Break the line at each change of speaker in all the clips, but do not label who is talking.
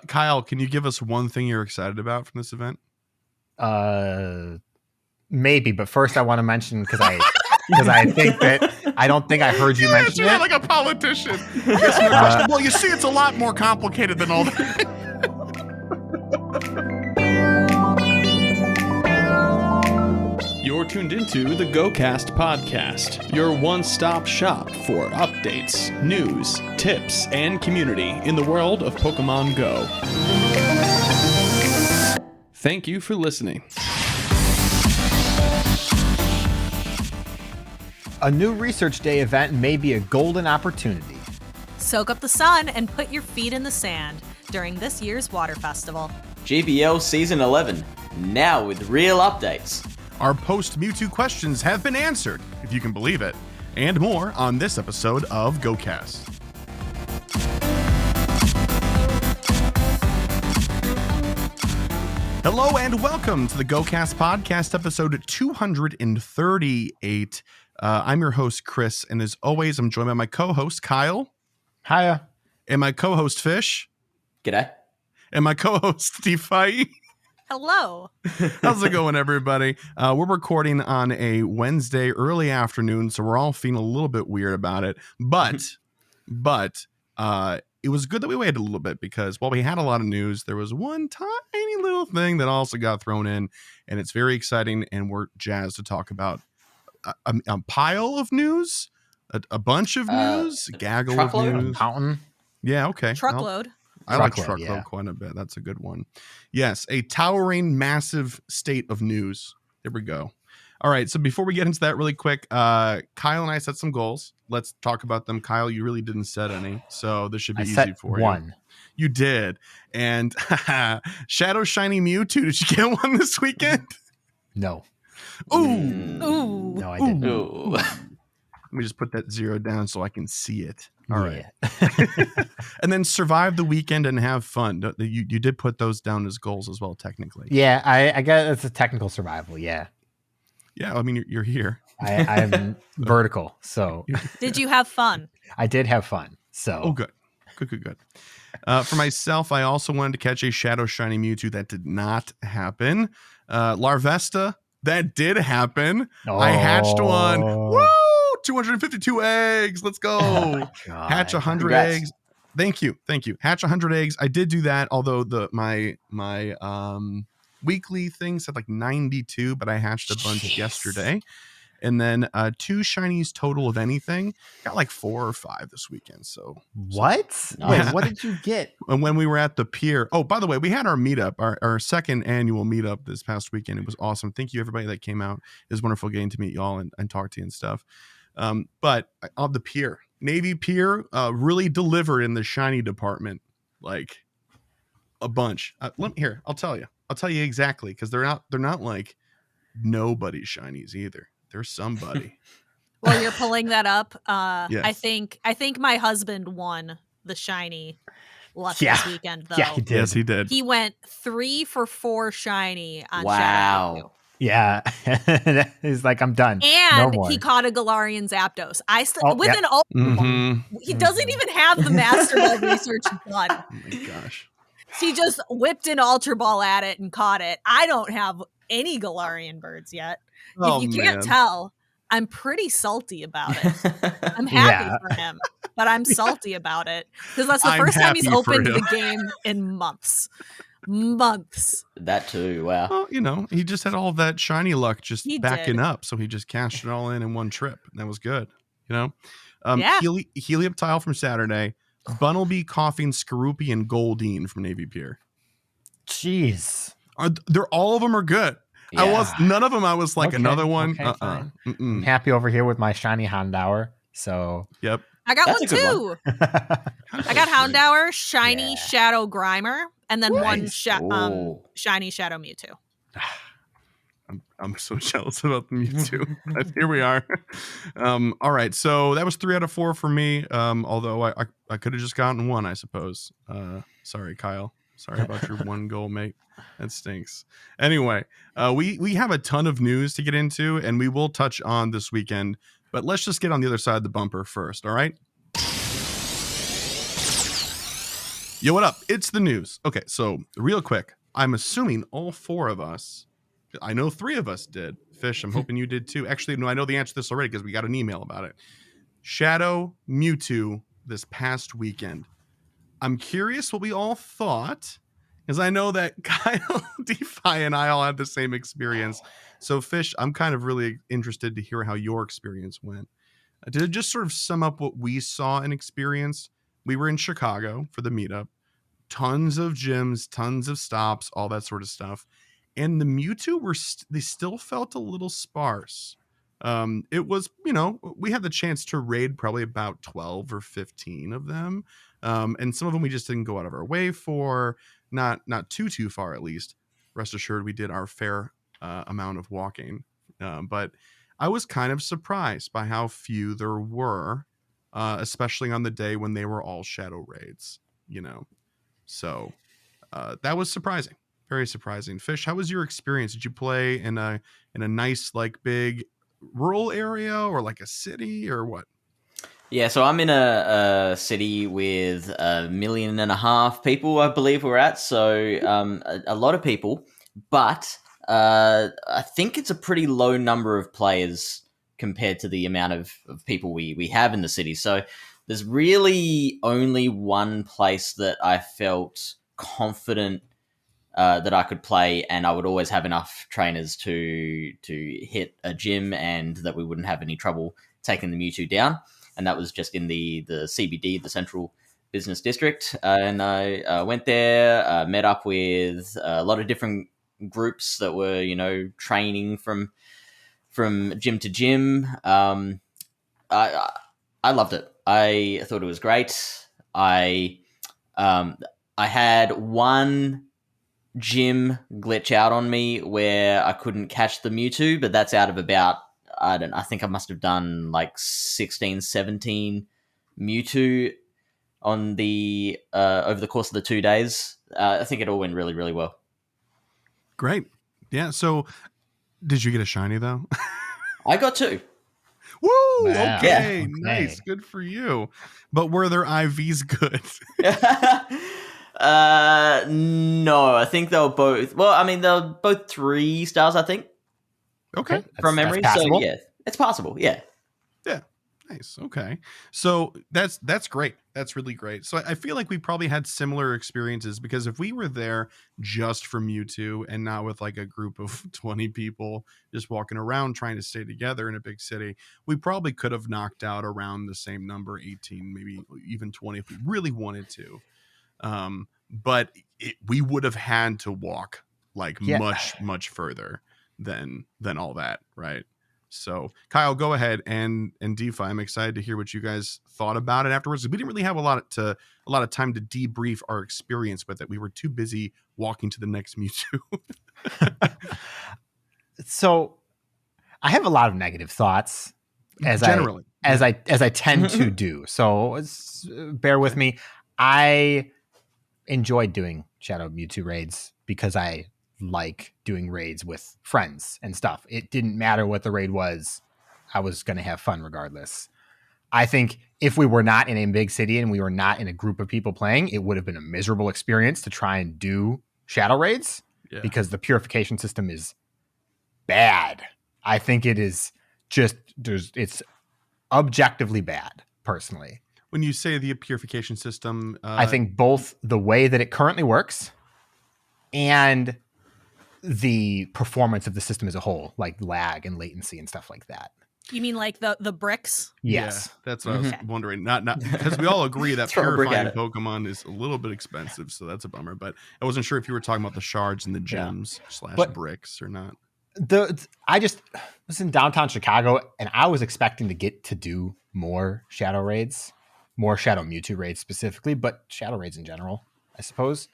Kyle, can you give us one thing you're excited about from this event?
Maybe, but first I want to mention because I think that I don't think I heard you mention it.
Like a politician. Well, you see, it's a lot more complicated than all that.
You're tuned into the GOCast podcast, your one-stop shop for updates, news, tips, and community in the world of Pokemon Go. Thank you for listening.
A new Research Day event may be a golden opportunity.
Soak up the sun and put your feet in the sand during this year's Water Festival.
GBL Season 11, now with real updates.
Our post-Mewtwo questions have been answered, if you can believe it, and more on this episode of GOCast. Hello and welcome to the GOCast podcast, episode 238. I'm your host, Chris, and as always, I'm joined by my co-host, Kyle.
Hiya.
And my co-host, Fish.
G'day.
And my co-host, Defy.
Hello.
How's it going, everybody? We're recording on a Wednesday early afternoon, so we're all feeling a little bit weird about it. But it was good that we waited a little bit because while we had a lot of news, there was one tiny little thing that also got thrown in, and it's very exciting, and we're jazzed to talk about a pile of news, a bunch of news, a gaggle of news.
Mountain.
Yeah, okay.
Truckload.
I like truckload quite a bit. That's a good one. Yes, a towering, massive state of news. There we go. All right, so before we get into that really quick, Kyle and I set some goals. Let's talk about them. Kyle, you really didn't set any, so this should be easy for you.
One.
You did. And Shadow Shiny Mewtwo, did you get one this weekend?
No.
Ooh.
Ooh.
No, I didn't.
Ooh.
Let me just put that 0 down so I can see it. All right. And then survive the weekend and have fun. You did put those down as goals as well, technically.
Yeah, I guess it's a technical survival. Yeah.
Yeah, I mean, you're here.
I'm vertical, so.
Did you have fun?
I did have fun, so.
Oh, good. Good. For myself, I also wanted to catch a Shadow Shiny Mewtwo. That did not happen. Larvesta, that did happen.
Oh.
I hatched one. Woo! 252 eggs. Let's go.
Oh
Hatch 100
Congrats.
eggs. Thank you. Hatch 100 eggs. I did do that, although my weekly thing said like 92, but I hatched a bunch yesterday. And then 2 shinies total of anything. Got like 4 or 5 this weekend. So
What?
Yeah.
Wait, what did you get?
and when we were at the pier, oh, by the way, we had our meetup, our second annual meetup this past weekend. It was awesome. Thank you, everybody that came out. It was wonderful getting to meet y'all and talk to you and stuff. But on the pier, Navy Pier really delivered in the shiny department, like a bunch. I'll tell you exactly, because they're not like nobody's shinies either. They're somebody.
Well, you're pulling that up.
Yes.
I think my husband won the shiny luck this weekend, though.
Yeah, he did.
Yes, he did.
He went 3 for 4 shiny on
Wow.
Shadow.
Yeah. He's like, I'm done. No
And
more.
he caught a Galarian Zapdos.
Oh, yeah.
An Ultra Ball.
Mm-hmm.
He doesn't even have the Master Ball research done.
Oh my gosh.
He just whipped an Ultra Ball at it and caught it. I don't have any Galarian birds yet.
Oh,
If you can't
man.
tell, I'm pretty salty about it. I'm happy
Yeah.
for him, but I'm salty about it because that's the
I'm
first time he's
happy for
opened
him.
the game in months.
That too, wow.
Well, he just had all that shiny luck just
He
backing
did.
up, so he just cashed it all in one trip. And that was good.
Yeah.
Helioptile from Saturday, Bunnelby, Coughing, Skorupi, and Goldeen from Navy Pier.
Jeez.
They're all of them are good.
Yeah.
None of them. I was like
Okay,
another one.
okay, fine. I'm
Mm-mm.
happy over here with my shiny Houndour. So
Yep.
I got
That's
one
a good
too. I got Houndour, shiny Shadow Grimer, and then one
Nice.
Ooh.
shiny Shadow Mewtwo.
I'm so jealous about the Mewtwo. But here we are. All right. So that was 3 out of 4 for me. Although I could have just gotten 1, I suppose. Sorry, Kyle. Sorry about your 1 goal, mate. That stinks. Anyway, we have a ton of news to get into, and we will touch on this weekend. But let's just get on the other side of the bumper first. All right. Yo, what up? It's the news. Okay, so real quick, I'm assuming all four of us, I know three of us did. Fish, I'm hoping you did too. Actually, no, I know the answer to this already because we got an email about it. Shadow Mewtwo this past weekend. I'm curious what we all thought, because I know that Kyle, DeFi, and I all had the same experience. So, Fish, I'm kind of really interested to hear how your experience went. To just sort of sum up what we saw and experienced, we were in Chicago for the meetup. Tons of gyms, tons of stops, all that sort of stuff. And the Mewtwo they still felt a little sparse. It was, we had the chance to raid probably about 12 or 15 of them. And some of them we just didn't go out of our way for, not too far at least. Rest assured, we did our fair amount of walking. But I was kind of surprised by how few there were, especially on the day when they were all shadow raids, So that was surprising, very surprising. Fish, how was your experience? Did you play in a nice, like, big rural area or like a city or what?
Yeah, so I'm in a city with 1.5 million people, I believe we're at. So a lot of people, but I think it's a pretty low number of players compared to the amount of people we have in the city. So there's really only one place that I felt confident that I could play, and I would always have enough trainers to hit a gym and that we wouldn't have any trouble taking the Mewtwo down. And that was just in the CBD, the Central Business District. And I went there, met up with a lot of different groups that were, training from gym to gym. I loved it. I thought it was great. I had one gym glitch out on me where I couldn't catch the Mewtwo, but that's out of about, I think I must have done like 16, 17 Mewtwo on the over the course of the 2 days. I think it all went really, really well.
Great. Yeah. So did you get a shiny though?
I got 2.
Woo!
Wow.
Okay,
Yeah.
nice. Good for you. But were their IVs good?
No, I think they were both. Well, I mean, they were both 3 stars, I think.
Okay.
From memory. So yeah, it's possible. Yeah.
Yeah. Nice. Okay. So that's great. That's really great. So I feel like we probably had similar experiences, because if we were there just for Mewtwo and not with like a group of 20 people just walking around trying to stay together in a big city, we probably could have knocked out around the same number, 18, maybe even 20 if we really wanted to. But we would have had to walk like much further than all that, right? So Kyle, go ahead, and DeFi, I'm excited to hear what you guys thought about it afterwards. We didn't really have a lot of time to debrief our experience with it. We were too busy walking to the next Mewtwo.
So I have a lot of negative thoughts as I tend to do. So bear with me. I enjoyed doing Shadow Mewtwo raids because I like doing raids with friends and stuff. It didn't matter what the raid was. I was going to have fun regardless. I think if we were not in a big city and we were not in a group of people playing, it would have been a miserable experience to try and do shadow raids because the purification system is bad. I think it is just, it's objectively bad, personally.
When you say the purification system,
I think both the way that it currently works and the performance of the system as a whole, like lag and latency and stuff like that.
You mean like the bricks?
Yes.
Yeah, that's what I was wondering. Not because we all agree that purifying Pokemon is a little bit expensive, so that's a bummer. But I wasn't sure if you were talking about the shards and the gems / bricks or not.
I just was in downtown Chicago, and I was expecting to get to do more shadow raids, more Shadow Mewtwo raids specifically, but shadow raids in general, I suppose.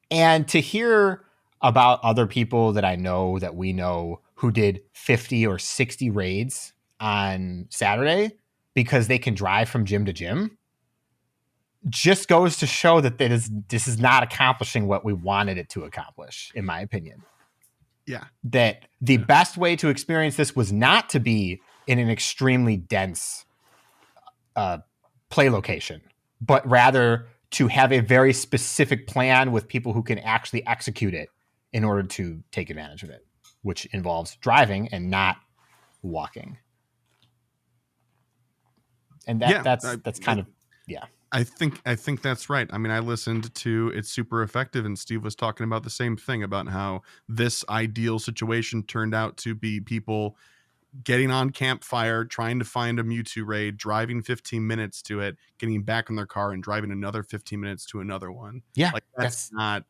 And to hear about other people that I know, that we know, who did 50 or 60 raids on Saturday because they can drive from gym to gym, just goes to show that this is not accomplishing what we wanted it to accomplish, in my opinion.
Yeah.
That the best way to experience this was not to be in an extremely dense play location, but rather to have a very specific plan with people who can actually execute it in order to take advantage of it, which involves driving and not walking. And that's kind of, yeah.
I think that's right. I mean, I listened to It's Super Effective, and Steve was talking about the same thing, about how this ideal situation turned out to be people getting on Campfire, trying to find a Mewtwo raid, driving 15 minutes to it, getting back in their car and driving another 15 minutes to another one.
Yeah.
Like that's not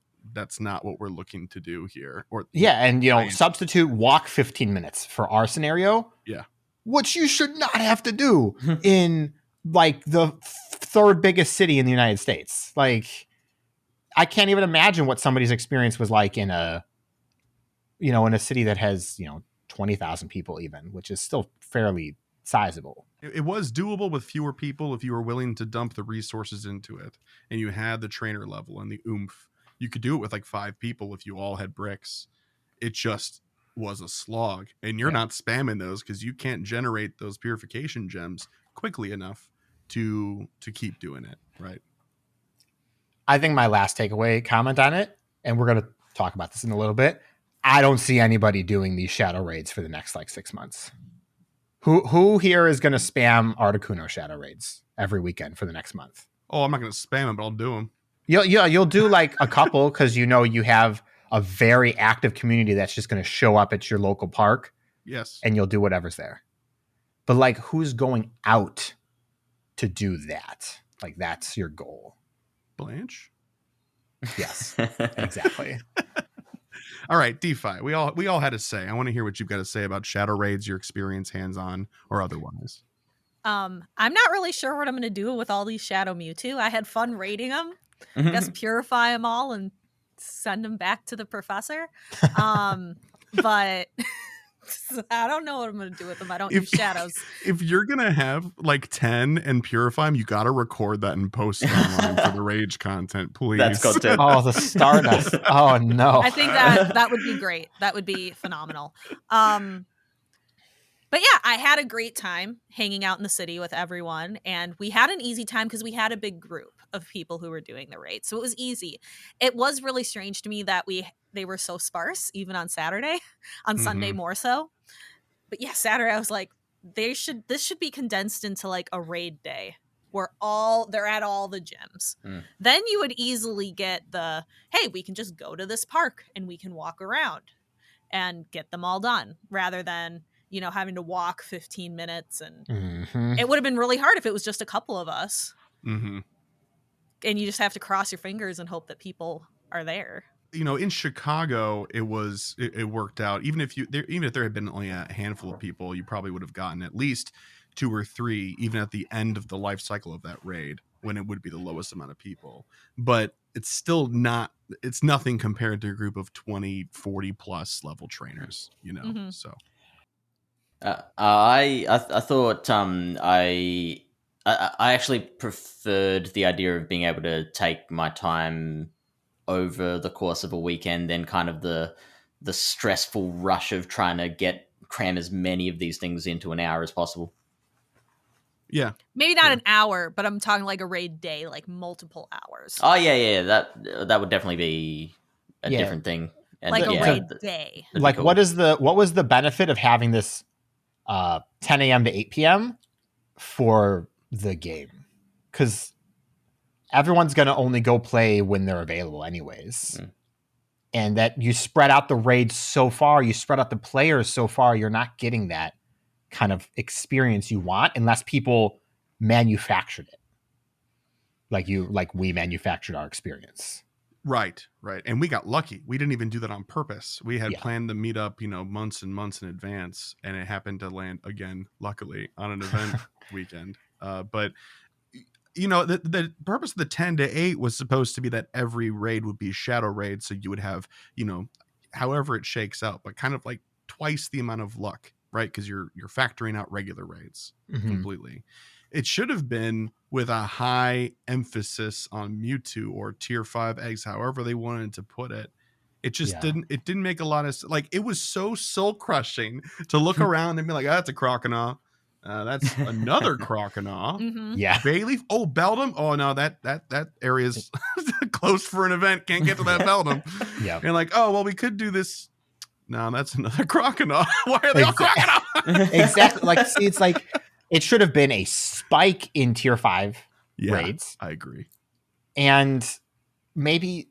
what we're looking to do here. Or
and substitute walk 15 minutes for our scenario.
Yeah.
Which you should not have to do in like the third biggest city in the United States. Like, I can't even imagine what somebody's experience was like in a city that has, 20,000 people even, which is still fairly sizable.
It was doable with fewer people if you were willing to dump the resources into it and you had the trainer level and the oomph. You could do it with like 5 people if you all had bricks. It just was a slog, and you're not spamming those because you can't generate those purification gems quickly enough to keep doing it, right?
I think my last takeaway comment on it, and we're going to talk about this in a little bit, I don't see anybody doing these shadow raids for the next like 6 months. Who here is going to spam Articuno shadow raids every weekend for the next month?
Oh, I'm not going to spam them, but I'll do them.
You'll do like a couple because you have a very active community that's just going to show up at your local park.
Yes.
And you'll do whatever's there. But like, who's going out to do that? Like, that's your goal.
Blanche?
Yes, exactly.
All right, DeFi. We all had a say. I want to hear what you've got to say about shadow raids, your experience hands-on or otherwise.
I'm not really sure what I'm going to do with all these shadow Mewtwo. I had fun raiding them. I guess purify them all and send them back to the professor. But I don't know what I'm going to do with them. I don't use shadows.
If you're going to have like 10 and purify them, you got to record that and post it online for the rage content, please.
That's content.
Oh, the Stardust. Oh, no.
I think that would be great. That would be phenomenal. But yeah, I had a great time hanging out in the city with everyone, and we had an easy time because we had a big group of people who were doing the raid, so it was easy. It was really strange to me that they were so sparse, even on Saturday, on Sunday more so. But yeah, Saturday I was like, this should be condensed into like a raid day where they're at all the gyms. Then you would easily get hey, we can just go to this park and we can walk around and get them all done, rather than having to walk 15 minutes. And it would have been really hard if it was just a couple of us. And you just have to cross your fingers and hope that people are there.
In Chicago, it worked out. Even if there had been only a handful of people, you probably would have gotten at least 2 or 3, even at the end of the life cycle of that raid, when it would be the lowest amount of people. But it's still it's nothing compared to a group of 20, 40 plus level trainers, so.
I thought I actually preferred the idea of being able to take my time over the course of a weekend than kind of the stressful rush of trying to cram as many of these things into an hour as possible.
Yeah.
Maybe not an hour, but I'm talking like a raid day, like multiple hours.
Oh yeah. That would definitely be a different thing. And
like a raid day.
Like cool. What was the benefit of having this 10 a.m. to 8 p.m. for the game? Because everyone's going to only go play when they're available anyways. And that you spread out the raids so far, you spread out the players so far, you're not getting that kind of experience you want unless people manufactured it. Like we manufactured our experience.
Right. And we got lucky. We didn't even do that on purpose. We had planned the meetup, months and months in advance, and it happened to land again, luckily, on an event weekend. But the purpose of the 10 to 8 was supposed to be that every raid would be shadow raid, so you would have, however it shakes out, but kind of like twice the amount of luck, right? Because you're factoring out regular raids completely. It should have been with a high emphasis on Mewtwo or tier 5 eggs, however they wanted to put it. It just didn't make a lot of, like, it was so soul crushing to look around and be like, that's a Croconaw. That's another Croconaw.
Yeah.
Bayleaf. Oh, Beldum. Oh no, that area's close for an event. Can't get to that Beldum.
Yeah.
And like, oh well, we could do this. No, that's another Croconaw. Why are they all Croconaw?
Exactly. Like, see, it's like it should have been a spike in tier 5 raids.
I agree.
And maybe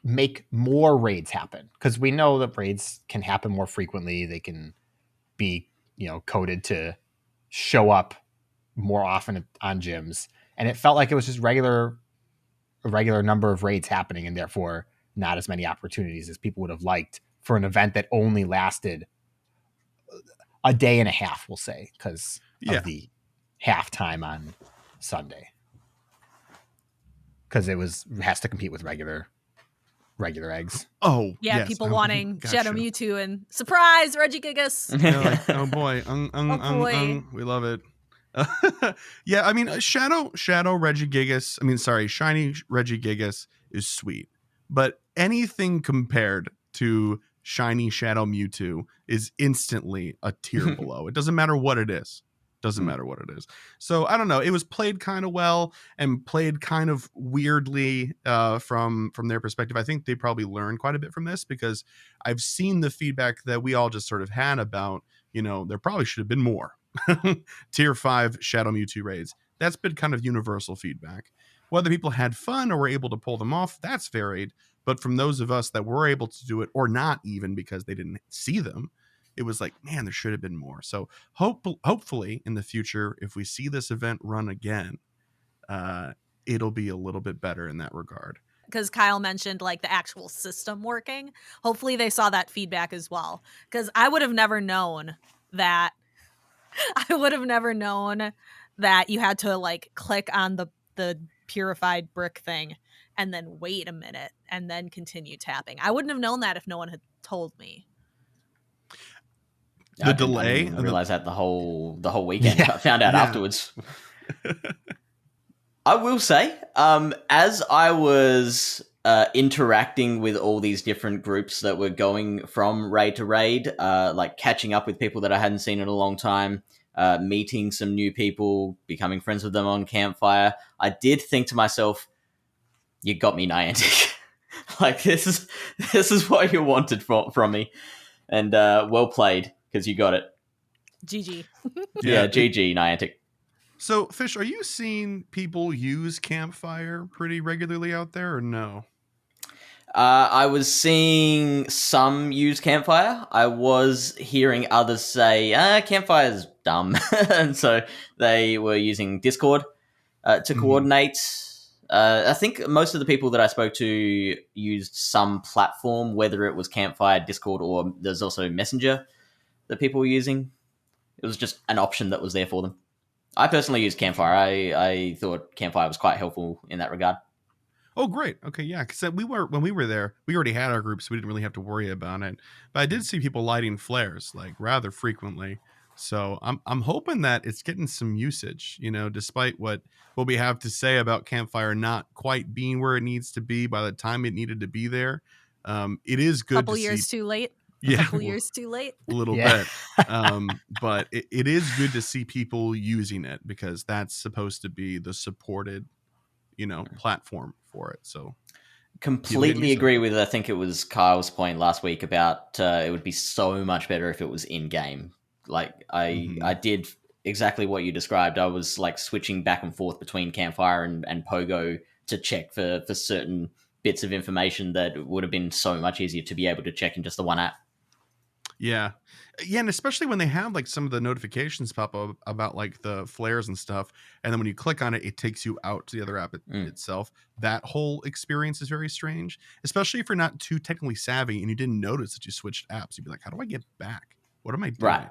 make more raids happen, because we know that raids can happen more frequently. They can be, coded to show up more often on gyms, and it felt like it was just a regular number of raids happening, and therefore not as many opportunities as people would have liked for an event that only lasted a day and a half, we'll say, because of the halftime on Sunday, because it has to compete with regular eggs.
Oh,
yeah,
yes.
people wanting Shadow Mewtwo and surprise Regigigas.
Like, oh boy, we love it. Yeah, I mean, Shadow Regigigas. I mean, sorry, Shiny Regigigas is sweet, but anything compared to Shiny Shadow Mewtwo is instantly a tier below. It doesn't matter what it is. Doesn't matter what it is. So I don't know. It was played kind of well and played kind of weirdly from their perspective. I think they probably learned quite a bit from this, because I've seen the feedback that we all just sort of had about, there probably should have been more tier 5 Shadow Mewtwo raids. That's been kind of universal feedback. Whether people had fun or were able to pull them off, that's varied. But from those of us that were able to do it, or not even because they didn't see them, it was like, man, there should have been more. So hopefully in the future, if we see this event run again, it'll be a little bit better in that regard.
Because Kyle mentioned like the actual system working. Hopefully they saw that feedback as well. Because I would have never known that. You had to like click on the purified brick thing and then wait a minute and then continue tapping. I wouldn't have known that if no one had told me.
The delay.
I didn't realize that the whole weekend. I found out afterwards. I will say, as I was interacting with all these different groups that were going from raid to raid, like catching up with people that I hadn't seen in a long time, meeting some new people, becoming friends with them on Campfire, I did think to myself, you got me, Niantic. Like, this is what you wanted from me. And well played. Because you got it.
GG.
Yeah, GG, Niantic.
So, Fish, are you seeing people use Campfire pretty regularly out there, or no?
I was seeing some use Campfire. I was hearing others say, Campfire's dumb. And so they were using Discord to coordinate. I think most of the people that I spoke to used some platform, whether it was Campfire, Discord, or there's also Messenger that people were using. It was just an option that was there for them. I personally used Campfire. I thought Campfire was quite helpful in that regard.
Oh, great. Okay, yeah, because when we were there, we already had our group, so we didn't really have to worry about it. But I did see people lighting flares like rather frequently. So I'm hoping that it's getting some usage, despite what we have to say about Campfire not quite being where it needs to be by the time it needed to be there. It is good.
Couple years too late.
Yeah,
a couple years too late.
A little bit. But it is good to see people using it, because that's supposed to be the supported, platform for it. So
completely agree with, I think it was Kyle's point last week about it would be so much better if it was in game. Like I did exactly what you described. I was like switching back and forth between Campfire and Pogo to check for certain bits of information that would have been so much easier to be able to check in just the one app.
Yeah, and especially when they have like some of the notifications pop up about like the flares and stuff, and then when you click on it, it takes you out to the other app itself. That whole experience is very strange, especially if you're not too technically savvy and you didn't notice that you switched apps. You'd be like, how do I get back? What am I doing?
Right.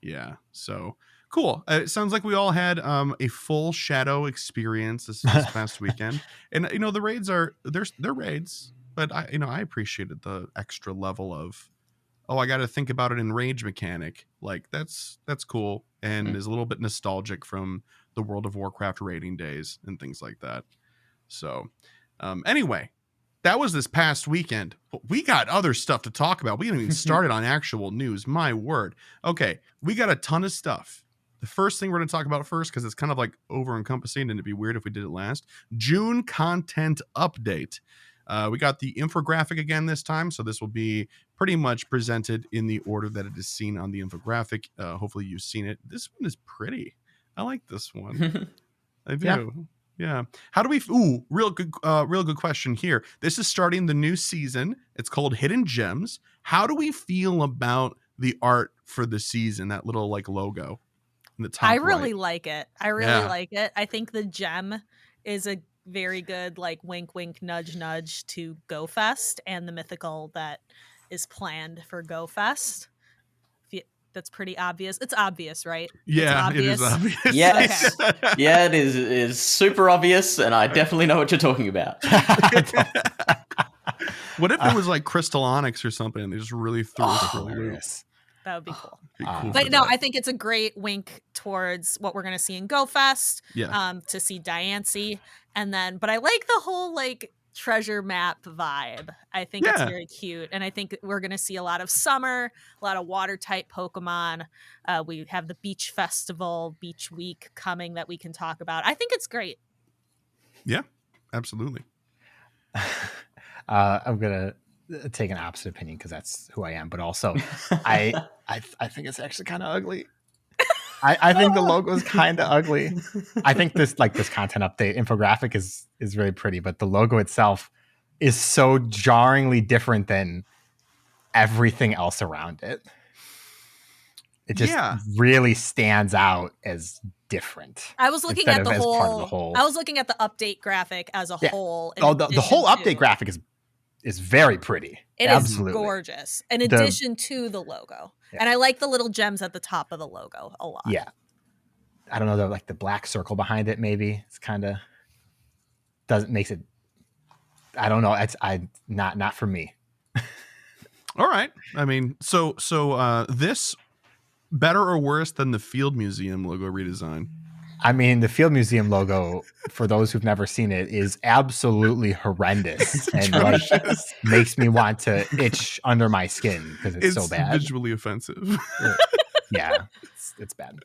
Yeah. So cool. It sounds like we all had a full Shadow experience this past weekend, and the raids they're raids, but I appreciated the extra level of, I got to think about it in rage mechanic. Like that's cool, and is a little bit nostalgic from the World of Warcraft raiding days and things like that. So anyway, that was this past weekend. We got other stuff to talk about. We haven't even started on actual news. My word. Okay, we got a ton of stuff The first thing we're going to talk about first, because it's kind of like over encompassing and it'd be weird if we did it last. June content update. We got the infographic again this time, so this will be pretty much presented in the order that it is seen on the infographic. Hopefully you've seen it. This one is pretty. I like this one. I do. Yeah. How do we? Real good question here. This is starting the new season. It's called Hidden Gems. How do we feel about the art for the season? That little like logo in the top.
I really like it. I think the gem is a very good like wink wink nudge nudge to GoFest and the mythical that is planned for GoFest. That's pretty obvious. It's obvious, right?
Yeah, it is obvious.
Yes.
Okay.
Yeah, it is super obvious, and I definitely know what you're talking about.
What if it was like Crystal Onyx or something and they just really threw us for a loop?
That would be cool.
But
no, I think it's a great wink towards what we're going to see in GoFest.
Yeah.
To see Diancie. And then, but I like the whole like treasure map vibe. I think it's very cute. And I think we're going to see a lot of summer, a lot of water type Pokemon. We have the beach festival, beach week coming that we can talk about. I think it's great.
Yeah, absolutely.
I'm going to take an opposite opinion because that's who I am. But also I think it's actually kind of ugly. I think the logo is kind of ugly. I think this content update infographic is really pretty, but the logo itself is so jarringly different than everything else around it. It just really stands out as different.
I was looking at the whole. I was looking at the update graphic as a whole.
The whole update graphic is very pretty.
It Absolutely. Is gorgeous. In addition to the logo. Yeah. And I like the little gems at the top of the logo a lot.
Yeah. I don't know, the black circle behind it maybe. It's kind of makes it, I don't know. It's not for me.
All right. I mean, so this better or worse than the Field Museum logo redesign?
I mean, the Field Museum logo, for those who've never seen it, is absolutely horrendous and makes me want to itch under my skin because it's so bad.
It's visually offensive.
Yeah, it's bad.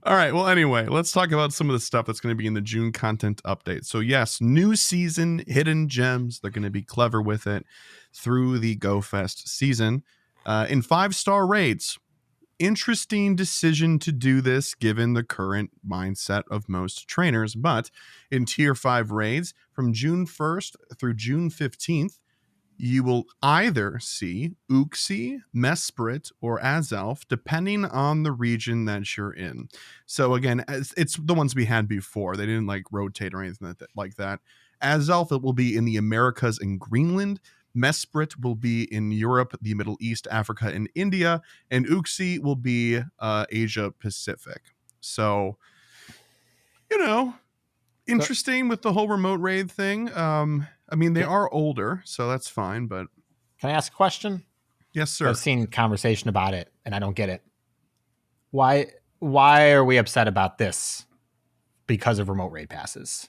All right. Well, anyway, let's talk about some of the stuff that's going to be in the June content update. So yes, new season, hidden gems. They're going to be clever with it through the GoFest season. In 5-star raids. Interesting decision to do this given the current mindset of most trainers, but in tier 5 raids from June 1st through June 15th, you will either see Uxie, Mesprit, or Azelf, depending on the region that you're in. So again, it's the ones we had before. They didn't like rotate or anything like that. Azelf, it will be in the Americas and Greenland. Mesprit will be in Europe, the Middle East, Africa, and India, and Uxie will be Asia Pacific. So, interesting with the whole remote raid thing. I mean, they are older, so that's fine, but...
Can I ask a question?
Yes, sir.
I've seen conversation about it, and I don't get it. Why are we upset about this because of remote raid passes?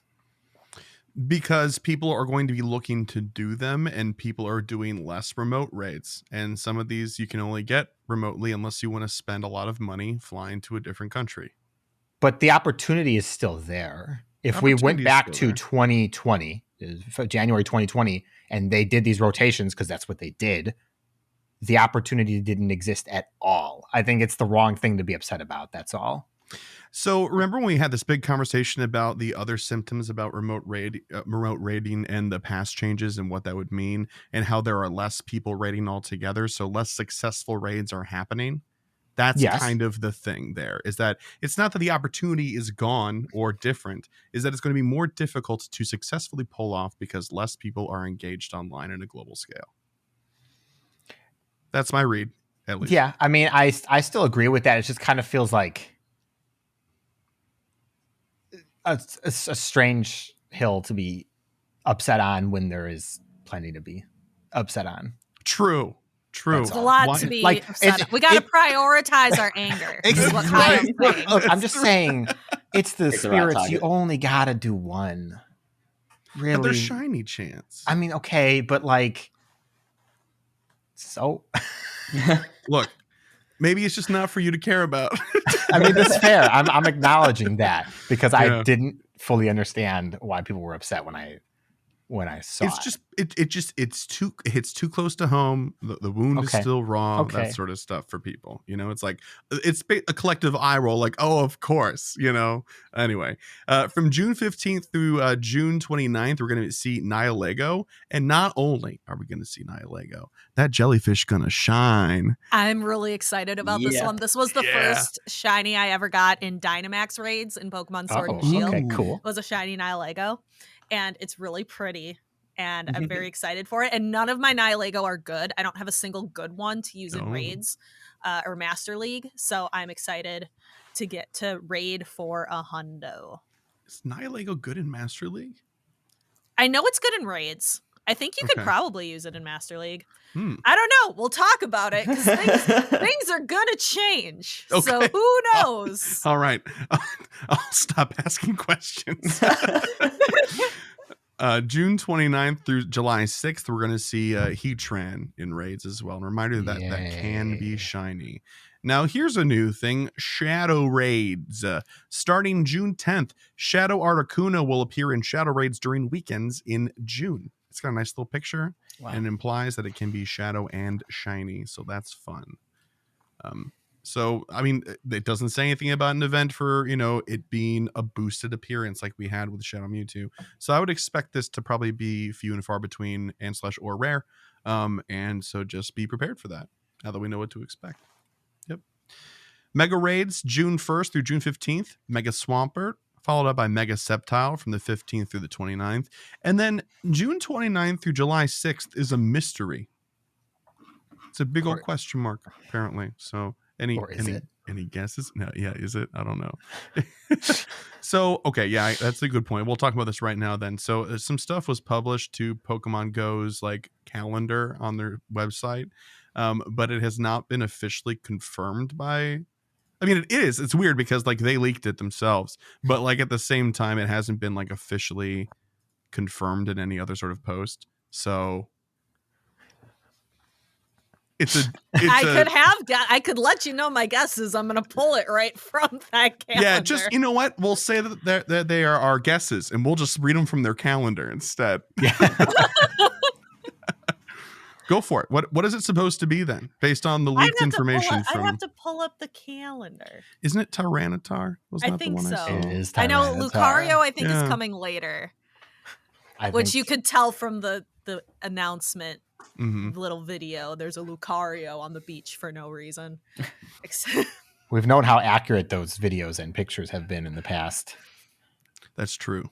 Because people are going to be looking to do them, and people are doing less remote raids. And some of these you can only get remotely unless you want to spend a lot of money flying to a different country.
But the opportunity is still there. If we went back to 2020, January 2020, and they did these rotations because that's what they did, the opportunity didn't exist at all. I think it's the wrong thing to be upset about. That's all.
So remember when we had this big conversation about the other symptoms about remote raiding and the pass changes and what that would mean and how there are less people raiding altogether, so less successful raids are happening? That's kind of the thing there, is that it's not that the opportunity is gone or different, is that it's going to be more difficult to successfully pull off because less people are engaged online in a global scale. That's my read, at least.
Yeah, I mean, I still agree with that. It just kind of feels like a strange hill to be upset on when there is plenty to be upset on.
True.
It's a lot to be upset on. We got to prioritize our anger. Is what Kyle's saying.
Look, I'm just saying, it's the spirits. Right, you only got to do one. Really?
But there's shiny chance.
I mean, okay, but so.
Look, Maybe it's just not for you to care about.
I mean, that's fair. I'm acknowledging that because I didn't fully understand why people were upset when I saw
it's too close to home. The wound is still raw. That sort of stuff for people. It's like it's a collective eye roll. Like, oh, of course. Anyway, from June 15th through June 29th, we're going to see Nihilego, and not only are we going to see Nihilego, that jellyfish gonna shine.
I'm really excited about this one. This was the first shiny I ever got in Dynamax raids in Pokemon Sword and Shield.
Okay, cool.
It was a shiny Nihilego. And it's really pretty, and I'm very excited for it. And none of my Nihilego are good. I don't have a single good one to use in raids or Master League, so I'm excited to get to raid for a hundo.
Is Nihilego good in Master League?
I know it's good in raids. I think you could probably use it in Master League. I don't know. We'll talk about it because things are going to change. Okay. So who knows?
All right. I'll stop asking questions. June 29th through July 6th, we're going to see Heatran in raids as well. And a reminder that can be shiny. Now, here's a new thing. Shadow Raids. Starting June 10th, Shadow Articuno will appear in Shadow Raids during weekends in June. It's got a nice little picture and implies that it can be shadow and shiny. So that's fun. So, I mean, it doesn't say anything about an event for, it being a boosted appearance like we had with Shadow Mewtwo. So I would expect this to probably be few and far between and/or rare. And so just be prepared for that now that we know what to expect. Yep. Mega Raids, June 1st through June 15th. Mega Swampert, followed up by Mega Sceptile from the 15th through the 29th. And then June 29th through July 6th is a mystery. It's a big old question mark, apparently. So any guesses? No, is it? I don't know. So, okay, that's a good point. We'll talk about this right now then. So some stuff was published to Pokemon Go's calendar on their website, but it has not been officially confirmed by... I mean, it is. It's weird because they leaked it themselves, but at the same time, it hasn't been officially confirmed in any other sort of post. So
I could let you know my guesses. I'm going to pull it right from that calendar.
Yeah, just you know what? We'll say that they are our guesses, and we'll just read them from their calendar instead. Yeah. Go for it. What is it supposed to be then, based on the leaked information from?
I have to pull up the calendar.
Isn't it Tyranitar?
I think so.
It is Tyranitar.
I know Lucario. I think is coming later, which you could tell from the announcement little video. There's a Lucario on the beach for no reason.
We've known how accurate those videos and pictures have been in the past.
That's true.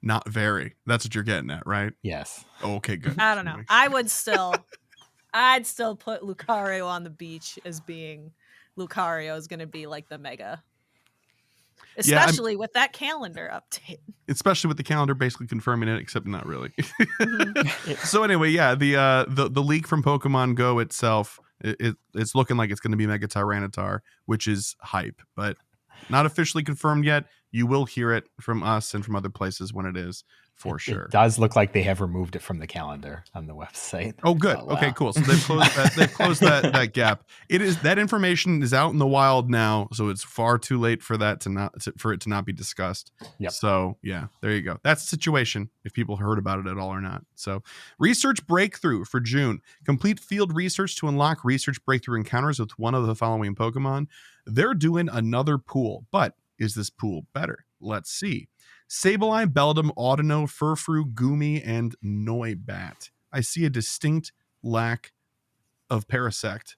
Not very. That's what you're getting at, right?
Yes.
Oh, okay, good.
I don't know. I'd still put Lucario on the beach as being Lucario is going to be the mega. Especially with that calendar update. Especially
with the calendar basically confirming it, except not really. So anyway, the leak from Pokemon Go itself, it's looking like it's going to be Mega Tyranitar, which is hype, but not officially confirmed yet. You will hear it from us and from other places when it is, for sure.
It does look like they have removed it from the calendar on the website.
Oh, good. Oh, wow. Okay, cool. So they've closed that gap. That information is out in the wild now, so it's far too late for it to not be discussed.
Yep.
So yeah, there you go. That's the situation. If people heard about it at all or not. So research breakthrough for June. Complete field research to unlock research breakthrough encounters with one of the following Pokemon. They're doing another pool, but is this pool better? Let's see. Sableye, Beldum, Audino, Furfrou, Goomy, and Noibat. I see a distinct lack of Parasect.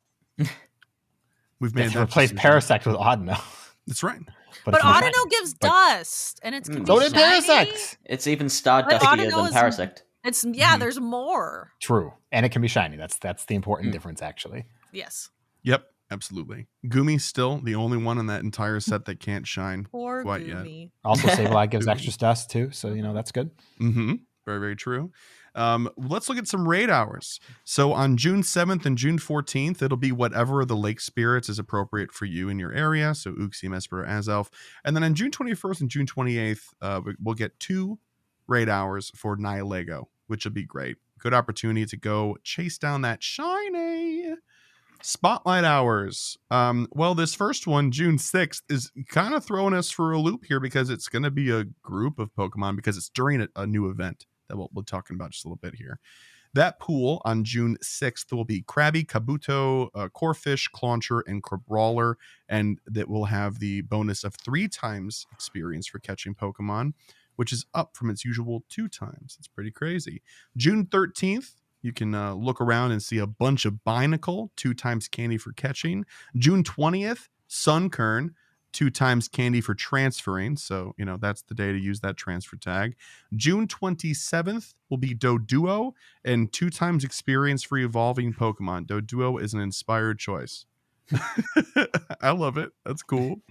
We've made
that replace Parasect with Audino.
That's right.
But Audino gives dust, and it's
so did Parasect.
It's even Stardustier than Parasect.
It's there's more.
True, and it can be shiny. That's the important difference, actually.
Yes.
Yep. Absolutely. Gummy's still the only one in that entire set that can't shine quite
Gummy.
yet.
Also, Sableye gives extra dust too, so that's good.
Mm-hmm. Very, very true. Let's look at some raid hours. So on June 7th and June 14th, it'll be whatever the lake spirits is appropriate for you in your area. So Uxie, Mesper, Azelf. And then on June 21st and June 28th, we'll get 2 raid hours for Nihilego, which will be great. Good opportunity to go chase down that shiny. Spotlight hours. Well, this first one, June 6th, is kind of throwing us for a loop here because it's going to be a group of Pokemon because it's during a new event that we'll be talking about just a little bit here. That pool on June 6th will be Krabby, Kabuto, Corphish, Clauncher, and Crabrawler, and that will have the bonus of 3 times experience for catching Pokemon, which is up from its usual 2 times. It's pretty crazy. June 13th, you can look around and see a bunch of Binacle, 2 times candy for catching. June 20th, Sunkern, 2 times candy for transferring. So, that's the day to use that transfer tag. June 27th will be Doduo and 2 times experience for evolving Pokemon. Doduo is an inspired choice. I love it. That's cool.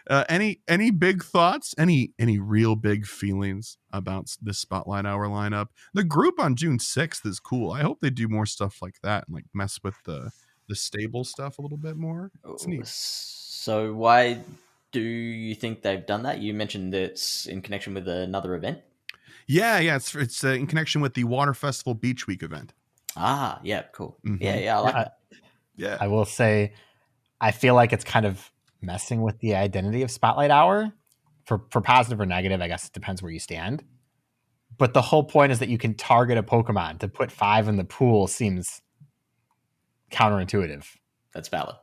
Any big thoughts? Any real big feelings about this Spotlight Hour lineup? The group on June 6th is cool. I hope they do more stuff like that and like mess with the stable stuff a little bit more. It's neat.
So why do you think they've done that? You mentioned that it's in connection with another event.
Yeah. It's in connection with the Water Festival Beach Week event.
Ah, yeah, cool.
Mm-hmm.
Yeah, I like that.
Yeah,
I will say, I feel like it's kind of messing with the identity of Spotlight Hour for positive or negative. I guess it depends where you stand. But the whole point is that you can target a Pokemon. To put 5 in the pool seems counterintuitive.
That's valid.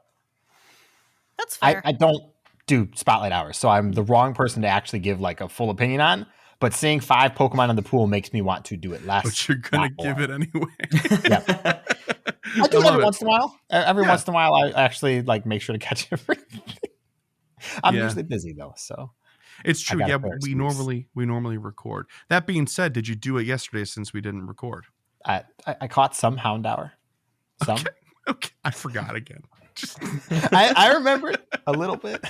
That's fair.
I don't do Spotlight Hours, so I'm the wrong person to actually give like a full opinion on. But seeing 5 Pokemon in the pool makes me want to do it less.
But you're gonna give it anyway.
Yeah. I do it every once in a while. Once in a while, I actually like make sure to catch everything. I'm usually busy though, so
it's true. Yeah, we normally record. That being said, did you do it yesterday since we didn't record?
I caught some Houndour. Some.
Okay. I forgot again.
I remember it a little bit.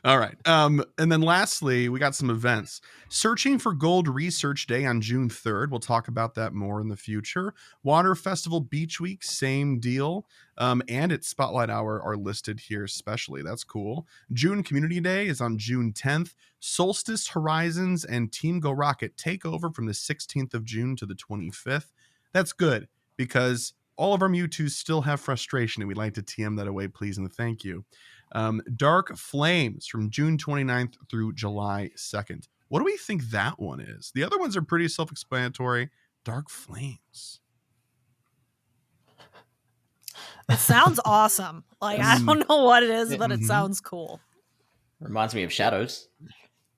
All right. And then lastly, we got some events. Searching for Gold Research Day on June 3rd. We'll talk about that more in the future. Water Festival Beach Week, same deal. And its Spotlight Hour are listed here especially. That's cool. June Community Day is on June 10th. Solstice Horizons and Team Go Rocket take over from the 16th of June to the 25th. That's good because all of our Mewtwo's still have frustration, and we'd like to TM that away, please, and thank you. Dark Flames from June 29th through July 2nd. What do we think that one is? The other ones are pretty self-explanatory. Dark Flames.
It sounds awesome. Like, I don't know what it is, but it sounds cool.
Reminds me of Shadows.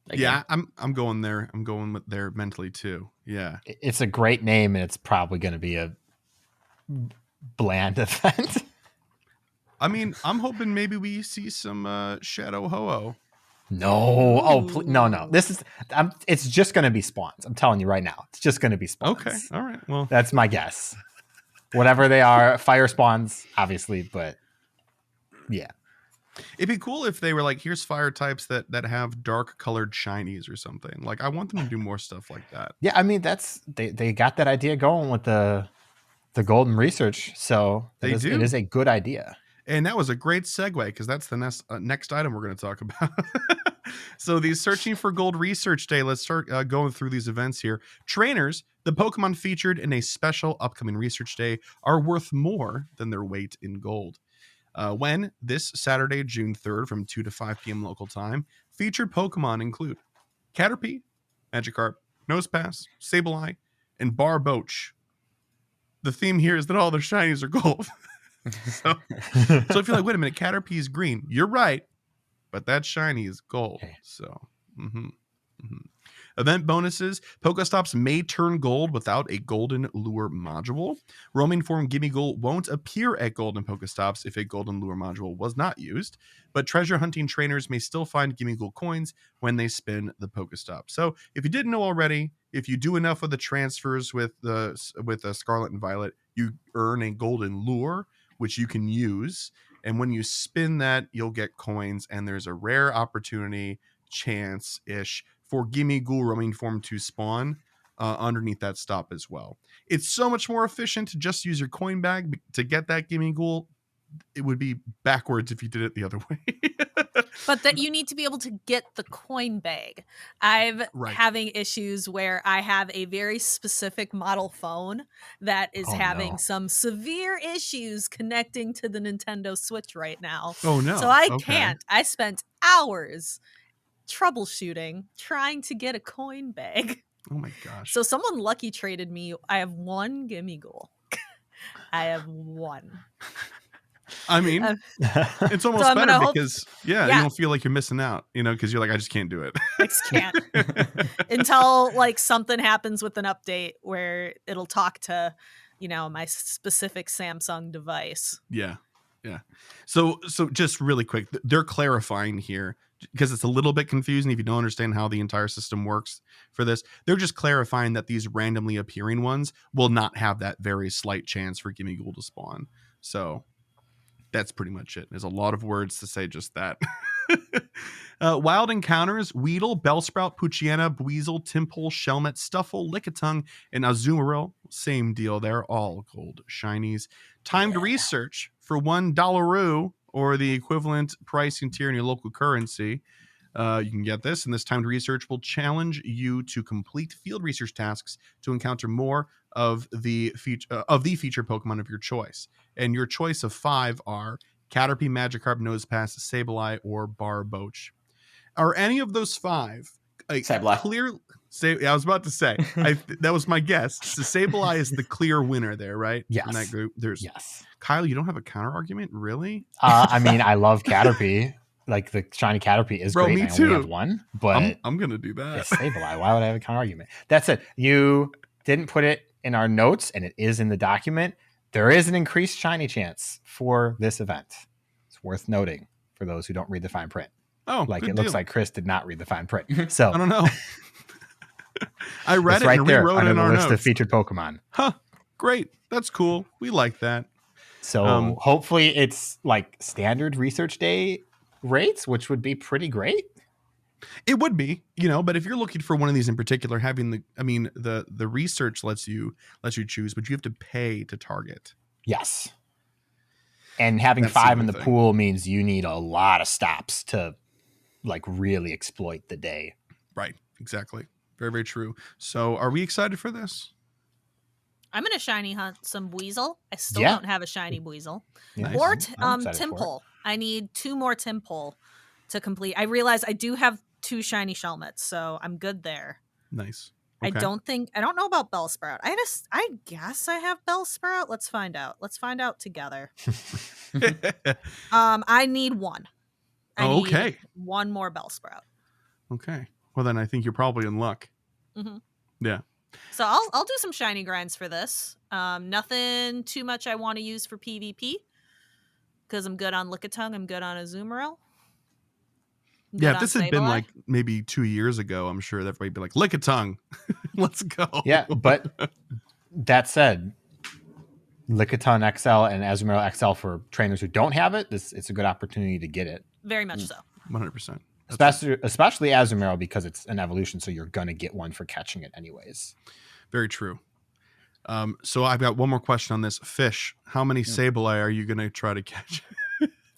Again. Yeah, I'm going there. I'm going with there mentally too. Yeah.
It's a great name, and it's probably going to be a bland event.
I mean, I'm hoping maybe we see some Shadow Ho-Oh.
No. No. It's just going to be spawns. I'm telling you right now. It's just going to be spawns.
Okay. All right. Well,
that's my guess. Whatever they are, fire spawns, obviously, but yeah.
It'd be cool if they were like, here's fire types that have dark colored shinies or something. Like, I want them to do more stuff like that.
Yeah, I mean, that's they got that idea going with the golden research, so it is a good idea.
And that was a great segue because that's the next item we're going to talk about. So the Searching for Gold Research Day, let's start going through these events here. Trainers, the Pokemon featured in a special upcoming Research Day, are worth more than their weight in gold. When this Saturday, June 3rd from 2 to 5 p.m. local time, featured Pokemon include Caterpie, Magikarp, Nosepass, Sableye, and Barboach. The theme here is that all their shinies are gold. So if you're like, wait a minute, Caterpie is green. You're right, but that shiny is gold.
Okay.
So, Event bonuses. Pokestops may turn gold without a golden lure module. Roaming form Gimmighoul won't appear at golden Pokestops if a golden lure module was not used, but treasure hunting trainers may still find Gimmighoul coins when they spin the Pokestop. So if you didn't know already, if you do enough of the transfers with the Scarlet and Violet, you earn a golden lure, which you can use. And when you spin that, you'll get coins, and there's a rare opportunity, chance-ish, for Gimmighoul roaming form to spawn underneath that stop as well. It's so much more efficient to just use your coin bag to get that Gimmighoul. It would be backwards if you did it the other way.
But that you need to be able to get the coin bag. I'm having issues where I have a very specific model phone that is having some severe issues connecting to the Nintendo Switch right now.
Oh no.
So I can't. I spent hours troubleshooting trying to get a coin bag.
Oh my gosh.
So someone lucky traded me. I have one gimme goal. I have one.
I mean, it's almost
so
better because you don't feel like you're missing out, because you're like, I just can't do it.
I just can't. Until like something happens with an update where it'll talk to, my specific Samsung device.
Yeah. So just really quick, they're clarifying here because it's a little bit confusing if you don't understand how the entire system works for this. They're just clarifying that these randomly appearing ones will not have that very slight chance for Gimme Ghoul to spawn. So that's pretty much it. There's a lot of words to say just that. Wild encounters: Weedle, Bellsprout, Poochyena, Buizel, Timple, Shelmet, Stuffle, Lickitung, and Azumarill. Same deal there, all gold shinies. Timed research for $1 or the equivalent pricing tier in your local currency. You can get this, and this timed research will challenge you to complete field research tasks to encounter more of the feature Pokemon of your choice. And your choice of 5 are Caterpie, Magikarp, Nosepass, Sableye, or Barboach. Are any of those 5 clear? I was about to say that was my guess. So Sableye is the clear winner there, right?
Yes.
In that group, there's Kyle. You don't have a counter argument, really?
I mean, I love Caterpie. Like the shiny Caterpie is great.
Me too.
I only have one, but
I'm gonna do that.
It's Sableye. Why would I have a counter argument? That's it. You didn't put it in our notes, and it is in the document. There is an increased shiny chance for this event. It's worth noting for those who don't read the fine print.
Oh,
it looks like Chris did not read the fine print. So
I don't know. I read it
right
and
there
rewrote
under
it in
the
our
list
notes.
of featured Pokemon.
Huh. Great. That's cool. We like that.
So hopefully it's like standard research day rates, which would be pretty great.
It would be, but if you're looking for one of these in particular, having the research lets you choose, but you have to pay to target.
Yes. And having 5 in the pool means you need a lot of stops to like really exploit the day.
Right. Exactly. Very, very true. So are we excited for this?
I'm going to shiny hunt some Buizel. I still don't have a shiny Buizel.
Nice.
Or Timple. I need 2 more Timple to complete. I realize I do have 2 shiny Shelmets, so I'm good there.
Nice.
Okay. I don't know about Bellsprout. I guess I have Bellsprout. Let's find out. Let's find out together. I need 1. I need 1 more Bellsprout.
Okay. Well, then I think you're probably in luck.
Mm-hmm.
Yeah.
So I'll do some shiny grinds for this. Nothing too much I want to use for PvP because I'm good on Lickitung. I'm good on Azumarill.
Yeah, if this had been like maybe 2 years ago, I'm sure everybody'd be like, Lickitung, let's go.
Yeah, but that said, Lickitung XL and Azumarill XL for trainers who don't have it, it's a good opportunity to get it.
Very much so.
100%.
Especially Azumarill because it's an evolution, so you're going to get one for catching it anyways.
Very true. So I've got one more question on this. Fish, how many Sableye are you going to try to catch?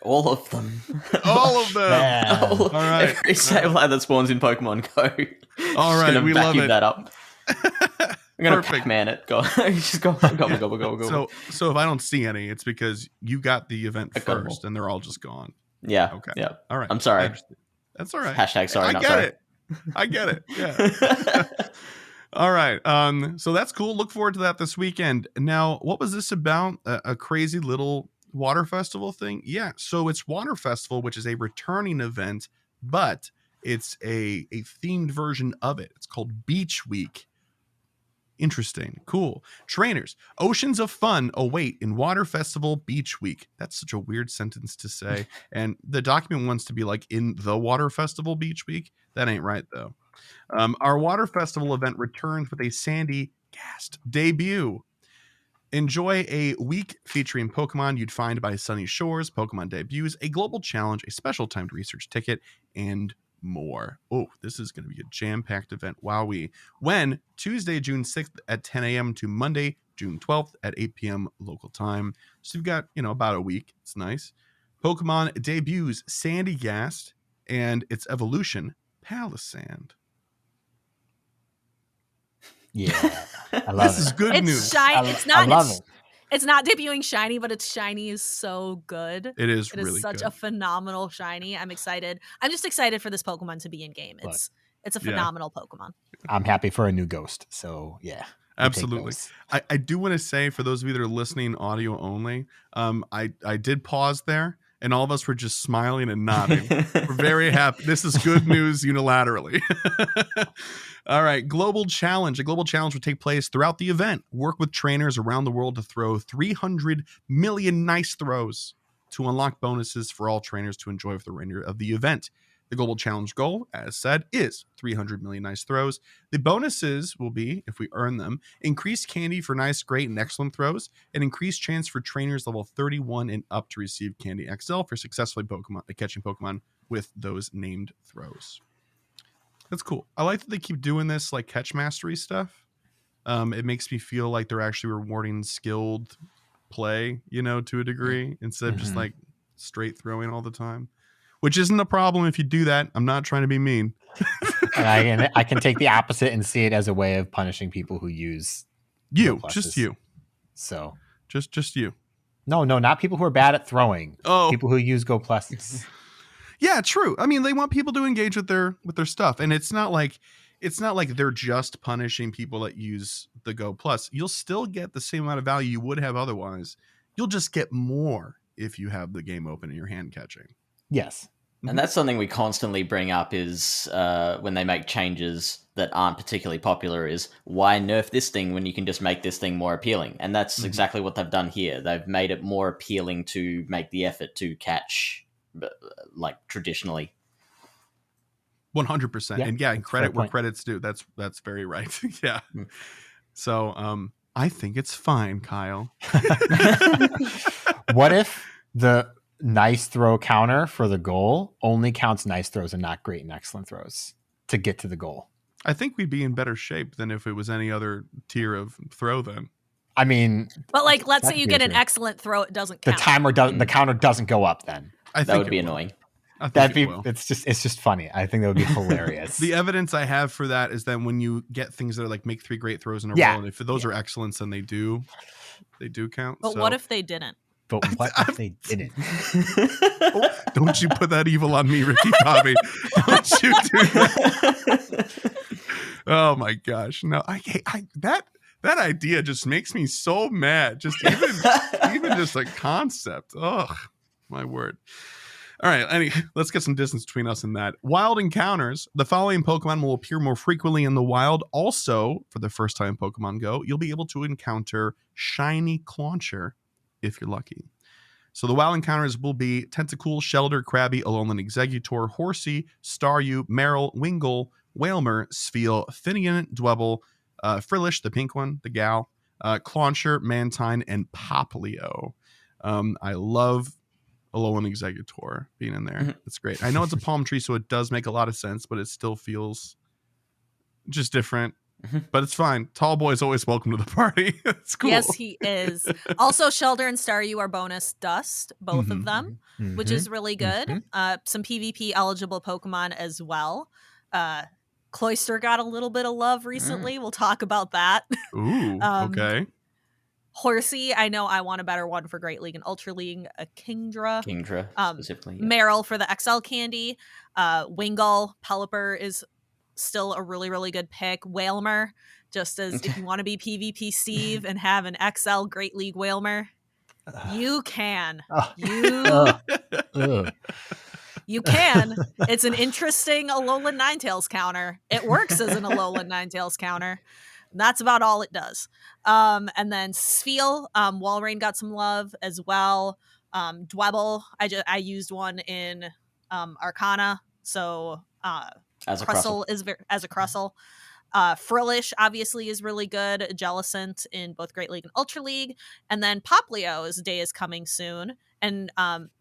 All of them.
All of them.
Yeah.
All right.
Every Sableye that spawns in Pokemon Go.
All right, we love it.
That up. I'm going to Pac-Man it. Go. Just go.
So if I don't see any, it's because you got the event first and they're all just gone.
Yeah.
Okay.
Yeah.
All right.
I'm sorry.
That's all right.
Hashtag sorry, not sorry.
I get it. Yeah. All right. So that's cool. Look forward to that this weekend. Now, what was this about? A crazy little water festival thing? Yeah. So it's Water Festival, which is a returning event, but it's a themed version of it. It's called Beach Week. Interesting. Cool. Trainers, oceans of fun await in Water Festival Beach Week. That's such a weird sentence to say. And the document wants to be like in the Water Festival Beach Week. That ain't right, though. Our Water Festival event returns with a Sandy Gast debut. Enjoy a week featuring Pokemon you'd find by sunny shores, Pokemon debuts, a global challenge, a special timed research ticket, and more. Oh, this is going to be a jam-packed event. Wowee. When? Tuesday, June 6th at 10 a.m. to Monday, June 12th at 8 p.m. local time. So you've got, about a week. It's nice. Pokemon debuts Sandy Gast, and its evolution, Palisand.
Yeah, I love
This is good news.
I love it.
It's not debuting shiny, but its shiny is so good.
It is
really
really
such
good.
a phenomenal shiny. I'm excited. I'm just excited for this Pokemon to be in game. It's a phenomenal Pokemon.
I'm happy for a new Ghost. So yeah.
Absolutely. I do want to say, for those of you that are listening audio only, I did pause there, and all of us were just smiling and nodding. We're very happy. This is good news unilaterally. All right. Global Challenge. A global challenge will take place throughout the event. Work with trainers around the world to throw 300 million nice throws to unlock bonuses for all trainers to enjoy for the remainder of the event. The global challenge goal, as said, is 300 million nice throws. The bonuses will be, if we earn them, increased candy for nice, great, and excellent throws, and increased chance for trainers level 31 and up to receive Candy XL for successfully catching Pokemon with those named throws. That's cool. I like that they keep doing this like catch mastery stuff. It makes me feel like they're actually rewarding skilled play, to a degree, instead of just like straight throwing all the time. Which isn't a problem if you do that. I'm not trying to be mean.
And I can take the opposite and see it as a way of punishing people who use
just you.
So
just you.
No, not people who are bad at throwing.
Oh,
people who use Go Pluses.
Yeah, true. I mean, they want people to engage with their stuff, and it's not like they're just punishing people that use the Go Plus. You'll still get the same amount of value you would have otherwise. You'll just get more if you have the game open and you're hand catching.
Yes.
And that's something we constantly bring up is when they make changes that aren't particularly popular is why nerf this thing when you can just make this thing more appealing? And that's exactly what they've done here. They've made it more appealing to make the effort to catch like traditionally.
100%.
Yeah,
and and credit where
point.
Credit's due. That's very right. Yeah. So I think it's fine, Kyle.
What if the nice throw counter for the goal only counts nice throws and not great and excellent throws to get to the goal?
I think we'd be in better shape than if it was any other tier of throw then.
I mean,
but like, let's say you get an excellent throw, it doesn't count.
The counter doesn't go up then.
That would be annoying.
It's just funny. I think that would be hilarious.
The evidence I have for that is that when you get things that are like make 3 great throws in a row, and if those are excellents, then they do count.
But what if they didn't?
But what if they didn't?
Don't you put that evil on me, Ricky Bobby. Don't you do that. Oh my gosh. No, that idea just makes me so mad. Just even just a concept. Oh, my word. All right, let's get some distance between us and that. Wild encounters. The following Pokemon will appear more frequently in the wild. Also, for the first time in Pokemon Go, you'll be able to encounter Shiny Clauncher if you're lucky. So the wild encounters will be Tentacool, Shelter, Krabby, Alolan Exeggutor, Horsey, Staryu, Marill, Wingull, Wailmer, Spheal, Finnegan, Dwebble, Frillish, the pink one, the gal, Clauncher, Mantine, and Poplio. I love Alolan Exeggutor being in there. It's great. I know it's a palm tree, so it does make a lot of sense, but it still feels just different. But it's fine. Tall boy's always welcome to the party. It's cool.
Yes, he is. Also, Shelter and Staryu are bonus dust, both of them, which is really good. Some PvP eligible Pokemon as well. Cloyster got a little bit of love recently. We'll talk about that.
Ooh, okay.
Horsey, I know I want a better one for Great League and Ultra League. Kingdra
specifically.
Marill for the XL candy. Wingull, Pelipper is still a really, really good pick. Wailmer, just as if you want to be PvP Steve and have an XL Great League Wailmer, you can. You can. It's an interesting Alolan Ninetales counter. It works as an Alolan Ninetales counter. That's about all it does. And then Spheal, Walrein got some love as well. Dwebble, I used one in Arcana, so
as a
Crustle as a Crustle. Frillish obviously is really good. Jellicent in both Great League and Ultra League. And then Poplio's day is coming soon. And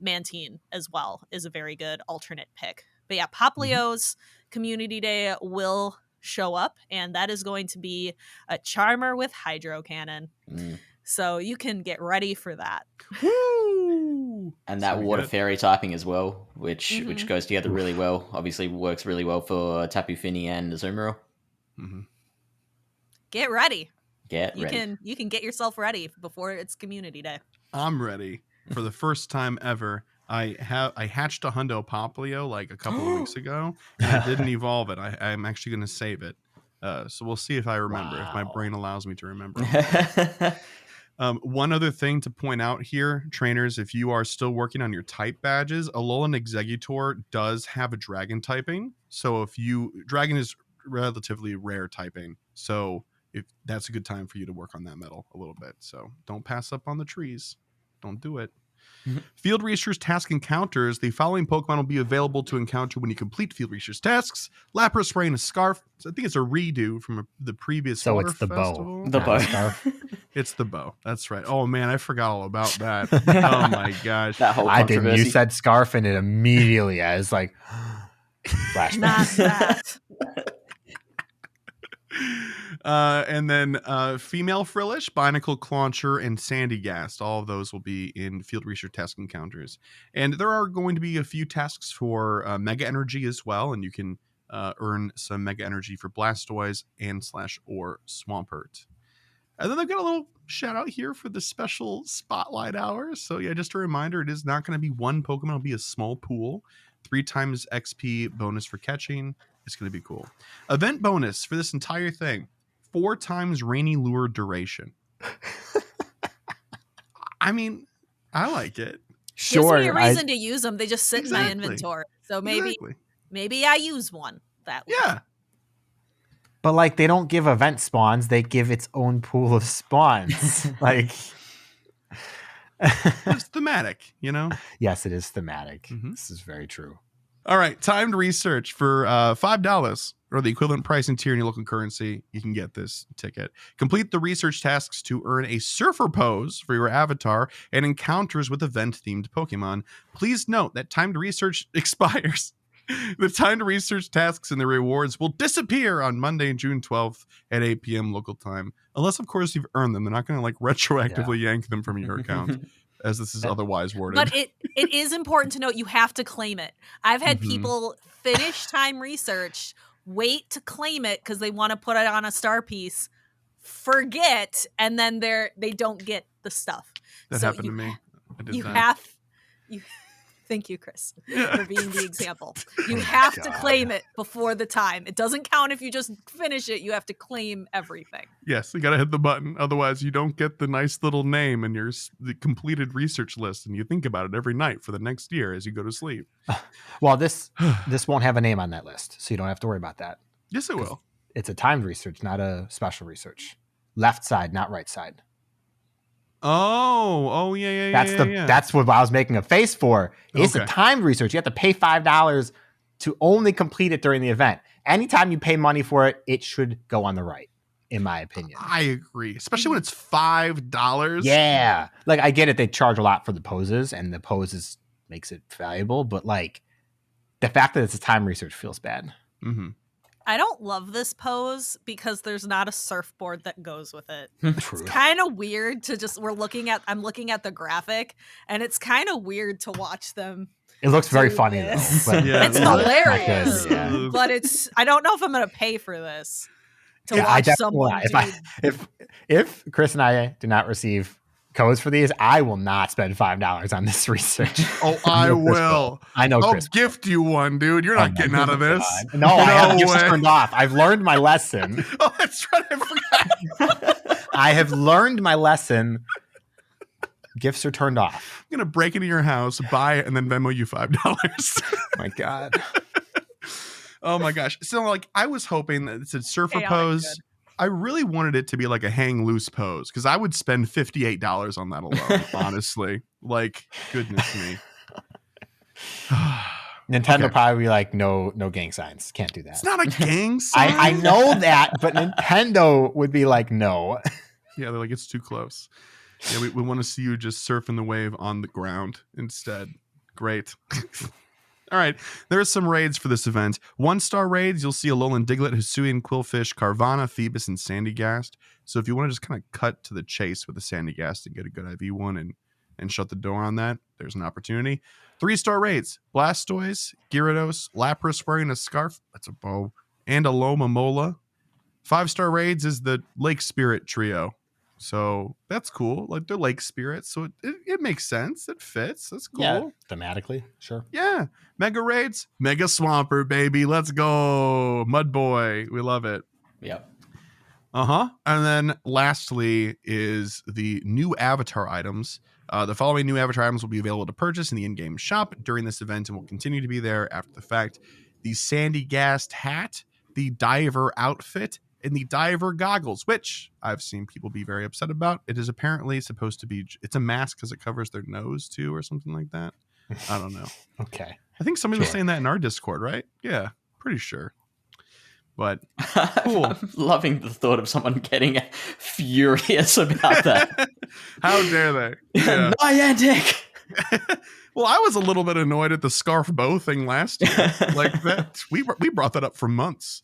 Mantine as well is a very good alternate pick. But yeah, Poplio's Community Day will show up, and that is going to be a Charmer with Hydro Cannon. So you can get ready for that.
Woo!
And that water fairy typing as well, which goes together really well. Obviously works really well for Tapu Fini and Azumarill.
Mm-hmm.
Get ready.
You
can get yourself ready before it's Community Day.
I'm ready. For the first time ever, I hatched a Hundo Poplio like a couple of weeks ago, and I didn't evolve it. I'm actually going to save it. So we'll see if I remember, if my brain allows me to remember. One other thing to point out here, trainers, if you are still working on your type badges, Alolan Exeggutor does have a dragon typing. So dragon is relatively rare typing. So if that's a good time for you to work on that medal a little bit. So don't pass up on the trees. Don't do it. Field Research Task Encounters. The following Pokemon will be available to encounter when you complete Field Research tasks. Lapras wearing a scarf. So I think it's a redo from the previous Water
it's the
Festival.
bow. The bow scarf.
It's the bow. That's right. Oh, man, I forgot all about that. Oh, my gosh.
That whole
I didn't. You said scarf, and it immediately, I was like, flashback.
Not that.
And then Female Frillish, Binacle Clauncher, and Sandygast. All of those will be in Field Research Task Encounters. And there are going to be a few tasks for Mega Energy as well, and you can earn some Mega Energy for Blastoise and /or Swampert. And then they've got a little shout out here for the special Spotlight Hour. So yeah, just a reminder, it is not going to be one Pokemon. It'll be a small pool. 3 times XP bonus for catching. It's going to be cool. Event bonus for this entire thing. 4 times Rainy Lure duration. I mean, I like it.
Sure.
Gives me a reason to use them. They just sit in my inventory. So maybe I use one that week.
Yeah.
But like, they don't give event spawns. They give its own pool of spawns. Like,
it's thematic, you know?
Yes, it is thematic. This is very true.
All right. Timed research for $5 or the equivalent pricing tier in your local currency. You can get this ticket. Complete the research tasks to earn a surfer pose for your avatar and encounters with event-themed Pokemon. Please note that timed research expires. The timed research tasks and the rewards will disappear on Monday, June 12th at 8 p.m. local time. Unless, of course, you've earned them. They're not going to like retroactively yank them from your account, as this is otherwise worded.
But it is important to note you have to claim it. I've had people finish time research, wait to claim it because they want to put it on a star piece, forget, and then they don't get the stuff.
That happened to me. I did that.
Thank you, Chris, for being the example. You have to claim it before the time. It doesn't count if you just finish it. You have to claim everything.
Yes, you got to hit the button. Otherwise, you don't get the nice little name in the completed research list, and you think about it every night for the next year as you go to sleep.
Well, this won't have a name on that list, so you don't have to worry about that.
Yes, it will.
It's a timed research, not a special research. Left side, not right side.
Oh, yeah.
That's what I was making a face for. It's a timed research. You have to pay $5 to only complete it during the event. Anytime you pay money for it, it should go on the right, in my opinion.
I agree, especially when it's $5.
Yeah, like I get it. They charge a lot for the poses, and the poses makes it valuable. But like the fact that it's a time research feels bad.
Mm-hmm.
I don't love this pose because there's not a surfboard that goes with it.
True.
It's kind of weird to I'm looking at the graphic and it's kind of weird to watch them.
It looks very funny though. But
it's hilarious.
Yeah.
But I don't know if I'm going to pay for this to watch someone.
If Chris and I do not receive codes for these, I will not spend $5 on this research.
Oh, I will.
I know.
I'll gift you one, dude. You're not getting out of this.
No, I have gifts turned off. I've learned my lesson.
Oh, that's right. I forgot.
I have learned my lesson. Gifts are turned off.
I'm gonna break into your house, buy it, and then Venmo you $5.
My God.
Oh my gosh. So like, I was hoping that it's a surfer pose. I really wanted it to be like a hang loose pose because I would spend $58 on that alone, honestly. Like, goodness me.
Nintendo probably be like, no gang signs. Can't do that.
It's not a gang sign.
I know that, but Nintendo would be like, no.
Yeah, they're like, it's too close. Yeah, we want to see you just surfing the wave on the ground instead. Great. All right, there are some raids for this event. 1-star raids, you'll see Alolan Diglett, Hisuian, Quillfish, Carvana, Phoebus, and Sandygast. So if you want to just kind of cut to the chase with the Sandygast and get a good IV one and and shut the door on that, there's an opportunity. 3-star raids: Blastoise, Gyarados, Lapras wearing a scarf, that's a bow, and a Loma Mola. 5-star raids is the Lake Spirit trio. So that's cool. Like, they're lake spirits, so it makes sense. It fits. That's cool.
Yeah, thematically, sure.
Yeah. Mega raids, Mega Swampert, baby. Let's go. Mud Boy. We love it.
Yep.
And then lastly is the new avatar items. The following new avatar items will be available to purchase in the in-game shop during this event and will continue to be there after the fact. The Sandy Gast hat, the diver outfit, and the diver goggles, which I've seen people be very upset about. It is apparently supposed to be, it's a mask because it covers their nose too, or something like that. I don't know.
Okay.
I think somebody was saying that in our Discord, right? Yeah, pretty sure. But cool.
I'm loving the thought of someone getting furious about that.
How dare they? Yeah.
Niantic!
Well, I was a little bit annoyed at the scarf bow thing last year. Like that, we brought that up for months.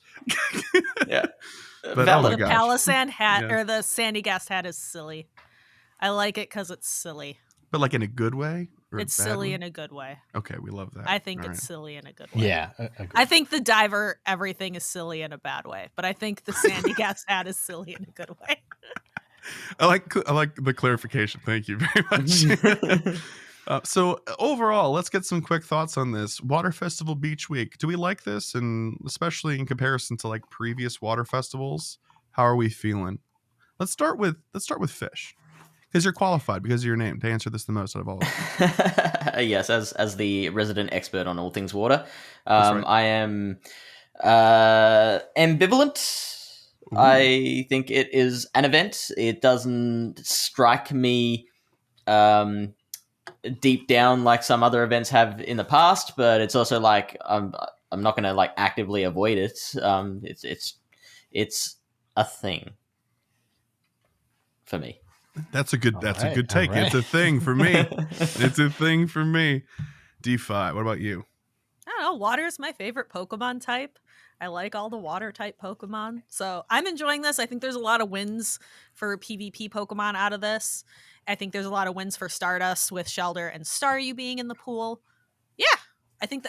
Yeah.
But
the Palisand hat or the Sandy Gast hat is silly. I like it because it's silly.
But like in a good way?
It's silly in a good way.
Okay, we love that.
I think it's silly in a good way.
Yeah.
I think the diver everything is silly in a bad way, but I think the Sandy Gast hat is silly in a good way.
I like the clarification. Thank you very much. So overall, let's get some quick thoughts on this Water Festival Beach Week. Do we like this, and especially in comparison to like previous water festivals? How are we feeling? Let's start with Fish, because you're qualified because of your name to answer this the most out of all of them.
Yes, as the resident expert on all things water,
right.
I am ambivalent. Ooh. I think it is an event. It doesn't strike me deep down like some other events have in the past, but it's also like I'm not going to like actively avoid it. It's a thing for me.
That's a good take. Right. It's a thing for me. It's a thing for me. D5, what about you?
I don't know. Water is my favorite Pokemon type. I like all the water type Pokemon. So I'm enjoying this. I think there's a lot of wins for PvP Pokemon out of this. I think there's a lot of wins for Stardust with Shelder and Staryu being in the pool. Yeah. I think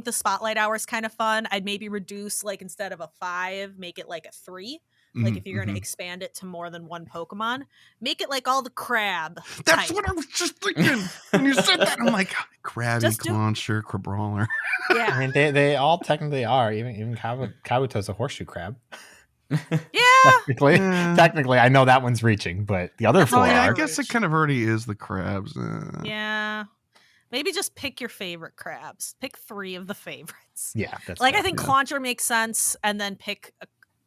the Spotlight Hour is kind of fun. I'd maybe reduce, like, instead of a 5, make it like a 3. Like, if you're going to expand it to more than one Pokemon, make it like all the crab.
That's what I was just thinking. When you said that, I'm like, Krabby, Clauncher, Crabrawler.
Yeah. I mean, they all technically are. Even Kabuto's a horseshoe crab.
Yeah.
Technically, I know that one's reaching, but the other 4 are.
I guess it kind of already is the crabs.
Yeah. Maybe just pick your favorite crabs. Pick 3 of the favorites.
Yeah. That's
like, I think Clauncher makes sense, and then pick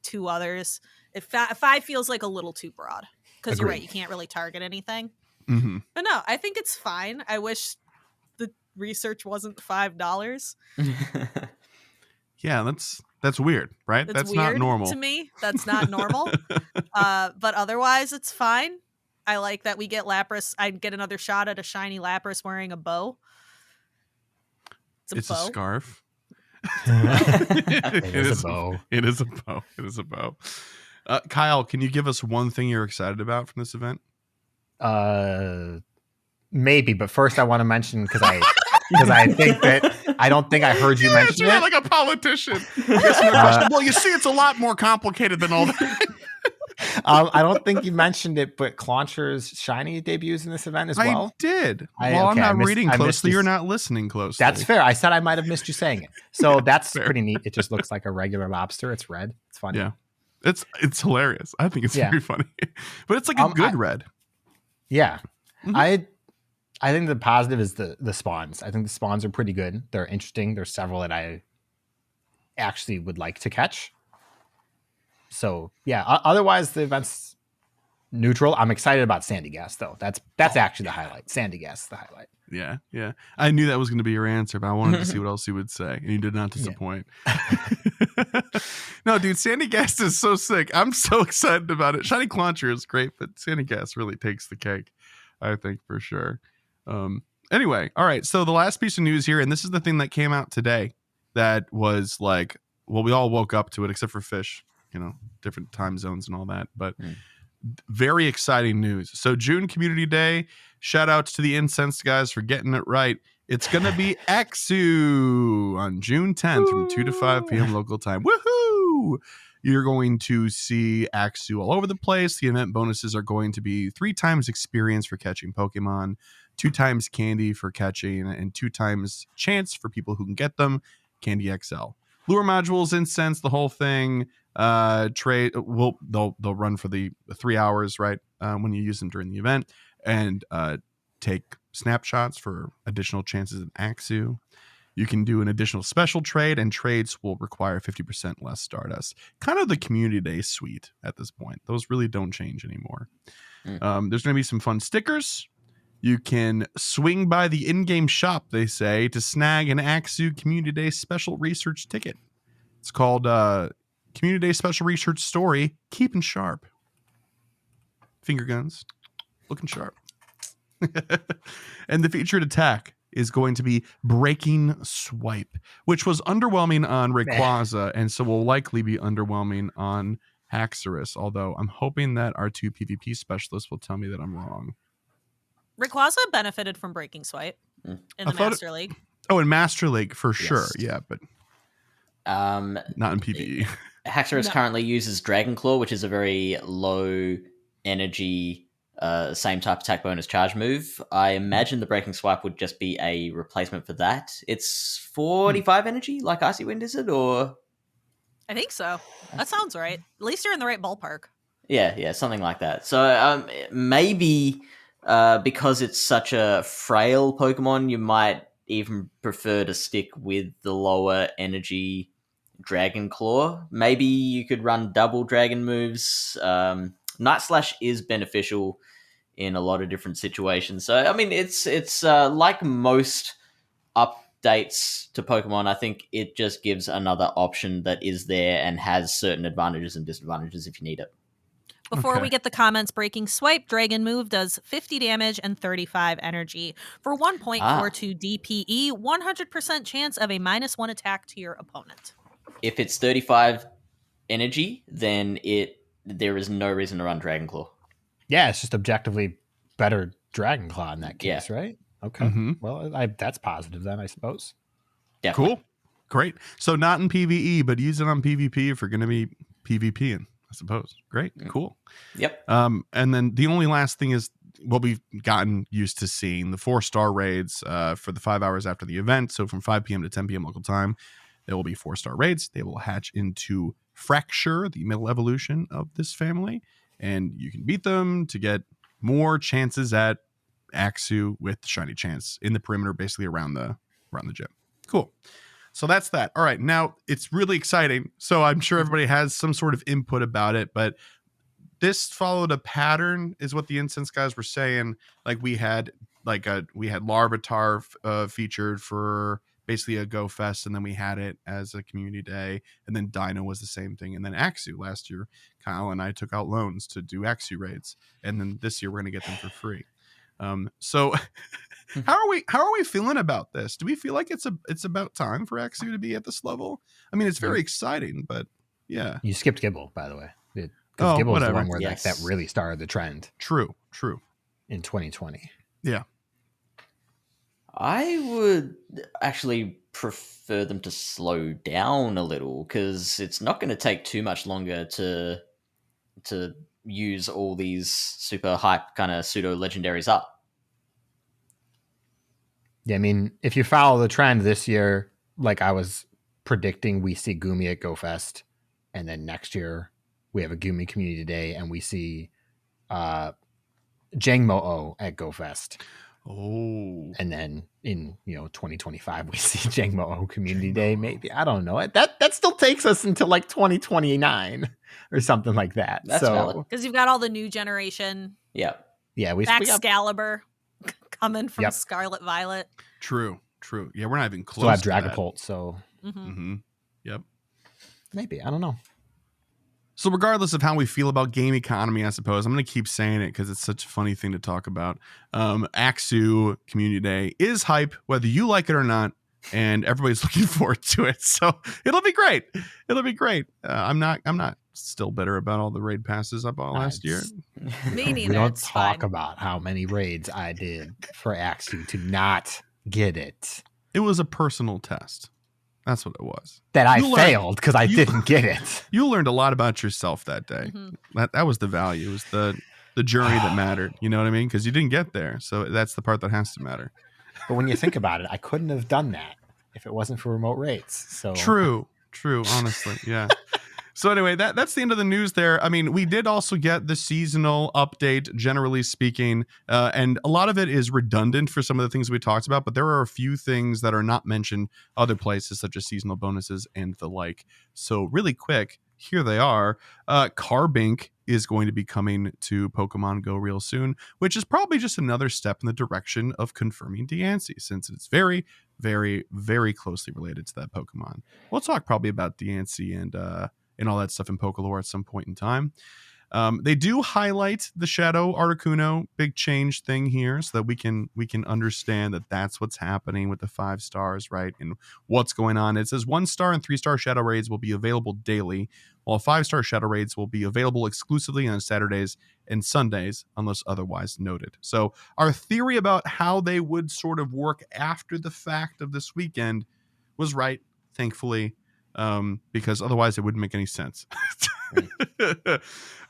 2 others. If 5 feels like a little too broad, because you're right, you can't really target anything.
Mm-hmm.
But no, I think it's fine. I wish the research wasn't $5.
Yeah, that's weird, right? That's
weird
not normal
to me. That's not normal. But otherwise, it's fine. I like that we get Lapras. I'd get another shot at a shiny Lapras wearing a bow.
It's a scarf.
It is a bow.
It is a bow. It is a bow. Kyle, can you give us one thing you're excited about from this event?
Maybe, but first I want to mention because I think that I don't think I heard you mention it.
Like a politician. Well, you see, it's a lot more complicated than all that.
I don't think you mentioned it, but Clauncher's shiny debuts in this event as well.
I did. I'm not reading closely. You're not listening closely.
That's fair. I said I might have missed you saying it. So that's pretty neat. It just looks like a regular lobster. It's red. It's funny.
Yeah. It's hilarious. I think it's very funny. But it's like a good red.
Yeah. Mm-hmm. I think the positive is the spawns. I think the spawns are pretty good. They're interesting. There's several that I actually would like to catch. So yeah, otherwise the event's neutral. I'm excited about Sandy Gas though. That's actually the highlight. Sandy Gas is the highlight.
Yeah. I knew that was going to be your answer, but I wanted to see what else you would say, and you did not disappoint. Yeah. No, dude, Sandy Gas is so sick. I'm so excited about it. Shiny Clauncher is great, but Sandy Gas really takes the cake, I think, for sure. Anyway, all right. So the last piece of news here, and this is the thing that came out today that was like, well, we all woke up to it except for Fish. Different time zones and all that. But very exciting news. So June Community Day, shout outs to the Incensed guys for getting it right. It's going to be Axew on June 10th from 2 to 5 p.m. local time. Woohoo! You're going to see Axew all over the place. The event bonuses are going to be 3 times experience for catching Pokemon, 2 times candy for catching, and 2 times chance for people who can get them. Candy XL. Lure modules, incense, the whole thing. Trade they'll run for the 3 hours, right? When you use them during the event, and take snapshots for additional chances in Axew. You can do an additional special trade, and trades will require 50% less Stardust. Kind of the Community Day suite at this point. Those really don't change anymore. There's going to be some fun stickers. You can swing by the in-game shop, they say, to snag an Axew Community Day special research ticket. It's called Community Day Special Research Story, Keeping Sharp. Finger guns, looking sharp. And the featured attack is going to be Breaking Swipe, which was underwhelming on Rayquaza, and so will likely be underwhelming on Haxorus, although I'm hoping that our 2 PvP specialists will tell me that I'm wrong.
Rayquaza benefited from Breaking Swipe in the Master League.
Oh, in Master League, for sure. Yeah, but not in PvE.
Haxorus currently uses Dragon Claw, which is a very low energy same type attack bonus charge move. I imagine the Breaking Swipe would just be a replacement for that. It's 45 energy, like Icy Wind, is it? Or
I think so. That sounds right. At least you're in the right ballpark.
Yeah, something like that. So maybe because it's such a frail Pokemon, you might even prefer to stick with the lower energy Dragon Claw. Maybe you could run double dragon moves. Night Slash is beneficial in a lot of different situations. So, I mean, it's like most updates to Pokemon, I think it just gives another option that is there and has certain advantages and disadvantages if you need it.
Before we get the comments, Breaking Swipe, Dragon Move does 50 damage and 35 energy. For 1.42 DPE, 100% chance of a -1 attack to your opponent.
If it's 35 energy, then there is no reason to run Dragon Claw.
Yeah, it's just objectively better Dragon Claw in that case, right? Okay.
Mm-hmm.
Well, that's positive then, I suppose.
Definitely.
Cool. Great. So not in PvE, but use it on PvP if you're going to be PvPing, I suppose. Great. Cool.
Yep.
And then the only last thing is what we've gotten used to seeing, the 4-star raids for the 5 hours after the event. So from 5 p.m. to 10 p.m. local time, there will be 4-star raids. They will hatch into Fracture, the middle evolution of this family, and you can beat them to get more chances at Axew with the shiny chance in the perimeter, basically around the gym. Cool. So that's that. All right, now it's really exciting. So I'm sure everybody has some sort of input about it, but this followed a pattern, is what the Incense guys were saying. Like we had Larvitar featured for basically a Go Fest, and then we had it as a Community Day, and then Dino was the same thing, and then Axew last year. Kyle and I took out loans to do Axew raids, and then this year we're going to get them for free. So how are we feeling about this? Do we feel like it's about time for Axew to be at this level? I mean, it's very exciting, but yeah.
You skipped Gibble, by the way. Because Gibble is the one where that really started the trend.
True.
In 2020.
Yeah.
I would actually prefer them to slow down a little, because it's not going to take too much longer to use all these super hype kind of pseudo legendaries up.
Yeah, I mean, if you follow the trend this year, like I was predicting, we see Gumi at Go Fest, and then next year we have a Gumi Community Day, and we see Jangmo-O at Go Fest.
Oh,
and then in 2025 we see Jangmo-O Community Day. Maybe, I don't know. That still takes us until like 2029 or something like that.
That's
so
because you've got all the new generation.
Yeah.
We got
Excalibur coming from Scarlet Violet.
True. Yeah, we're not even close.
Still have
to
Dragapult. So
Yep.
Maybe, I don't know.
So regardless of how we feel about game economy, I suppose, I'm going to keep saying it because it's such a funny thing to talk about. Axew Community Day is hype, whether you like it or not, and everybody's looking forward to it. So it'll be great. I'm not still bitter about all the raid passes I bought last year.
Me neither.
We don't
it's
talk
fine.
about how many raids I did for Axew to not get it.
It was a personal test. That's what it was.
That I failed because I didn't get it.
You learned a lot about yourself that day. That was the value. It was the journey that mattered. You know what I mean? Because you didn't get there. So that's the part that has to matter.
But when you think about it, I couldn't have done that if it wasn't for remote raids. So
True. Honestly, yeah. So anyway, that's the end of the news there. I mean, we did also get the seasonal update, generally speaking, and a lot of it is redundant for some of the things we talked about, but there are a few things that are not mentioned other places, such as seasonal bonuses and the like. So really quick, here they are. Carbink is going to be coming to Pokemon Go real soon, which is probably just another step in the direction of confirming Deancey, since it's very, very, very closely related to that Pokemon. We'll talk probably about Deancey and all that stuff in Pokelore at some point in time. They do highlight the Shadow Articuno big change thing here so that we can understand that that's what's happening with the 5 stars, right? And what's going on. It says 1-star and 3-star Shadow Raids will be available daily, while 5-star Shadow Raids will be available exclusively on Saturdays and Sundays, unless otherwise noted. So our theory about how they would sort of work after the fact of this weekend was right, thankfully. Because otherwise it wouldn't make any sense.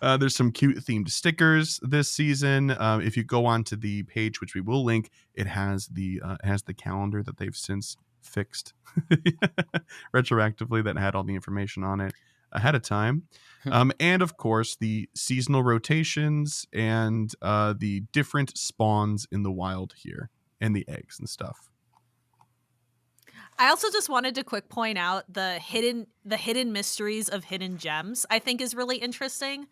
There's some cute themed stickers this season. If you go onto the page, which we will link, it has the calendar that they've since fixed retroactively that had all the information on it ahead of time. And of course the seasonal rotations and the different spawns in the wild here and the eggs and stuff.
I also just wanted to quick point out the hidden mysteries of hidden gems. I think is really interesting.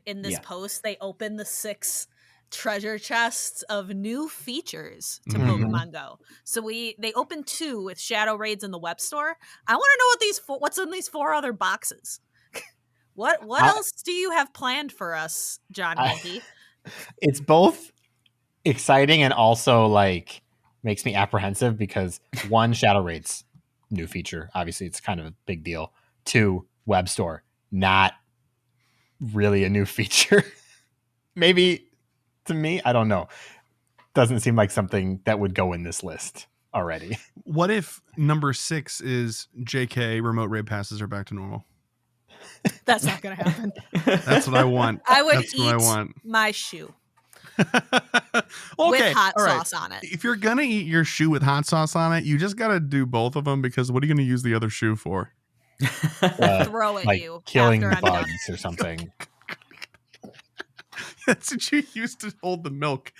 In this post, they open the 6 treasure chests of new features to Pokemon Go. So they opened 2 with Shadow Raids in the web store. I want to know what's in these 4 other boxes. What else do you have planned for us, John Hanky?
It's both exciting and also like makes me apprehensive because 1, Shadow Raids, new feature. Obviously, it's kind of a big deal. 2, web store, not really a new feature. Maybe to me, I don't know. Doesn't seem like something that would go in this list already.
What if number 6 is JK remote raid passes are back to normal?
That's not going to happen.
That's what I want.
I would eat my shoe.
Okay,
with hot sauce on it.
If you're gonna eat your shoe with hot sauce on it, you just gotta do both of them, because what are you gonna use the other shoe for?
Throw at
like
you,
killing the bugs or something.
That's what you use to hold the milk.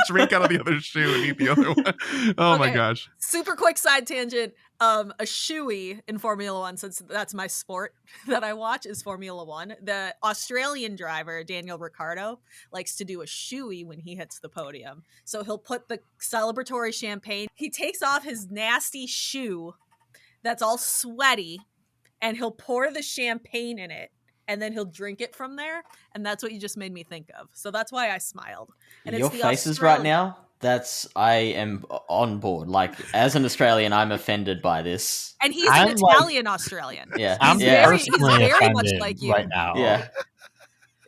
Drink out of the other shoe and eat the other one. Oh my gosh!
Super quick side tangent. A shoey in Formula One, since that's my sport that I watch, is Formula One. The Australian driver, Daniel Ricciardo, likes to do a shoey when he hits the podium. So he'll put the celebratory champagne. He takes off his nasty shoe that's all sweaty, and he'll pour the champagne in it, and then he'll drink it from there. And that's what you just made me think of. So that's why I smiled. And
your faces right now, I am on board. Like, as an Australian, I'm offended by this.
And he's an Italian Australian.
Yeah.
He's very much like you
right now.
Yeah.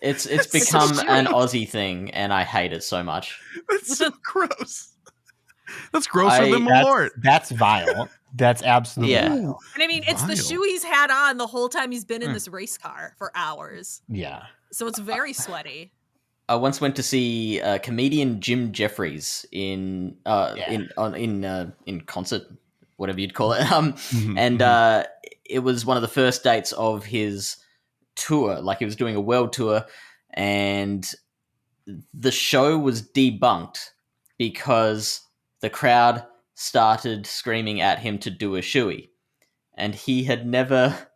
It's become an Aussie thing, and I hate it so much.
That's so gross. That's grosser than Malort.
That's vile. That's absolutely vile.
And I mean, it's the shoe he's had on the whole time he's been in this race car for hours.
Yeah.
So it's very sweaty.
I once went to see comedian Jim Jeffries in concert, whatever you'd call it. It was one of the first dates of his tour. Like, he was doing a world tour, and the show was debunked because the crowd started screaming at him to do a shoey, and he had never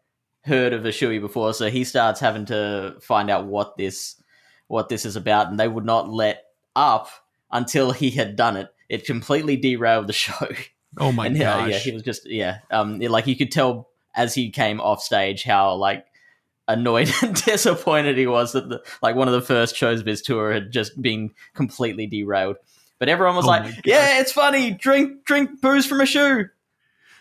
heard of a shoey before, so he starts having to find out what this is about, and they would not let up until he had done it. It completely derailed the show.
Oh my gosh.
Yeah, he was just like, you could tell as he came off stage how like annoyed and disappointed he was that one of the first shows of his tour had just been completely derailed. But everyone was like, "Yeah, it's funny. Drink booze from a shoe."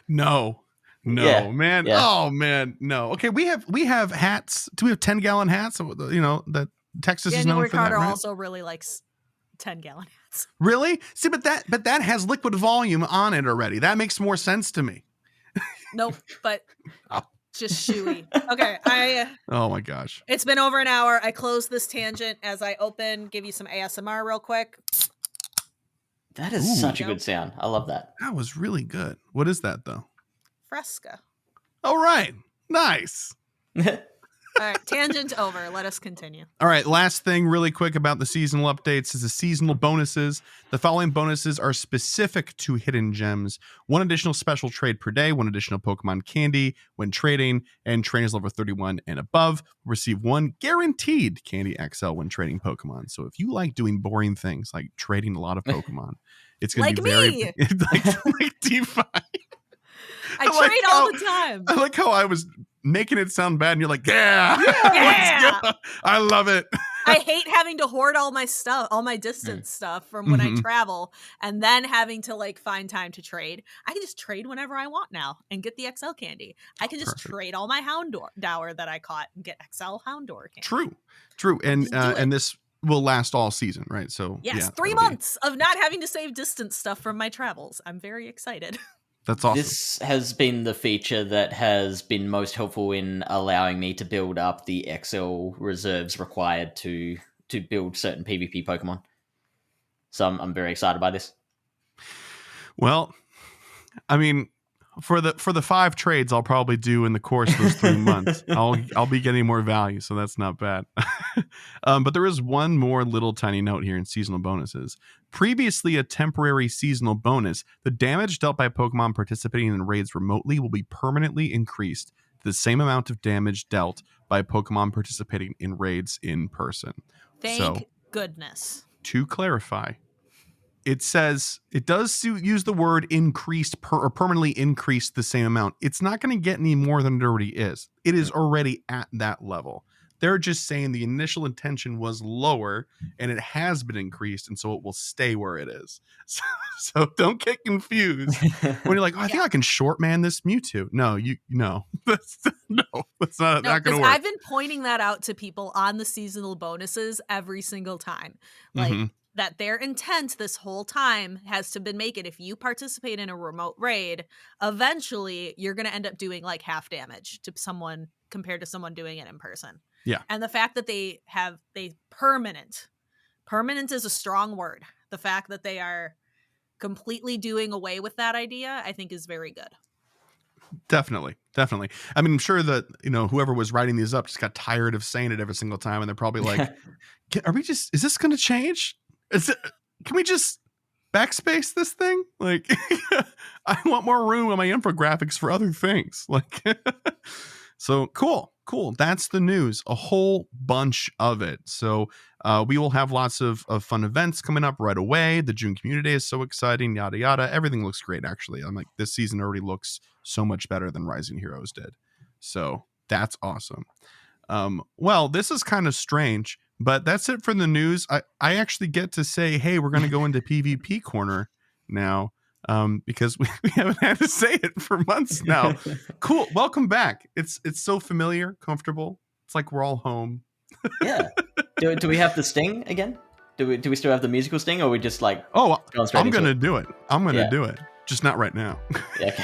No, No, man. Yeah. Oh man, no. Okay, we have hats. Do we have 10-gallon hats? You know, that Texas is known for that, right?
also really likes 10-gallon hats.
Really? See, but that has liquid volume on it already. That makes more sense to me.
Nope, but just shooey. Okay,
oh my gosh.
It's been over an hour. I close this tangent as I open, give you some ASMR real quick.
That is such a good sound. I love that.
That was really good. What is that though?
Fresca.
All right. Nice.
All right, tangent over. Let us continue.
All right, last thing really quick about the seasonal updates is the seasonal bonuses. The following bonuses are specific to hidden gems. 1 additional special trade per day, 1 additional Pokemon candy when trading, and trainers level 31 and above will receive 1 guaranteed Candy XL when trading Pokemon. So if you like doing boring things like trading a lot of Pokemon, it's going to be very like DeFi.
I trade all the time.
I like how I was making it sound bad and you're like, yeah. I love it.
I hate having to hoard all my stuff, all my distance stuff from when I travel, and then having to like find time to trade. I can just trade whenever I want now and get the XL candy. I can just trade all my Houndour that I caught and get XL Houndour candy.
True. And this will last all season, right? So
yes, 3 months of not having to save distance stuff from my travels. I'm very excited.
That's awesome.
This has been the feature that has been most helpful in allowing me to build up the XL reserves required to build certain PvP Pokemon. So I'm very excited by this.
Well, I mean, for the 5 trades I'll probably do in the course of those 3 months, I'll be getting more value, so that's not bad. But there is one more little tiny note here in seasonal bonuses. Previously a temporary seasonal bonus, the damage dealt by Pokemon participating in raids remotely will be permanently increased to the same amount of damage dealt by Pokemon participating in raids in person.
Thank goodness.
To clarify, it says it does use the word increased or permanently increased the same amount. It's not going to get any more than it already is. It is already at that level. They're just saying the initial intention was lower and it has been increased, and so it will stay where it is. So don't get confused when you're like, oh, I think I can short man this Mewtwo. No, that's not going to work.
I've been pointing that out to people on the seasonal bonuses every single time. Like that their intent this whole time has to been make it, if you participate in a remote raid, eventually you're going to end up doing like half damage to someone compared to someone doing it in person.
Yeah.
And the fact that they permanent is a strong word. The fact that they are completely doing away with that idea, I think is very good.
Definitely. I mean, I'm sure that, whoever was writing these up just got tired of saying it every single time. And they're probably like, is this going to change? Can we just backspace this thing? Like, I want more room on my infographics for other things. Like, so cool. That's the news, a whole bunch of it. So we will have lots of fun events coming up right away. The June Community Day is so exciting, yada, yada. Everything looks great, actually. I'm like, this season already looks so much better than Rising Heroes did. So that's awesome. Well, this is kind of strange, but that's it for the news. I actually get to say, hey, we're going to go into PvP corner now. Because we haven't had to say it for months now. Cool. Welcome back. It's so familiar, comfortable. It's like we're all home.
Yeah. Do we have the sting again? Do we still have the musical sting, or we just like?
Oh, I'm going to do it. I'm going to do it. Just not right now.
Yeah.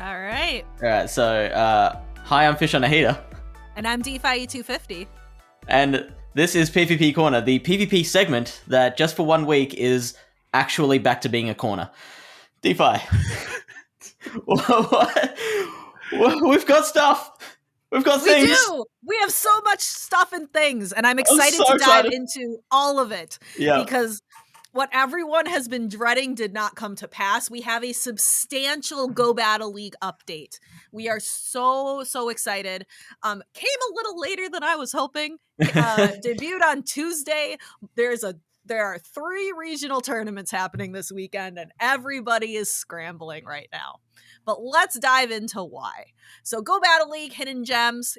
Okay.
All right.
So, hi, I'm Fish on a Heater.
And I'm DeFi250.
And this is PvP Corner, the PvP segment that just for 1 week is actually back to being a corner. DeFi. We've got stuff. We've got things.
We do. We have so much stuff and things. And I'm excited to dive into all of it.
Yeah.
Because what everyone has been dreading did not come to pass. We have a substantial Go Battle League update. We are so excited. Came a little later than I was hoping. Debuted on Tuesday. There are 3 regional tournaments happening this weekend, and everybody is scrambling right now. But let's dive into why. So Go Battle League, Hidden Gems.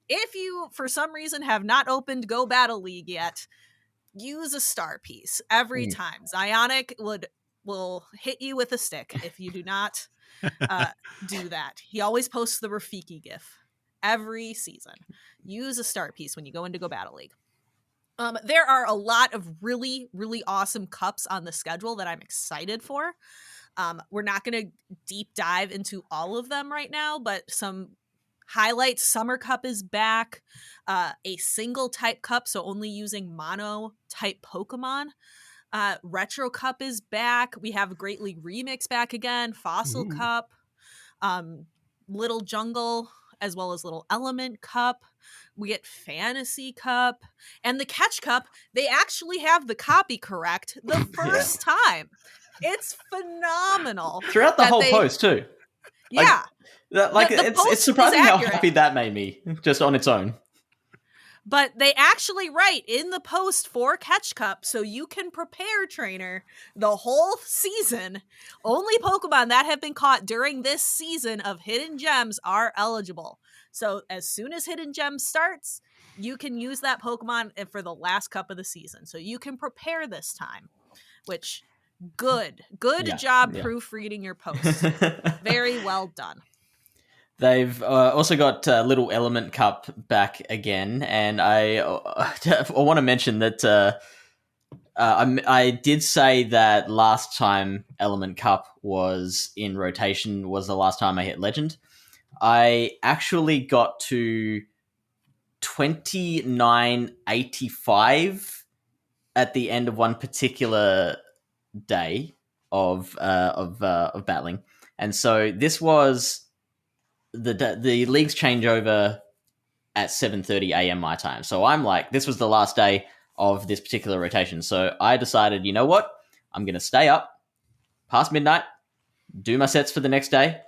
if you, for some reason, have not opened Go Battle League yet, use a star piece every time. Zionic will hit you with a stick if you do not do that. He always posts the Rafiki gif every season. Use a star piece when you go into Go Battle League. There are a lot of really, really awesome cups on the schedule that I'm excited for. We're not going to deep dive into all of them right now, but some highlights. Summer Cup is back. A single type cup, so only using mono type Pokemon. Retro Cup is back. We have Great League Remix back again. Fossil Cup. Little Jungle, as well as Little Element Cup. We get Fantasy Cup. And the Catch Cup, they actually have the copy correct the first time. It's phenomenal.
Throughout the whole post, too.
Yeah.
It's surprising how happy that made me, just on its own.
But they actually write in the post for Catch Cup, so you can prepare, trainer, the whole season. Only Pokemon that have been caught during this season of Hidden Gems are eligible. So as soon as Hidden Gems starts, you can use that Pokemon for the last cup of the season. So you can prepare this time, which good job proofreading your post. Very well done.
They've also got Little Element Cup back again, and I want to mention that I did say that last time Element Cup was in rotation was the last time I hit Legend. I actually got to 2985 at the end of one particular day of battling, and so this was. The leagues change over at 7:30 a.m. my time. So I'm like, this was the last day of this particular rotation. So I decided, you know what? I'm going to stay up past midnight, do my sets for the next day,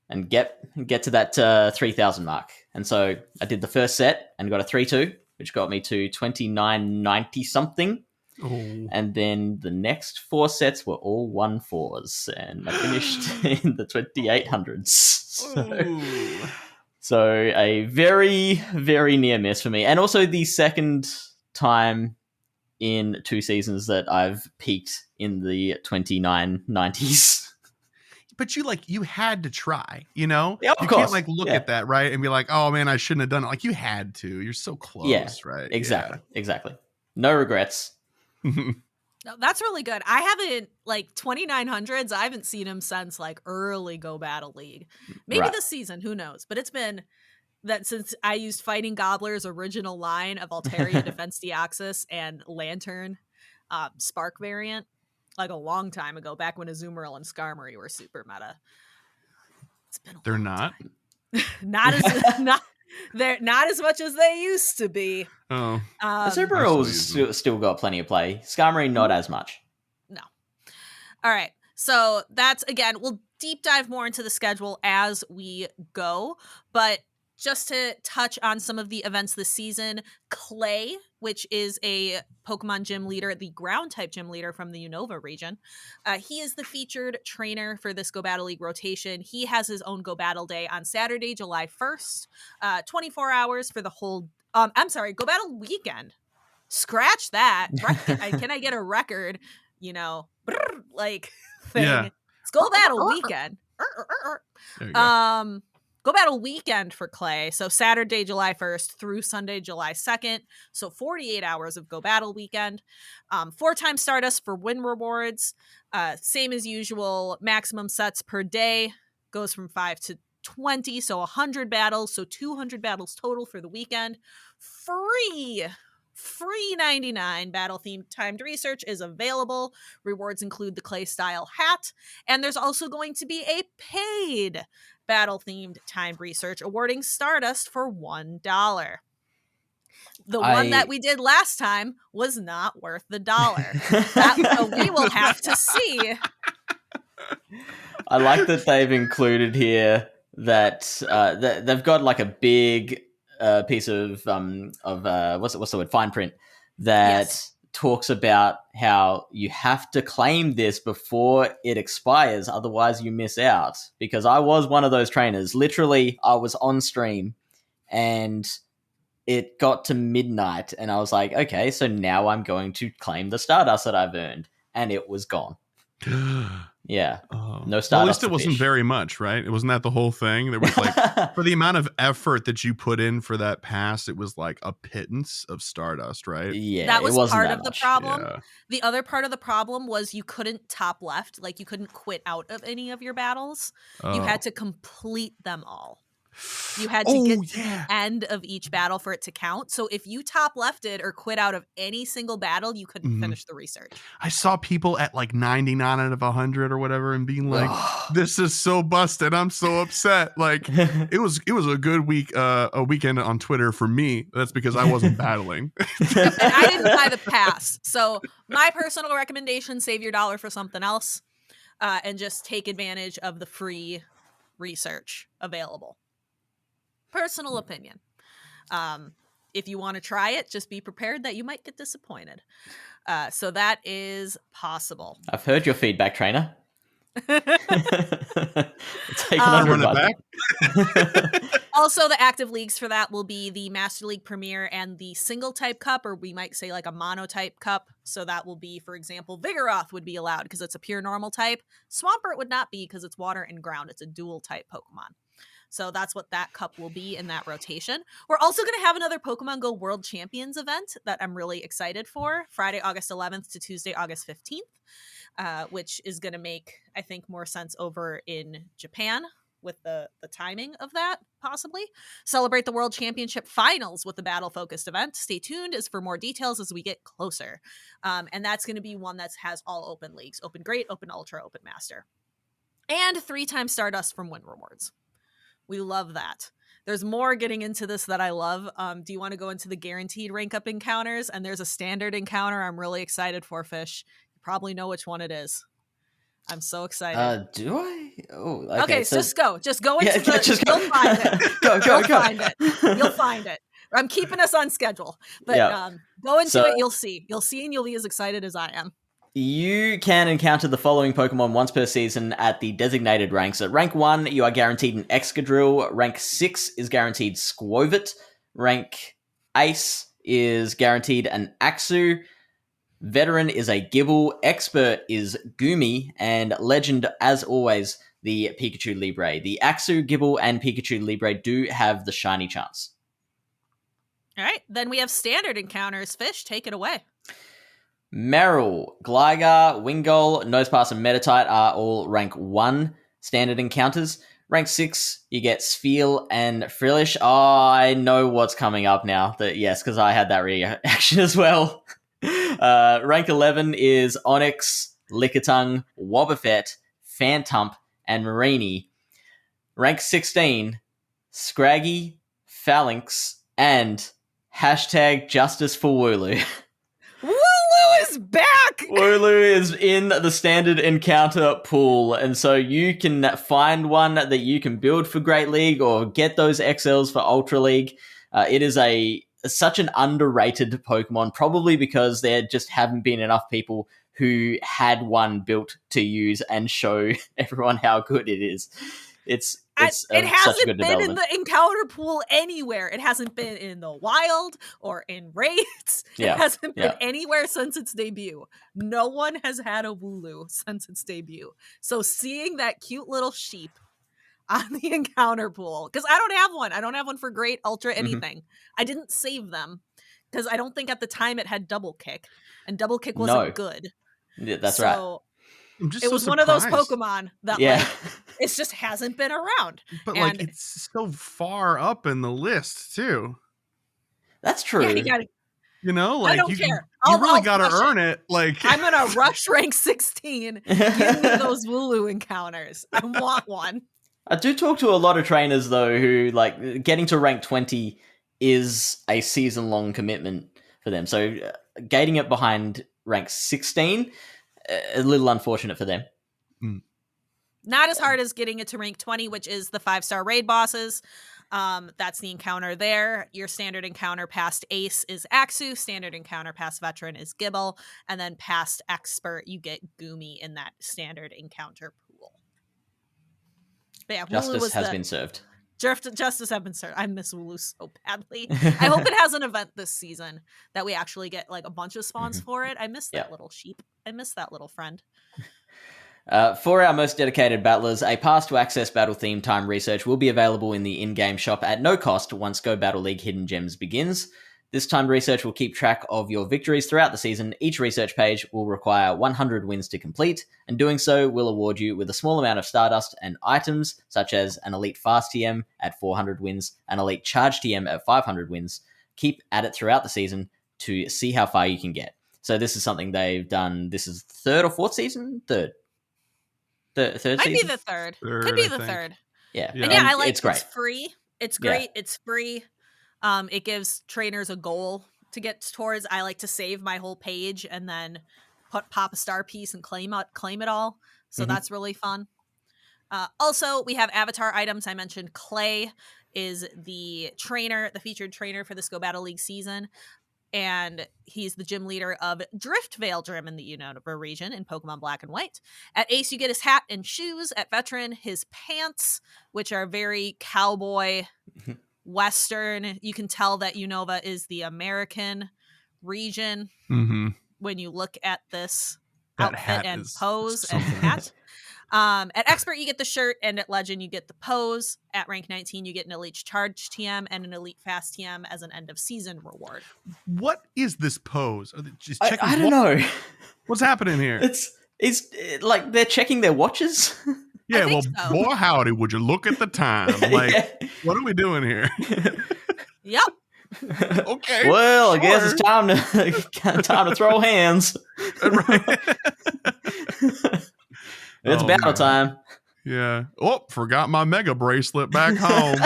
and get to that 3,000 mark. And so I did the first set and got a 3-2, which got me to 2990 something.
Oh.
And then the next 4 sets were all 1-4s, and I finished in the 2800s. So a very, very near miss for me. And also the second time in 2 seasons that I've peaked in the 2990s.
But you had to try, you know?
Yeah, of
you
course.
Can't look at that, right? And be like, oh man, I shouldn't have done it. Like you had to. You're so close, right?
Exactly. No regrets.
No, that's really good. I haven't 2900s. I haven't seen him since early Go Battle League. Maybe this season, who knows? But it's been that since I used Fighting Gobbler's original line of Altaria, Defense Deoxys, and Lantern Spark variant, a long time ago, back when Azumarill and Skarmory were super meta. It's been
They're not?
They're not as much as they used to be.
Oh,
Azumarill's still got plenty of play. Skarmory, not as much.
No. All right. So that's, again, we'll deep dive more into the schedule as we go. But just to touch on some of the events this season, Clay, which is a Pokemon gym leader, the ground type gym leader from the Unova region. He is the featured trainer for this Go Battle League rotation. He has his own Go Battle Day on Saturday, July 1st, 24 hours for the whole, Go Battle Weekend. Scratch that. Can I get a record, thing?
Yeah.
It's Go Battle Weekend.
There you go.
Go Battle Weekend for Clay. So Saturday, July 1st through Sunday, July 2nd. So 48 hours of Go Battle Weekend. 4-time Stardust for win rewards. Same as usual. Maximum sets per day goes from 5 to 20. So 100 battles. So 200 battles total for the weekend. Free 99 battle-themed timed research is available. Rewards include the Clay-style hat. And there's also going to be a paid battle-themed timed research awarding Stardust for $1. The one that we did last time was not worth the $1. We will have to see.
I like that they've included here that they've got a big piece of what's the word, fine print that talks about how you have to claim this before it expires, otherwise you miss out. Because I was one of those trainers. Literally, I was on stream and it got to midnight, and I was like, okay, so now I'm going to claim the Stardust that I've earned, and it was gone. Yeah. No Stardust.
Well, at least it wasn't very much, right? It wasn't that the whole thing. There was like, for the amount of effort that you put in for that pass, it was like a pittance of Stardust, right?
Yeah,
that was part of the problem.
Yeah.
The other part of the problem was you couldn't top left, like you couldn't quit out of any of your battles. You had to complete them all. You had to get to the end of each battle for it to count. So if you top lefted or quit out of any single battle, you couldn't finish the research.
I saw people at like 99 out of 100 or whatever and being like, this is so busted. I'm so upset. Like it was a good week, a weekend on Twitter for me. That's because I wasn't battling.
And I didn't buy the pass. So my personal recommendation, save your dollar for something else and just take advantage of the free research available. Personal opinion. If you want to try it, just be prepared that you might get disappointed. So that is possible.
I've heard your feedback, trainer. Take
run it back.
Also, the active leagues for that will be the Master League Premier and the single type cup, or we might say like a monotype cup. So that will be, for example, Vigoroth would be allowed because it's a pure normal type. Swampert would not be because it's water and ground. It's a dual type Pokemon. So that's what that cup will be in that rotation. We're also going to have another Pokemon Go World Champions event that I'm really excited for, Friday, August 11th to Tuesday, August 15th, which is going to make, I think, more sense over in Japan with the timing of that, possibly. Celebrate the World Championship Finals with the battle-focused event. Stay tuned as for more details as we get closer. And that's going to be one that has all open leagues, Open Great, Open Ultra, Open Master. And 3-time Stardust from Win Rewards. We love that. There's more getting into this that I love. Do you want to go into the guaranteed rank up encounters? And there's a standard encounter I'm really excited for, Fish. You probably know which one it is. I'm so excited.
Do I? Oh,
okay, so just go. Just go into
You'll
find it.
Go.
Find it. You'll find it. I'm keeping us on schedule. But go into it, you'll see. You'll see and you'll be as excited as I am.
You can encounter the following Pokemon once per season at the designated ranks. At rank 1, you are guaranteed an Excadrill. Rank 6 is guaranteed Squovit. Rank Ace is guaranteed an Axew. Veteran is a Gibble. Expert is Goomy. And Legend, as always, the Pikachu Libre. The Axew, Gibble, and Pikachu Libre do have the shiny chance.
All right, then we have standard encounters. Fish, take it away.
Meryl, Gligar, Wingull, Nosepass, and Meditite are all rank 1 standard encounters. Rank 6, you get Spheal and Frillish. Oh, I know what's coming up now. Yes, because I had that reaction as well. Rank 11 is Onyx, Lickitung, Wobbuffet, Phantump, and Mareanie. Rank 16, Scraggy, Phalanx, and #Justice for Wooloo.
Wooloo is back!
Wooloo is in the standard encounter pool, and so you can find one that you can build for Great League or get those XLs for Ultra League. It is such an underrated Pokemon, probably because there just haven't been enough people who had one built to use and show everyone how good it is. It hasn't
been in the encounter pool anywhere. It hasn't been in the wild or in raids. It hasn't been anywhere since its debut. No one has had a Wooloo since its debut. So seeing that cute little sheep on the encounter pool, because I don't have one. I don't have one for Great, Ultra, anything. Mm-hmm. I didn't save them because I don't think at the time it had Double Kick, and Double Kick wasn't good.
Yeah, that's right.
It was one of those Pokemon that like it just hasn't been around.
But like it's so far up in the list too.
That's true.
Yeah,
you know, like
I don't care.
You really got to earn it. Like
I'm gonna rush rank 16. Give me those Wooloo encounters. I want one.
I do talk to a lot of trainers though who like getting to rank 20 is a season-long commitment for them. So gating it behind rank 16. A little unfortunate for them.
Not as hard as getting it to rank 20, which is the 5-star raid bosses. That's the encounter there. Your standard encounter past Ace is Axew. Standard encounter past Veteran is Gibble. And then past Expert, you get Goomy in that standard encounter pool. But yeah,
Justice has been served.
Justice Ebenster. I miss Wooloo so badly. I hope it has an event this season that we actually get like a bunch of spawns for it. I miss that little sheep. I miss that little friend.
For our most dedicated battlers, a pass to access battle theme time research will be available in the in-game shop at no cost once Go Battle League Hidden Gems begins. This timed research will keep track of your victories throughout the season. Each research page will require 100 wins to complete, and doing so will award you with a small amount of Stardust and items, such as an Elite Fast TM at 400 wins, an Elite Charge TM at 500 wins. Keep at it throughout the season to see how far you can get. So this is something they've done. This is third or fourth season? Third season?
Might be the third. Could be the third.
Yeah.
And I like
it's great.
It's free. It's great. Yeah. It's free. It gives trainers a goal to get towards. I like to save my whole page and then pop a star piece and claim it all. So that's really fun. Also, we have avatar items. I mentioned Clay is the featured trainer for this Go Battle League season. And he's the gym leader of Driftvale Gym in the Unova region in Pokemon Black and White. At Ace, you get his hat and shoes. At Veteran, his pants, which are very cowboy Western. You can tell that Unova is the American region when you look at this outfit and pose and hat. At Expert, you get the shirt, and at Legend, you get the pose. At Rank 19, you get an Elite Charge TM and an Elite Fast TM as an end-of-season reward.
What is this pose?
I don't know.
What's happening here?
It's like they're checking their watches.
Yeah, well, so. Boy, howdy, would you look at the time? Like, What are we doing here?
Yep.
Okay.
Well, I guess it's time to throw hands.
Right.
It's battle time.
Yeah. Oh, forgot my mega bracelet back home.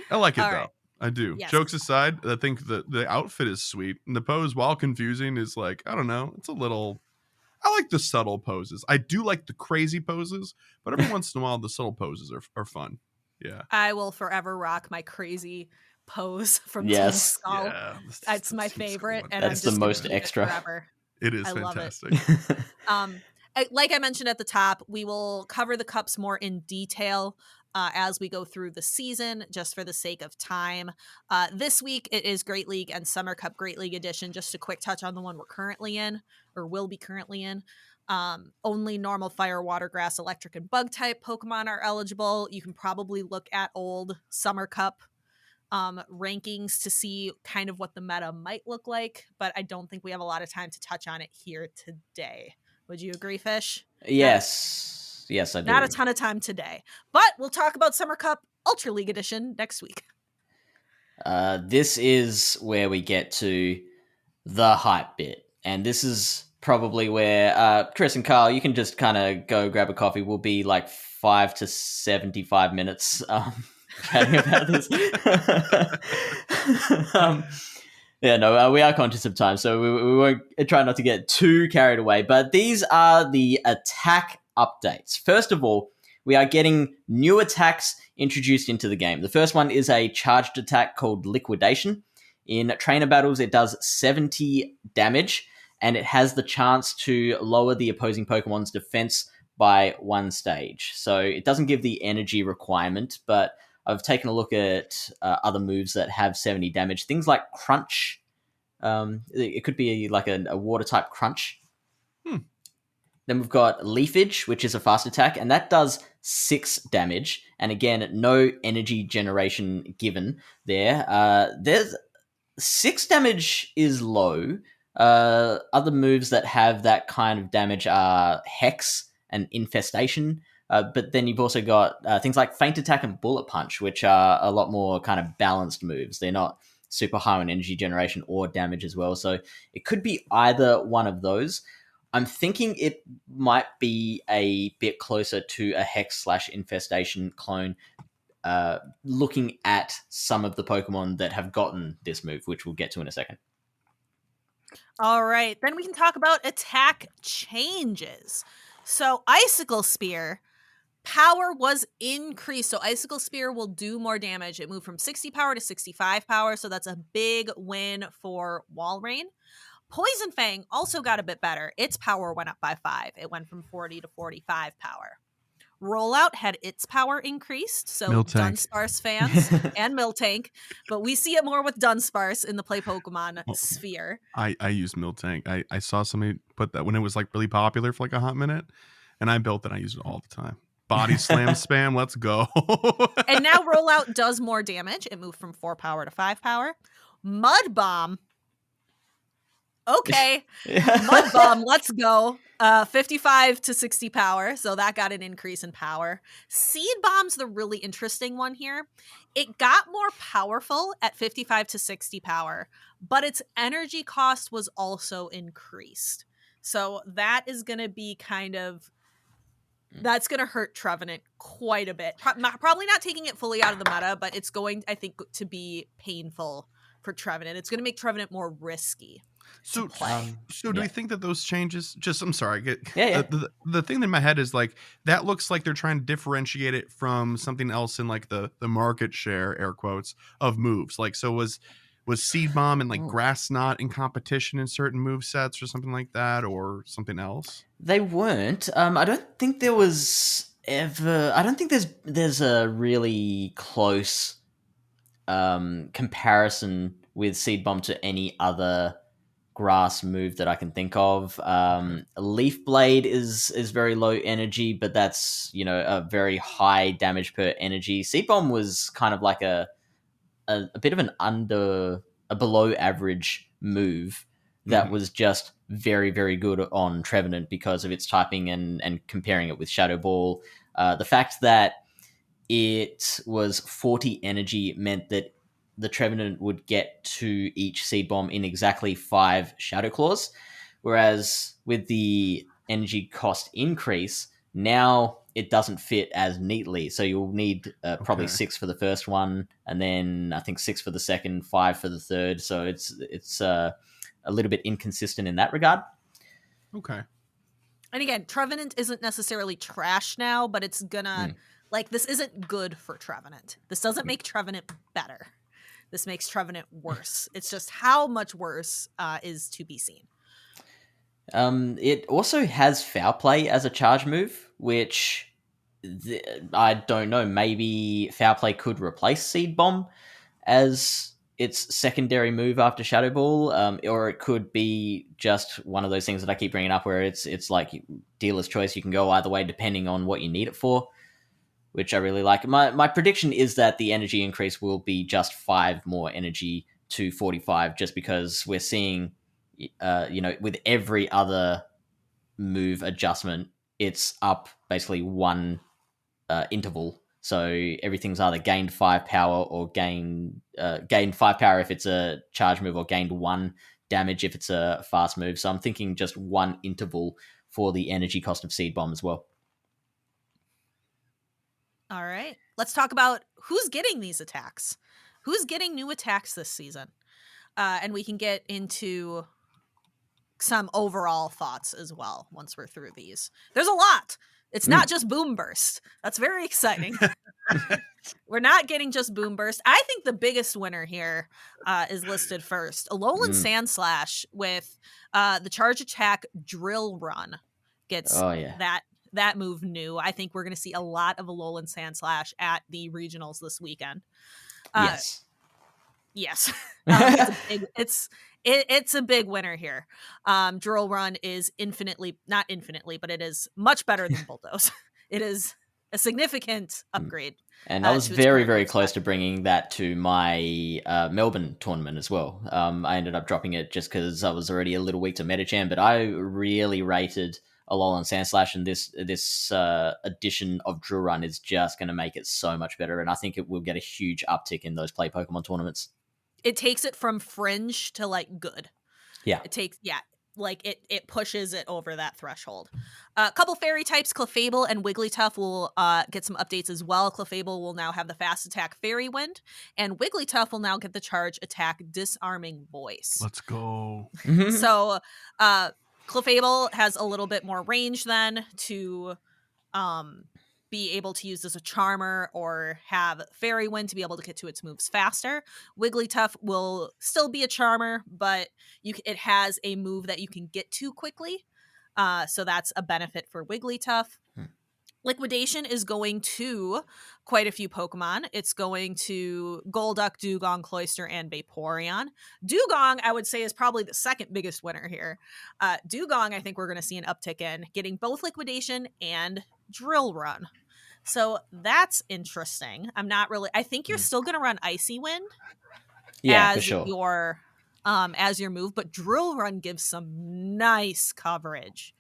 I like it, though. I do. Yes. Jokes aside, I think the outfit is sweet. And the pose, while confusing, is like, I don't know. It's a little... I like the subtle poses. I do like the crazy poses, but every once in a while, the subtle poses are fun. Yeah.
I will forever rock my crazy pose from Team Skull.
Yeah,
that's my favorite. And
that's the most extra.
Forever.
It is fantastic.
Like I mentioned at the top, we will cover the cups more in detail as we go through the season, just for the sake of time. This week, it is Great League and Summer Cup Great League Edition. Just a quick touch on the one we're currently in, or will be currently in. Only normal fire, water, grass, electric, and bug type Pokemon are eligible. You can probably look at old Summer Cup rankings to see kind of what the meta might look like, but I don't think we have a lot of time to touch on it here today. Would you agree, Fish?
Yes. Yes, I do.
Not a ton of time today, but we'll talk about Summer Cup Ultra League Edition next week.
This is where we get to the hype bit, and this is probably where Chris and Carl, you can just kind of go grab a coffee. We'll be like 5 to 75 minutes chatting about this. We are conscious of time, so we won't try not to get too carried away. But these are the attack updates. First of all, we are getting new attacks introduced into the game. The first one is a charged attack called Liquidation. In trainer battles, it does 70 damage, and it has the chance to lower the opposing Pokemon's defense by 1 stage. So it doesn't give the energy requirement, but I've taken a look at other moves that have 70 damage. Things like Crunch. It could be like a water type Crunch. Then we've got Leafage, which is a fast attack, and that does 6 damage. And again, no energy generation given there. There's 6 damage is low. Other moves that have that kind of damage are Hex and Infestation. But then you've also got things like Feint Attack and Bullet Punch, which are a lot more kind of balanced moves. They're not super high on energy generation or damage as well. So it could be either one of those. I'm thinking it might be a bit closer to a Hex/Infestation clone, looking at some of the Pokemon that have gotten this move, which we'll get to in a second.
All right, then we can talk about attack changes. So Icicle Spear power was increased. So Icicle Spear will do more damage. It moved from 60 power to 65 power. So that's a big win for Walrein. Poison Fang also got a bit better. Its power went up by 5. It went from 40 to 45 power. Rollout had its power increased, so
Miltank.
Dunsparce fans and Miltank, but we see it more with Dunsparce in the play Pokemon sphere.
I use Miltank. I saw somebody put that when it was like really popular for like a hot minute, and I built it. I use it all the time. Body slam spam, let's go.
And now Rollout does more damage. It moved from 4 power to 5 power. Mud Bomb. Okay. Mud Bomb, let's go. 55 to 60 power, so that got an increase in power. Seed Bomb's the really interesting one here. It got more powerful at 55 to 60 power, but its energy cost was also increased. So that is going to be that's going to hurt Trevenant quite a bit. Probably not taking it fully out of the meta, but it's going, I think, to be painful for Trevenant. It's going to make Trevenant more risky.
So do we think that those changes I'm sorry,
yeah.
The thing in my head is like that looks like they're trying to differentiate it from something else in like the market share, air quotes, of moves. Like, so was Seed Bomb and like Grass Knot in competition in certain move sets or something like that, or something else?
They weren't. I don't think there was ever. I don't think there's a really close comparison with Seed Bomb to any other grass move that I can think of. Leaf Blade is very low energy, but that's, a very high damage per energy. Seed Bomb was kind of like a bit of a below average move that was just very, very good on Trevenant because of its typing and comparing it with Shadow Ball. The fact that it was 40 energy meant that the Trevenant would get to each Seed Bomb in exactly 5 Shadow Claws, whereas with the energy cost increase, now it doesn't fit as neatly. So you'll need probably 6 for the first one, and then I think 6 for the second, 5 for the third. So it's a little bit inconsistent in that regard.
Okay.
And again, Trevenant isn't necessarily trash now, but it's gonna this isn't good for Trevenant. This doesn't make Trevenant better. This makes Trevenant worse. It's just how much worse is to be seen.
It also has Foul Play as a charge move, which I don't know. Maybe Foul Play could replace Seed Bomb as its secondary move after Shadow Ball, or it could be just one of those things that I keep bringing up where it's like dealer's choice. You can go either way depending on what you need it for, which I really like. My prediction is that the energy increase will be just 5 more energy to 45, just because we're seeing, with every other move adjustment, it's up basically 1 interval. So everything's either gained 5 power or gained 5 power if it's a charge move, or gained 1 damage if it's a fast move. So I'm thinking just 1 interval for the energy cost of Seed Bomb as well.
All right. Let's talk about who's getting these attacks. Who's getting new attacks this season? And we can get into some overall thoughts as well once we're through these. There's a lot. It's not just Boom Burst. That's very exciting. We're not getting just Boom Burst. I think the biggest winner here is listed first. Alolan Sandslash with the charge attack Drill Run gets that move new. I think we're going to see a lot of Alolan Sandslash at the regionals this weekend. Yes. It's a big winner here. Drill Run is not infinitely, but it is much better than Bulldoze. It is a significant upgrade.
And I was very, very close to bringing that to my Melbourne tournament as well. I ended up dropping it just because I was already a little weak to Metacham, but I really rated Alolan Sandslash, and this addition of Drill Run is just going to make it so much better, and I think it will get a huge uptick in those play Pokemon tournaments. It
takes it from fringe to good.
Yeah.
It pushes it over that threshold. A couple fairy types, Clefable and Wigglytuff, will get some updates as well. Clefable will now have the fast attack Fairy Wind, and Wigglytuff will now get the charge attack Disarming Voice.
Let's go.
So Clefable has a little bit more range then to be able to use as a charmer, or have Fairy Wind to be able to get to its moves faster. Wigglytuff will still be a charmer, but it has a move that you can get to quickly. So that's a benefit for Wigglytuff. Liquidation is going to quite a few Pokemon. It's going to Golduck, Dugong, Cloyster, and Vaporeon. Dugong, I would say, is probably the second biggest winner here. Dugong, I think we're going to see an uptick in getting both Liquidation and Drill Run. So that's interesting. I think you're still going to run Icy Wind as your move, but Drill Run gives some nice coverage.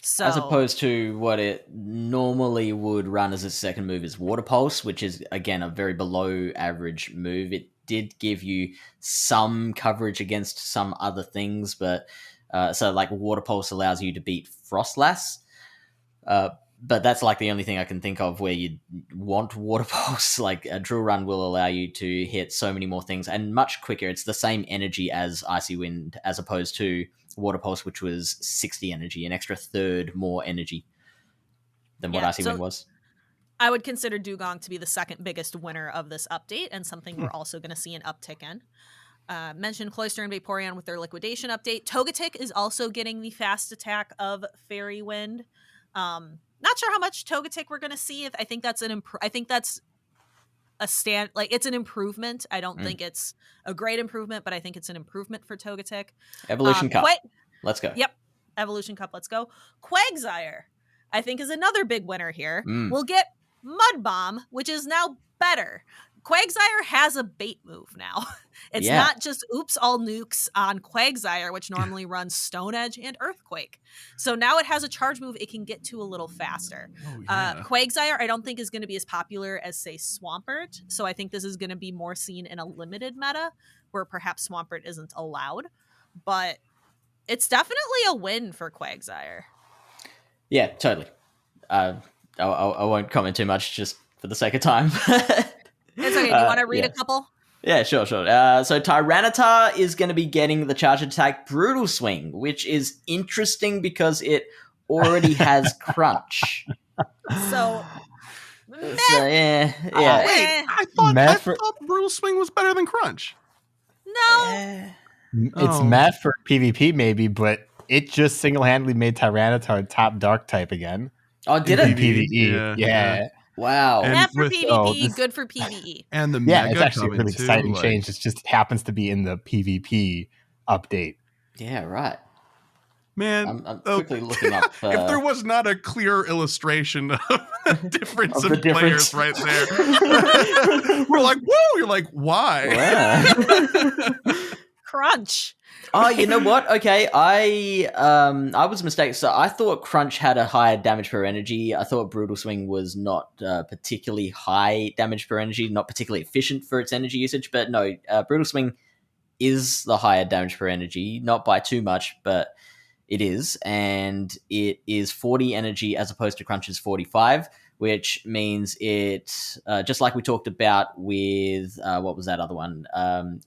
So,
as opposed to what it normally would run as its second move is Water Pulse, which is, again, a very below average move. It did give you some coverage against some other things, but so like Water Pulse allows you to beat Frostlass. But that's like the only thing I can think of where you want Water Pulse. Like a Drill Run will allow you to hit so many more things and much quicker. It's the same energy as Icy Wind, as opposed to Water Pulse, which was 60 energy, an extra third more energy than what Icy Wind was.
I would consider Dugong to be the second biggest winner of this update, and something we're also going to see an uptick in. Mentioned Cloyster and Vaporeon with their Liquidation update. Togetic is also getting the fast attack of Fairy Wind. Not sure how much Togetic we're going to see. I think that's it's an improvement. I don't think it's a great improvement, but I think it's an improvement for Togetic.
Evolution Cup. Let's go.
Yep. Evolution Cup. Let's go. Quagsire, I think, is another big winner here. We'll get Mud Bomb, which is now better. Quagsire has a bait move now. It's not just oops, all nukes on Quagsire, which normally runs Stone Edge and Earthquake. So now it has a charge move it can get to a little faster. Quagsire, I don't think is going to be as popular as, say, Swampert. So I think this is going to be more seen in a limited meta where perhaps Swampert isn't allowed. But it's definitely a win for Quagsire.
Yeah, totally. I won't comment too much just for the sake of time.
It's okay. Do you want to read a couple?
Yeah, sure. So Tyranitar is going to be getting the charge attack Brutal Swing, which is interesting because it already has Crunch.
So
yeah.
Wait, I thought Brutal Swing was better than Crunch.
No.
It's math for PvP maybe, but it just single-handedly made Tyranitar top Dark type again.
Oh, did it?
PvE. Yeah.
Wow.
Math for PvP, good for PvE.
And the Mega
it's actually a really exciting
too,
change. It just happens to be in the PvP update.
Yeah, right.
Man,
I'm quickly looking up.
If there was not a clear illustration of the difference of players right there, we're like, whoa! You're like, why?
Wow.
Crunch.
Oh, you know what? Okay, I was mistaken. So I thought Crunch had a higher damage per energy. I thought Brutal Swing was not particularly high damage per energy, not particularly efficient for its energy usage. But no, Brutal Swing is the higher damage per energy, not by too much, but it is. And it is 40 energy as opposed to Crunch's 45, which means it, just like we talked about with, what was that other one?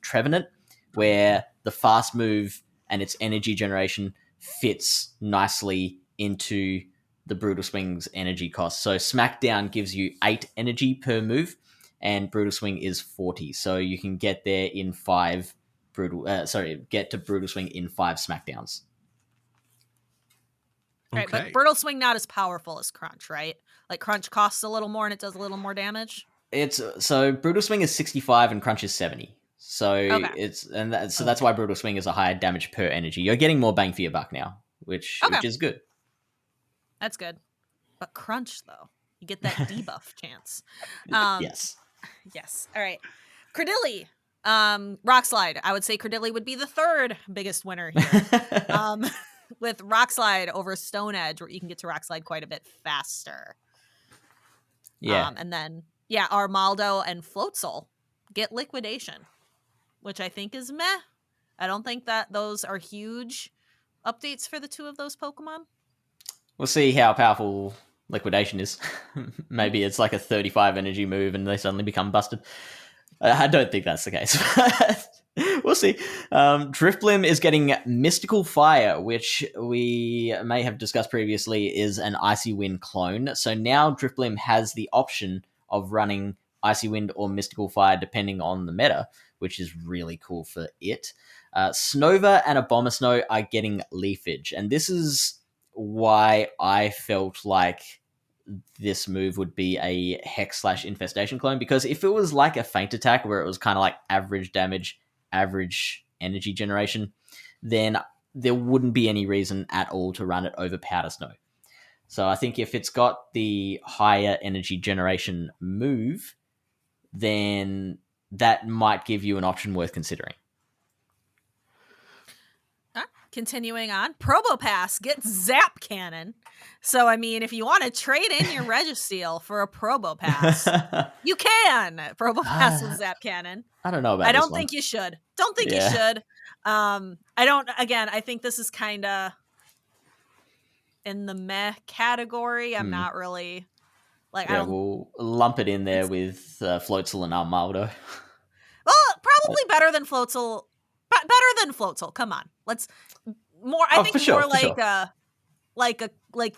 Trevenant, where the fast move and its energy generation fits nicely into the Brutal Swing's energy cost. So Smackdown gives you 8 energy per move, and Brutal Swing is 40. So you can get there in 5 get to Brutal Swing in 5 Smackdowns.
Right, but Brutal Swing not as powerful as Crunch, right? Like Crunch costs a little more and it does a little more damage.
So Brutal Swing is 65 and Crunch is 70. So that's why Brutal Swing is a higher damage per energy. You're getting more bang for your buck now, which is good.
That's good. But Crunch, though, you get that debuff chance.
Yes.
Yes. All right. Credilli. Rock Slide. I would say Credilli would be the third biggest winner here. With Rock Slide over Stone Edge, where you can get to Rock Slide quite a bit faster.
Yeah.
And then, Armaldo and Floatzel get Liquidation, which I think is meh. I don't think that those are huge updates for the two of those Pokemon.
We'll see how powerful Liquidation is. Maybe it's like a 35 energy move and they suddenly become busted. I don't think that's the case. We'll see. Drifblim is getting Mystical Fire, which we may have discussed previously is an Icy Wind clone. So now Drifblim has the option of running Icy Wind or Mystical Fire depending on the meta, which is really cool for it. Snova and Abomasnow are getting Leafage, and this is why I felt like this move would be a Hex/Infestation clone, because if it was like a Feint attack where it was kind of like average damage, average energy generation, then there wouldn't be any reason at all to run it over Powder Snow. So I think if it's got the higher energy generation move, then that might give you an option worth considering.
Continuing on, Probopass gets Zap Cannon. So, I mean, if you want to trade in your Registeel for a Probopass, you can. Probopass with Zap Cannon.
I don't know about
I
this
don't
one.
think you should. Don't think you should. I think this is kind of in the meh category. I'm not really like,
we'll lump it in there with Floatzel and Armaldo.
Well, probably better than Floatzel. Better than Floatzel. Come on. Let's more. I think more like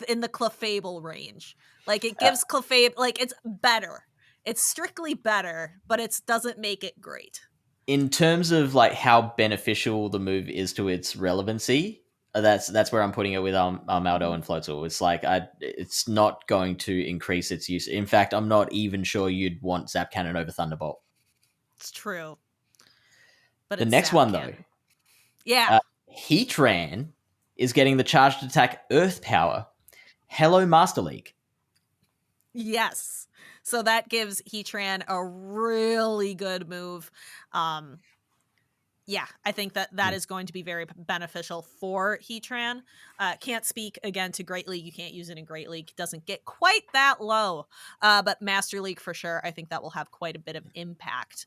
in the Clefable range. Like it gives Clefable, like it's better. It's strictly better, but it doesn't make it great.
In terms of like how beneficial the move is to its relevancy, that's where I'm putting it with Armaldo and Floatzel. It's like it's not going to increase its use. In fact, I'm not even sure you'd want Zap Cannon over Thunderbolt.
It's true. But
the next one, though.
Yeah.
Heatran is getting the charged attack Earth Power. Hello, Master League.
Yes. So that gives Heatran a really good move. Yeah, I think that is going to be very beneficial for Heatran. Can't speak, again, to Great League. You can't use it in Great League. It doesn't get quite that low. But Master League, for sure, I think that will have quite a bit of impact.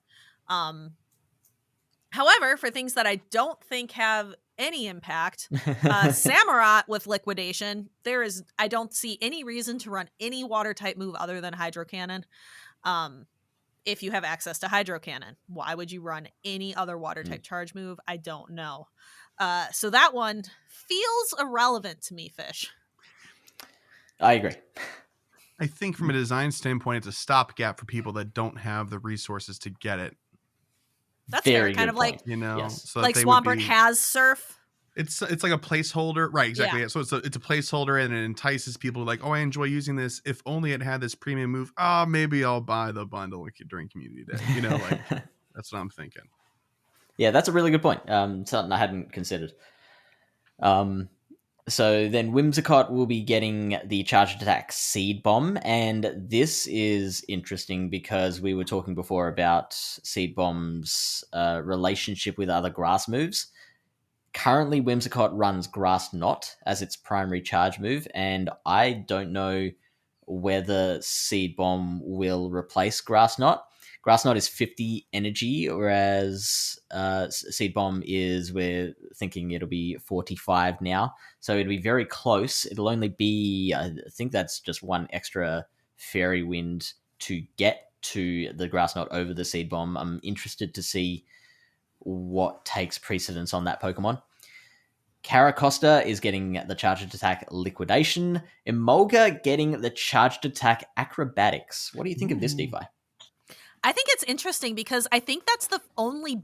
However, for things that I don't think have any impact, Samurott with Liquidation, I don't see any reason to run any water type move other than Hydro Cannon. If you have access to Hydro Cannon, why would you run any other water type charge move? I don't know. So that one feels irrelevant to me, Fish.
I agree.
I think from a design standpoint, it's a stopgap for people that don't have the resources to get it.
That's
very
kind of
point.
like,
you know,
yes.
so
like Swampert has Surf.
It's like a placeholder, right? Exactly.
Yeah.
So it's a placeholder, and it entices people like, oh, I enjoy using this. If only it had this premium move. Maybe I'll buy the bundle during Community Day. You know, like that's what I'm thinking.
Yeah, that's a really good point. Something I hadn't considered. So then Whimsicott will be getting the charged attack Seed Bomb, and this is interesting because we were talking before about Seed Bomb's relationship with other grass moves. Currently, Whimsicott runs Grass Knot as its primary charge move, and I don't know whether Seed Bomb will replace Grass Knot. Grass Knot is 50 energy, whereas Seed Bomb we're thinking it'll be 45 now. So it'll be very close. It'll only be, I think that's just one extra Fairy Wind to get to the Grass Knot over the Seed Bomb. I'm interested to see what takes precedence on that Pokemon. Caracosta is getting the charged attack Liquidation. Emolga getting the charged attack Acrobatics. What do you think of this, DeFi?
I think it's interesting because I think that's the only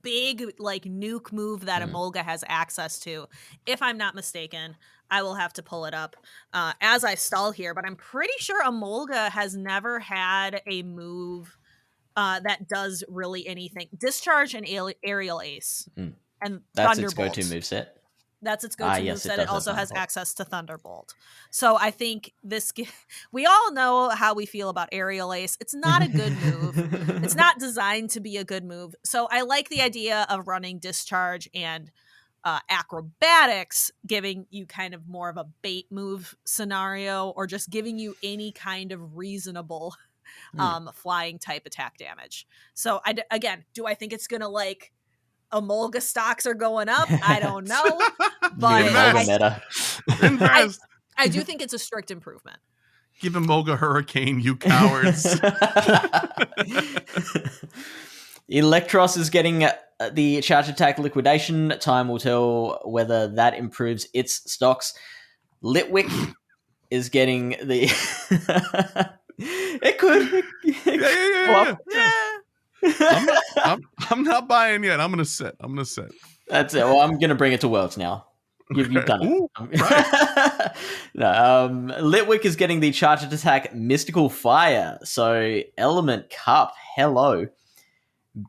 big like nuke move that Emolga has access to. If I'm not mistaken, I will have to pull it up as I stall here, but I'm pretty sure Emolga has never had a move that does really anything. Discharge and Aerial Ace. And
that's
Thunderbolt.
its go-to moveset.
That's its go-to
yes,
moveset. It also has access to Thunderbolt. So I think we all know how we feel about Aerial Ace. It's not a good move. It's not designed to be a good move. So I like the idea of running Discharge and Acrobatics, giving you kind of more of a bait move scenario, or just giving you any kind of reasonable flying type attack damage. So do I think it's going to like Emolga stocks are going up? I don't know. But I do think it's a strict improvement.
Give Emolga Hurricane, you cowards.
Electros is getting the charge attack Liquidation. Time will tell whether that improves its stocks. Litwick is getting the... It could.
I'm not buying yet. I'm gonna sit.
That's it. Well, I'm gonna bring it to Worlds now. You've done it.
Ooh, right.
No, Litwick is getting the charged attack Mystical Fire. So Element Cup, hello.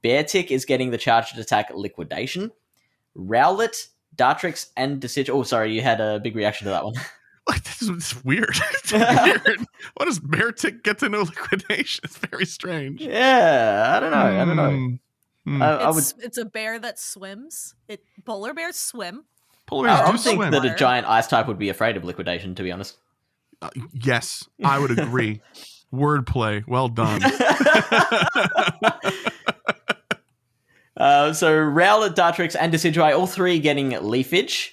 Beartick is getting the charged attack Liquidation. Rowlet, Dartrix, and Decidueye. Oh, sorry, you had a big reaction to that one.
Like, this is weird. It's weird. What does Beartick get to know liquidation? It's very strange.
Yeah, I don't know.
It's a bear that swims. Polar bears swim.
Polar bears
I
do
would think
swim.
that a giant ice type would be afraid of Liquidation, to be honest.
Yes, I would agree. Wordplay. Well done.
So Rowlet, Dartrix, and Decidueye, all three getting Leafage.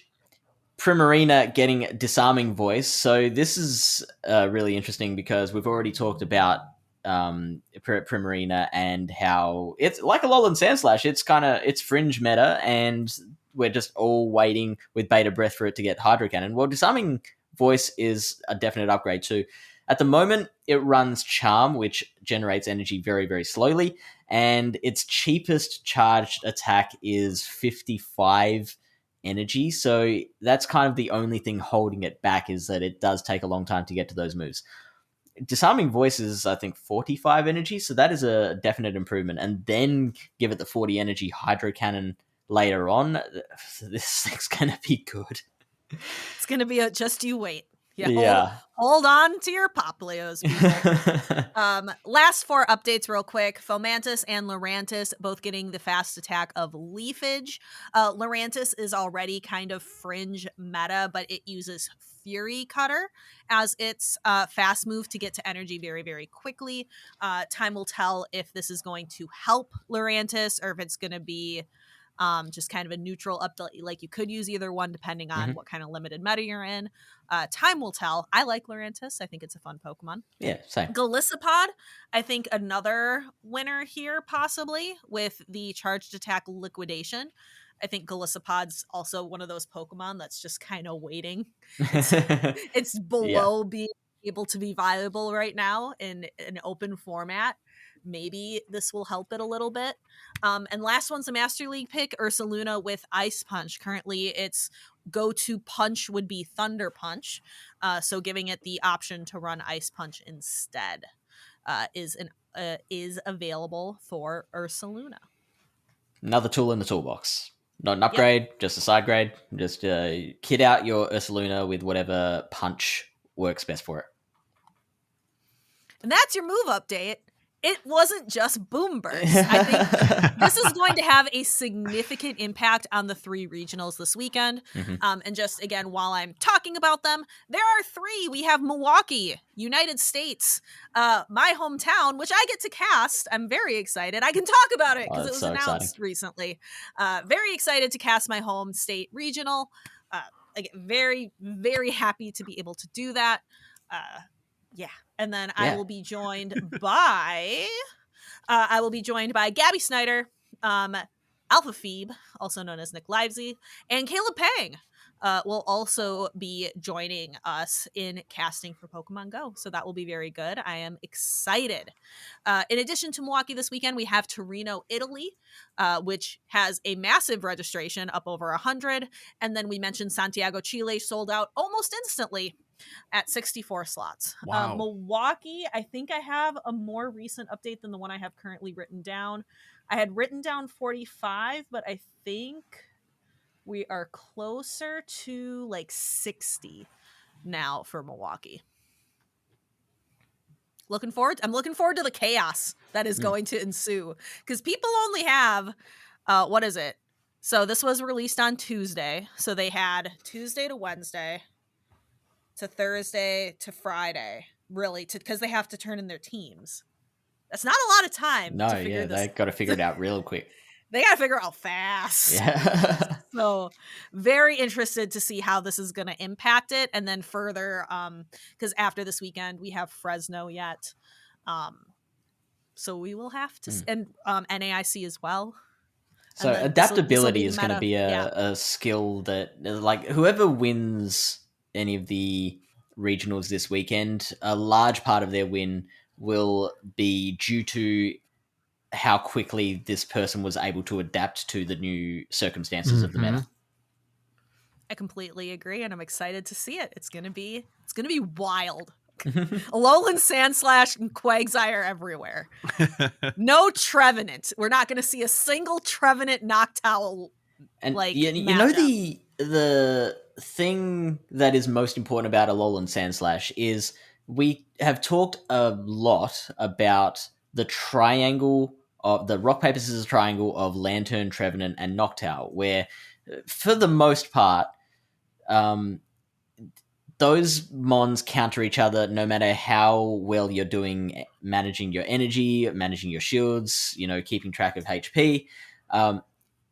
Primarina getting Disarming Voice. So this is really interesting because we've already talked about Primarina and how it's like a Alolan Sandslash. It's fringe meta, and we're just all waiting with Beta Breath for it to get Hydro Cannon. Well, Disarming Voice is a definite upgrade too. At the moment, it runs Charm, which generates energy very, very slowly, and its cheapest charged attack is 55 energy. So that's kind of the only thing holding it back, is that it does take a long time to get to those moves. Disarming Voice is, I think, 45 energy, so that is a definite improvement. And then give it the 40 energy Hydro Cannon later on. This thing's going to be good.
It's going to be just you wait.
Yeah.
Hold on to your Popplios, people. Last 4 updates real quick. Fomantis and Lurantis both getting the fast attack of Leafage. Lurantis is already kind of fringe meta, but it uses Fury Cutter as its fast move to get to energy very, very quickly. Time will tell if this is going to help Lurantis or if it's going to be just kind of a neutral update. Like, you could use either one depending on what kind of limited meta you're in. Time will tell. I like Lurantis. I think it's a fun Pokemon.
Yeah, same.
Golisopod, I think another winner here possibly with the charged attack Liquidation. I think Golisopod's also one of those Pokemon that's just kind of waiting. It's below being able to be viable right now in an open format. Maybe this will help it a little bit. And last one's a Master League pick, Ursaluna with Ice Punch. Currently, its go-to punch would be Thunder Punch. So giving it the option to run Ice Punch instead is available for Ursaluna.
Another tool in the toolbox. Not an upgrade, just a side grade. Just kit out your Ursaluna with whatever punch works best for it.
And that's your move update. It wasn't just Boom Burst. I think this is going to have a significant impact on the 3 regionals this weekend. And just, again, while I'm talking about them, there are 3. We have Milwaukee, United States, my hometown, which I get to cast. I'm very excited. I can talk about it because it was announced recently. Very excited to cast my home state regional. Very, very happy to be able to do that. And then I will be joined by Gabby Snyder, Alpha Phoebe, also known as Nick Livesey, and Caleb Pang will also be joining us in casting for Pokemon Go. So that will be very good. I am excited. In addition to Milwaukee this weekend, we have Torino, Italy, which has a massive registration, up over 100. And then we mentioned Santiago, Chile, sold out almost instantly at 64 slots.
Wow.
Milwaukee, I think I have a more recent update than the one I have currently written down. I had written down 45, but I think we are closer to like 60 now for Milwaukee. I'm looking forward to the chaos that is going to ensue, because people only have what is it? So this was released on Tuesday. So they had Tuesday to Wednesday to Thursday to Friday, really, because they have to turn in their teams. That's not a lot of time.
No, they got to figure it out real quick.
They got to figure out fast.
Yeah.
So very interested to see how this is going to impact it. And then further, because after this weekend, we have Fresno yet. So we will have to, and NAIC as well.
So adaptability is going to be a skill that, like, whoever wins any of the regionals this weekend, a large part of their win will be due to how quickly this person was able to adapt to the new circumstances of the meta.
I completely agree, and I'm excited to see it. It's gonna be wild. Alolan Sandslash and Quagsire everywhere. No Trevenant. We're not gonna see a single Trevenant Noctowl.
And
like
you know the thing that is most important about Alolan Sandslash is we have talked a lot about the triangle of the rock paper scissors triangle of Lantern, Trevenant, and Noctowl, where for the most part, those mons counter each other no matter how well you're doing managing your energy, managing your shields, keeping track of HP. Alolan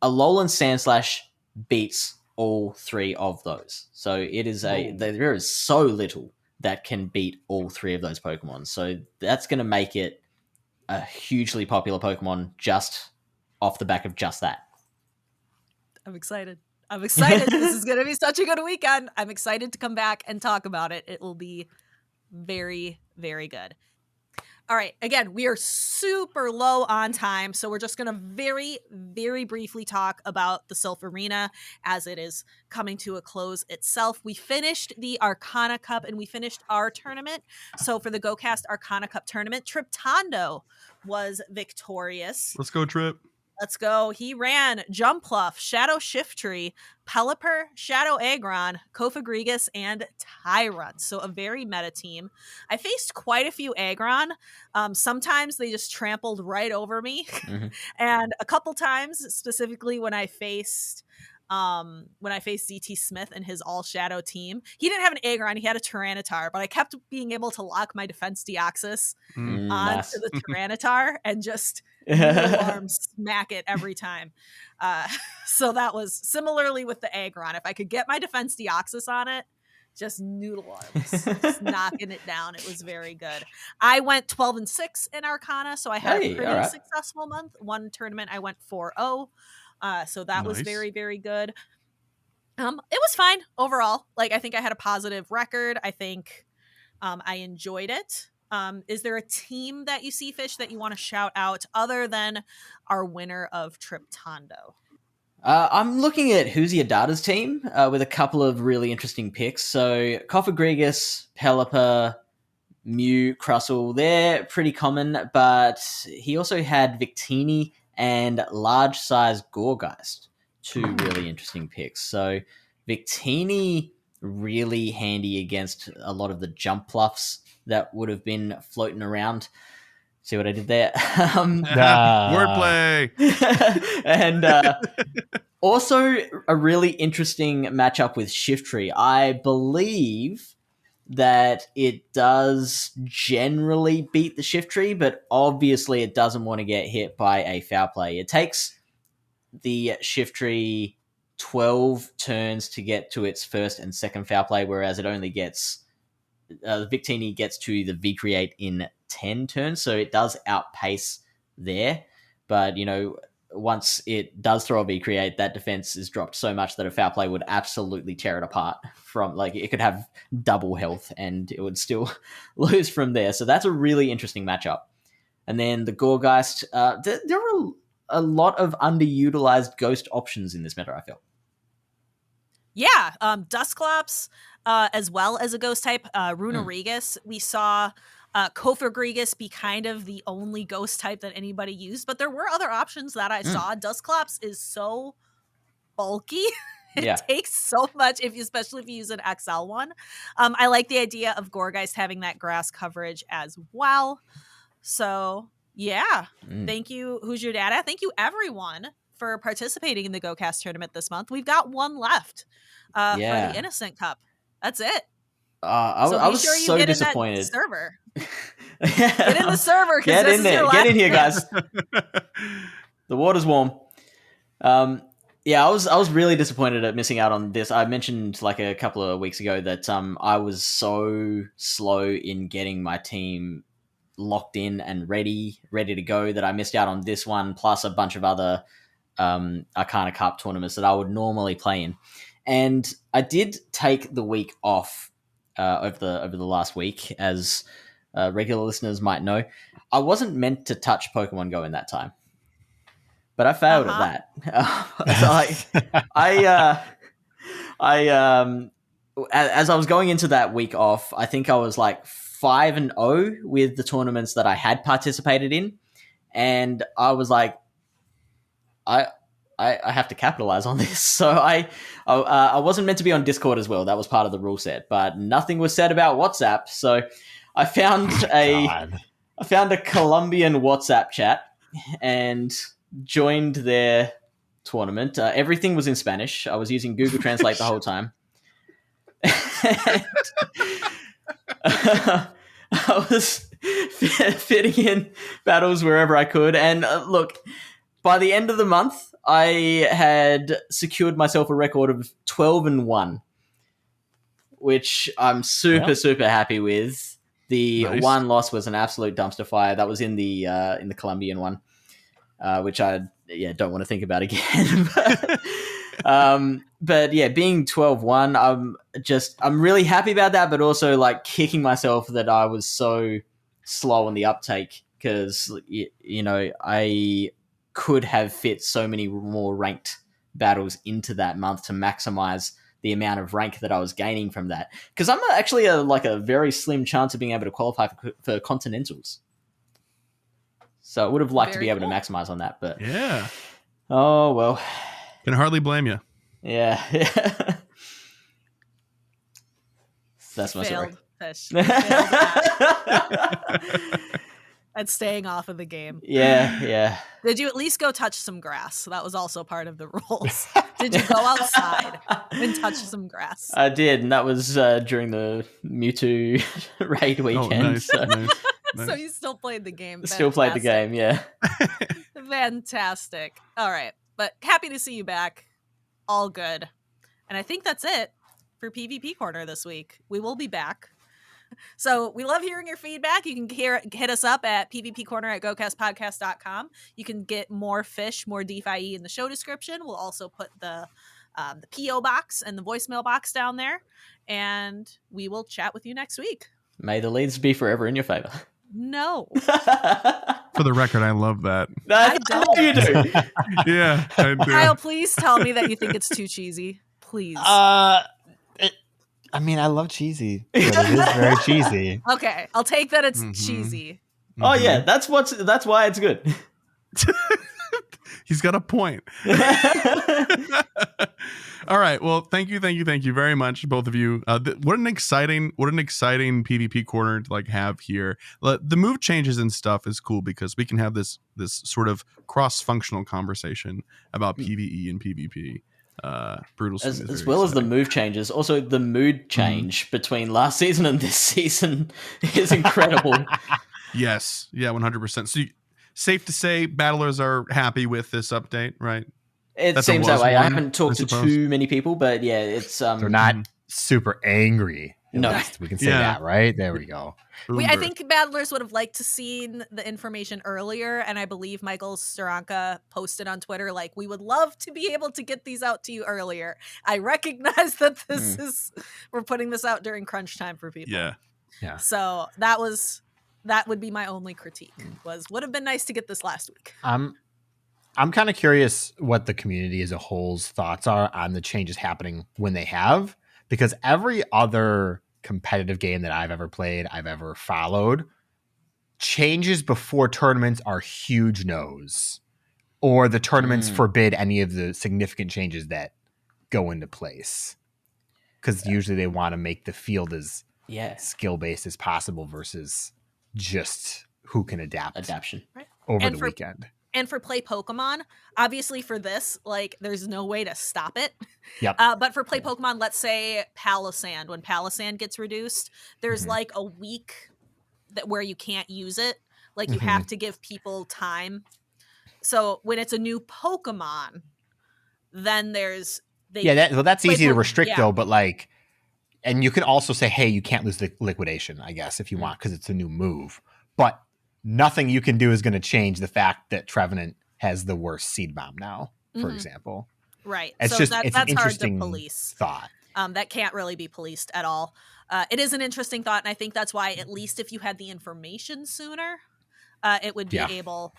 Sandslash beats all three of those. So it is there is so little that can beat all three of those Pokemon. So that's going to make it a hugely popular Pokemon just off the back of just that.
I'm excited. This is going to be such a good weekend. I'm excited to come back and talk about it. It will be very, very good. All right. Again, we are super low on time, so we're just going to very, very briefly talk about the Silph Arena as it is coming to a close itself. We finished the Arcana Cup and we finished our tournament. So for the GOCast Arcana Cup tournament, Triptondo was victorious.
Let's go, Trip.
Let's go. He ran Jumpluff, Shadow Shiftry, Pelipper, Shadow Aggron, Kofagrigus, and Tyrunt. So a very meta team. I faced quite a few Aggron. Sometimes they just trampled right over me. Mm-hmm. And a couple times, specifically when I faced DT Smith and his all shadow team, he didn't have an Aggron, he had a Tyranitar, but I kept being able to lock my defense Deoxys onto the Tyranitar and just arms smack it every time. So that was similarly with the Aggron. If I could get my defense Deoxys on it, just noodle arms, just knocking it down. It was very good. I went 12-6 in Arcana, so I had a pretty successful month. One tournament I went 4-0. So that was very, very good. It was fine overall. Like, I think I had a positive record. I think I enjoyed it. Is there a team that you see, Fish, that you want to shout out other than our winner of Triptondo?
I'm looking at Data's team with a couple of really interesting picks. So Kofagrigus, Pelipper, Mew, Crustle, they're pretty common, but he also had Victini and large-size Gourgeist, two really interesting picks. So Victini, really handy against a lot of the Jumpluffs that would have been floating around. See what I did there?
Wordplay!
And also a really interesting matchup with Shiftry. I believe that it does generally beat the Shiftry, but obviously it doesn't want to get hit by a foul play. It takes the Shiftry 12 turns to get to its first and second foul play, whereas it only gets Victini gets to the V-Create in 10 turns, so it does outpace there. But, once it does throw a V-Create, that defense is dropped so much that a foul play would absolutely tear it apart. It could have double health and it would still lose from there. So that's a really interesting matchup. And then the Gourgeist, there are a lot of underutilized ghost options in this meta, I feel.
Yeah, Dusclops, as well as a ghost type, Runerigus. We saw Kofagrigus be kind of the only ghost type that anybody used, but there were other options that I saw. Dusclops is so bulky. It takes so much, especially if you use an XL one. I like the idea of Gourgeist having that grass coverage as well. So, yeah. Thank you, Who's Your Data? Thank you, everyone, for participating in the GOCast tournament this month. We've got one left for the Innocent Cup. That's it.
I was
sure you
so
get
disappointed.
In that server. Get in the server.
Get in there. Get in here, guys. The water's warm. I was really disappointed at missing out on this. I mentioned like a couple of weeks ago that I was so slow in getting my team locked in and ready to go that I missed out on this one, plus a bunch of other Arcana Cup tournaments that I would normally play in. And I did take the week off over the last week, as regular listeners might know. I wasn't meant to touch Pokemon Go in that time, but I failed at that. As I was going into that week off, I think I was like 5-0 with the tournaments that I had participated in, and I was like, I have to capitalize on this. So I wasn't meant to be on Discord as well. That was part of the rule set, but nothing was said about WhatsApp. So I found a Colombian WhatsApp chat and joined their tournament. Everything was in Spanish. I was using Google Translate the whole time. I was fitting in battles wherever I could. And look, by the end of the month, I had secured myself a record of 12-1, which I'm super happy with. The one loss was an absolute dumpster fire. That was in the Colombian one, which I don't want to think about again. But yeah, being 12-1, I'm really happy about that, but also like kicking myself that I was so slow on the uptake, because I could have fit so many more ranked battles into that month to maximize the amount of rank that I was gaining from that. Because I'm actually a very slim chance of being able to qualify for continentals. So I would have liked to be able to maximize on that, but
yeah.
Oh well.
Can hardly blame you.
Yeah. That's my story.
Fish. And staying off of the game.
Yeah.
Did you at least go touch some grass? So that was also part of the rules. Did you go outside and touch some grass?
I did, and that was during the Mewtwo raid weekend.
Oh, nice, nice.
So you still played the game.
Still played the game, yeah.
Fantastic. All right. But happy to see you back. All good. And I think that's it for PvP Corner this week. We will be back. So we love hearing your feedback. You can hit us up at pvpcorner@gocastpodcast.com. You can get more fish, more DeFi in the show description. We'll also put the PO box and the voicemail box down there. And we will chat with you next week.
May the leads be forever in your favor.
No.
For the record, I love that.
I don't.
You do.
Yeah, I do.
Kyle, please tell me that you think it's too cheesy. Please.
I mean, I love cheesy, but it is very cheesy.
Okay, I'll take that it's cheesy.
Oh yeah, that's why it's good.
He's got a point. All right. Well, thank you very much, both of you. What an exciting PvP corner to have here. The move changes and stuff is cool because we can have this sort of cross-functional conversation about PvE and PvP. Brutal
as well as the move changes. Also, the mood change between last season and this season is incredible.
Yes. Yeah, 100%. So safe to say battlers are happy with this update, right?
It seems that way. I haven't talked to too many people, but yeah, it's
they're not super angry.
No,
we can say that, right? There we go.
I think battlers would have liked to seen the information earlier, and I believe Michael Staranka posted on Twitter we would love to be able to get these out to you earlier. I recognize that we're putting this out during crunch time for people.
Yeah.
So that would be my only critique. Would have been nice to get this last week.
I'm kind of curious what the community as a whole's thoughts are on the changes happening when they have, because every other competitive game that I've ever played, I've ever followed, changes before tournaments are huge no's, or the tournaments forbid any of the significant changes that go into place. Because usually they want to make the field as skill-based as possible versus just who can adaption over the weekend.
And for Play Pokemon, obviously for this, there's no way to stop it.
Yep.
But for Play Pokemon, let's say Palisand, when Palisand gets reduced, there's a week where you can't use it. You have to give people time. So when it's a new Pokemon, then there's...
that's easy to restrict though, but and you can also say, hey, you can't lose the liquidation, I guess, if you want, because it's a new move. But nothing you can do is going to change the fact that Trevenant has the worst seed bomb now, for example.
Right.
It's
so
it's an
that's
interesting
hard to police.
Thought.
That can't really be policed at all. It is an interesting thought, and I think that's why, at least if you had the information sooner, it would be able...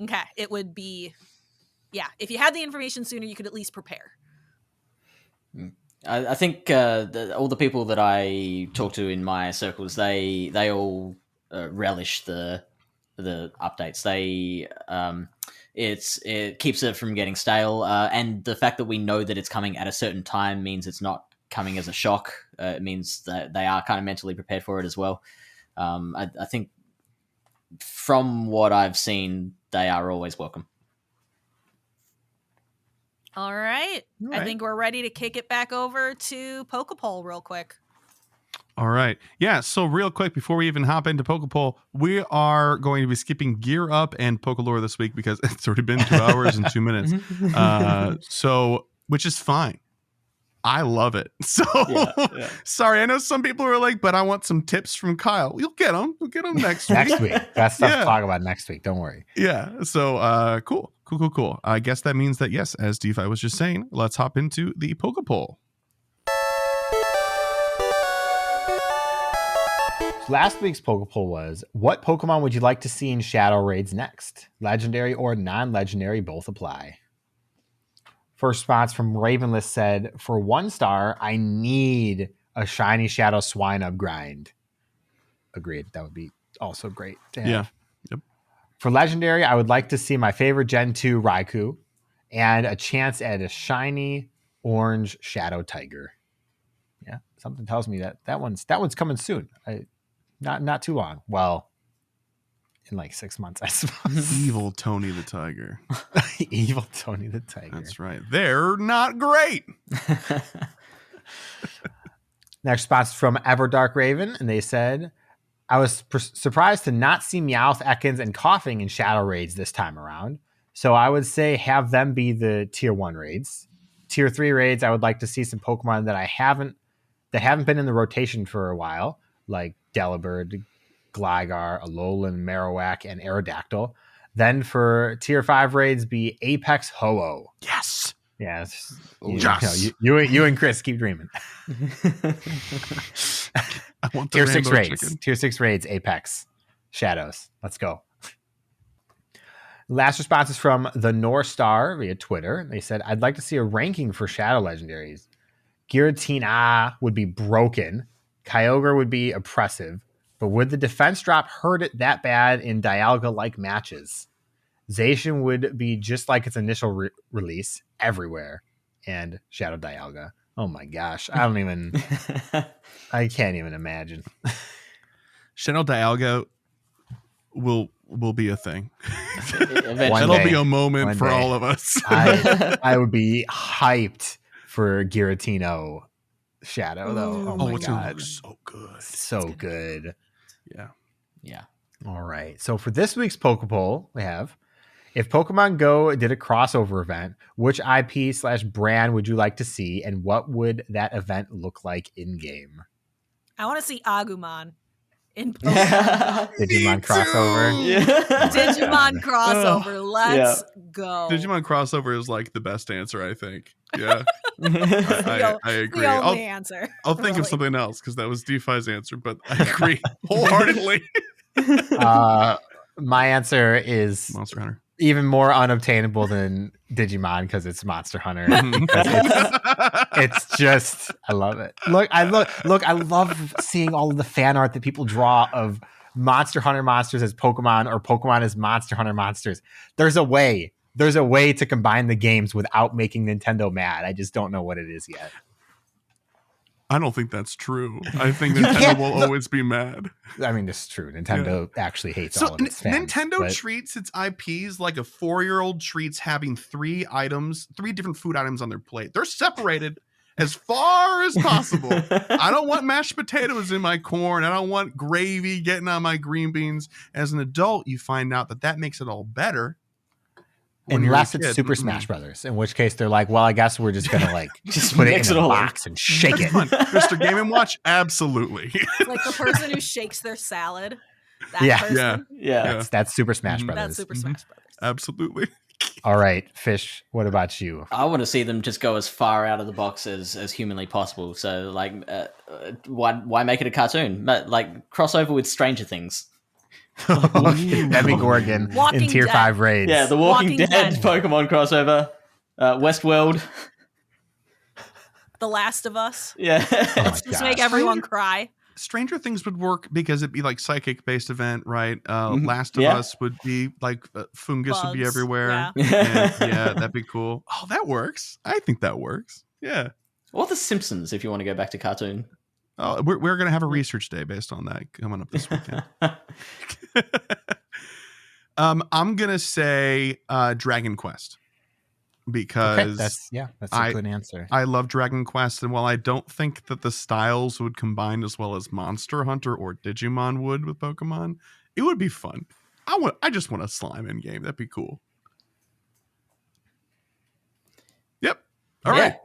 Okay, it would be... Yeah, if you had the information sooner, you could at least prepare.
I think all the people that I talk to in my circles, they all relish the updates. It keeps it from getting stale, and the fact that we know that it's coming at a certain time means it's not coming as a shock. It means that they are kind of mentally prepared for it as well. I think from what I've seen, they are always welcome.
All right. I think we're ready to kick it back over to Pokepole real quick.
All right. Yeah. So real quick, before we even hop into Pokepole, we are going to be skipping Gear Up and Pokelore this week because it's already been 2 hours and 2 minutes. Which is fine. I love it. So sorry. I know some people are like, but I want some tips from Kyle. You'll get them. We'll get them next week.
Next week. That's stuff to talk about next week. Don't worry.
Yeah. So cool. I guess that means that, yes, as DeFi was just saying, let's hop into the Pokepole.
Last week's Pokepole was, what Pokemon would you like to see in Shadow Raids next? Legendary or non-legendary, both apply. First response from Ravenless said, for 1 star, I need a shiny Shadow Swinub grind. Agreed. That would be also great to have.
Yeah. Yep.
For Legendary, I would like to see my favorite Gen 2 Raikou and a chance at a shiny orange Shadow Tiger. Yeah, something tells me that one's coming soon. Not too long. Well, in like 6 months, I suppose.
Evil Tony the Tiger.
Evil Tony the Tiger.
That's right. They're not great.
Next response from Everdark Raven, and they said, I was surprised to not see Meowth, Ekans, and Coughing in Shadow Raids this time around. So I would say have them be the Tier 1 raids. Tier 3 raids, I would like to see some Pokemon that haven't been in the rotation for a while, like Delibird, Gligar, Alolan, Marowak, and Aerodactyl. Then for Tier 5 raids, be Apex Ho-Oh.
Yes.
Yes.
You
and Chris keep dreaming.
I want the
Tier 6
rainbow
raids.
chicken.
Tier 6 raids, Apex. Shadows. Let's go. Last response is from the North Star via Twitter. They said, I'd like to see a ranking for Shadow Legendaries. Giratina would be broken. Kyogre would be oppressive. But would the defense drop hurt it that bad in Dialga-like matches? Zacian would be just like its initial release everywhere. And Shadow Dialga. Oh my gosh. I can't even imagine.
Shadow Dialga will be a thing.
Eventually.
It'll be a moment for all of us.
I would be hyped for Giratino Shadow, though. Oh my god.
So good.
So good.
Yeah.
All right. So for this week's Pokepole, we have, if Pokemon Go did a crossover event, which IP/brand would you like to see, and what would that event look like in game?
I want to see Agumon in Pokemon.
Digimon crossover.
Yeah.
Digimon crossover. Let's go.
Digimon crossover is like the best answer, I think. Yeah. I agree.
The only answer.
I'll think of something else because that was DeFi's answer, but I agree wholeheartedly.
My answer is
Monster Hunter.
Even more unobtainable than Digimon because it's Monster Hunter. It's just, I love it. I love seeing all of the fan art that people draw of Monster Hunter monsters as Pokemon or Pokemon as Monster Hunter monsters. There's a way to combine the games without making Nintendo mad. I just don't know what it is yet.
I don't think that's true. I think Nintendo will always be mad.
I mean, this is true. Nintendo actually hates all of its fans.
Nintendo treats its IPs like a 4-year-old treats having 3 different food items on their plate. They're separated as far as possible. I don't want mashed potatoes in my corn. I don't want gravy getting on my green beans. As an adult, you find out that makes it all better.
Unless it's Super Smash Brothers, in which case they're like, well, I guess we're just gonna just put it in a box and shake it.
Mr. Game & Watch, absolutely.
It's like the person who shakes their salad. Person.
Yeah.
That's Super Smash Brothers.
That's Super Smash Brothers.
Absolutely.
All right, Fish, what about you?
I want to see them just go as far out of the box as humanly possible. So, why make it a cartoon? Like, crossover with Stranger Things.
Demigorgon in Tier 5 raids.
Yeah, the Walking Dead Pokemon crossover. Westworld.
The Last of Us.
Yeah.
Let's just make everyone cry.
Stranger Things would work because it'd be like psychic based event, right? Last of
Yeah.
Us would be like fungus would be
Bugs,
everywhere.
yeah.
Yeah, that'd be cool. Oh, that works. I think that works. Yeah.
Or The Simpsons, if you want to go back to cartoon.
Oh, we're gonna have a research day based on that coming up this weekend. I'm gonna say Dragon Quest because
that's a good answer.
I love Dragon Quest, and while I don't think that the styles would combine as well as Monster Hunter or Digimon would with Pokemon, it would be fun. I just want a slime in game. That'd be cool. Yep. All right.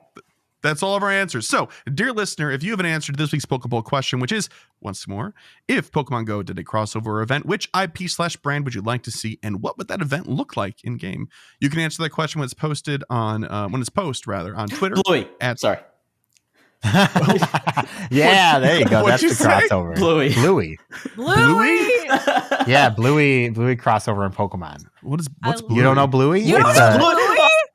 That's all of our answers. So, dear listener, if you have an answer to this week's Pokeball question, which is, once more, if Pokemon Go did a crossover event, which IP/brand would you like to see, and what would that event look like in game? You can answer that question when it's posted on on Twitter.
Bluey.
Sorry.
Yeah, there you go.
What'd
That's
you
the
say?
crossover.
Bluey.
Bluey.
Yeah, Bluey crossover in Pokemon.
What's
I-
Bluey?
You don't know Bluey?
You don't
It's
know
a-
Bluey?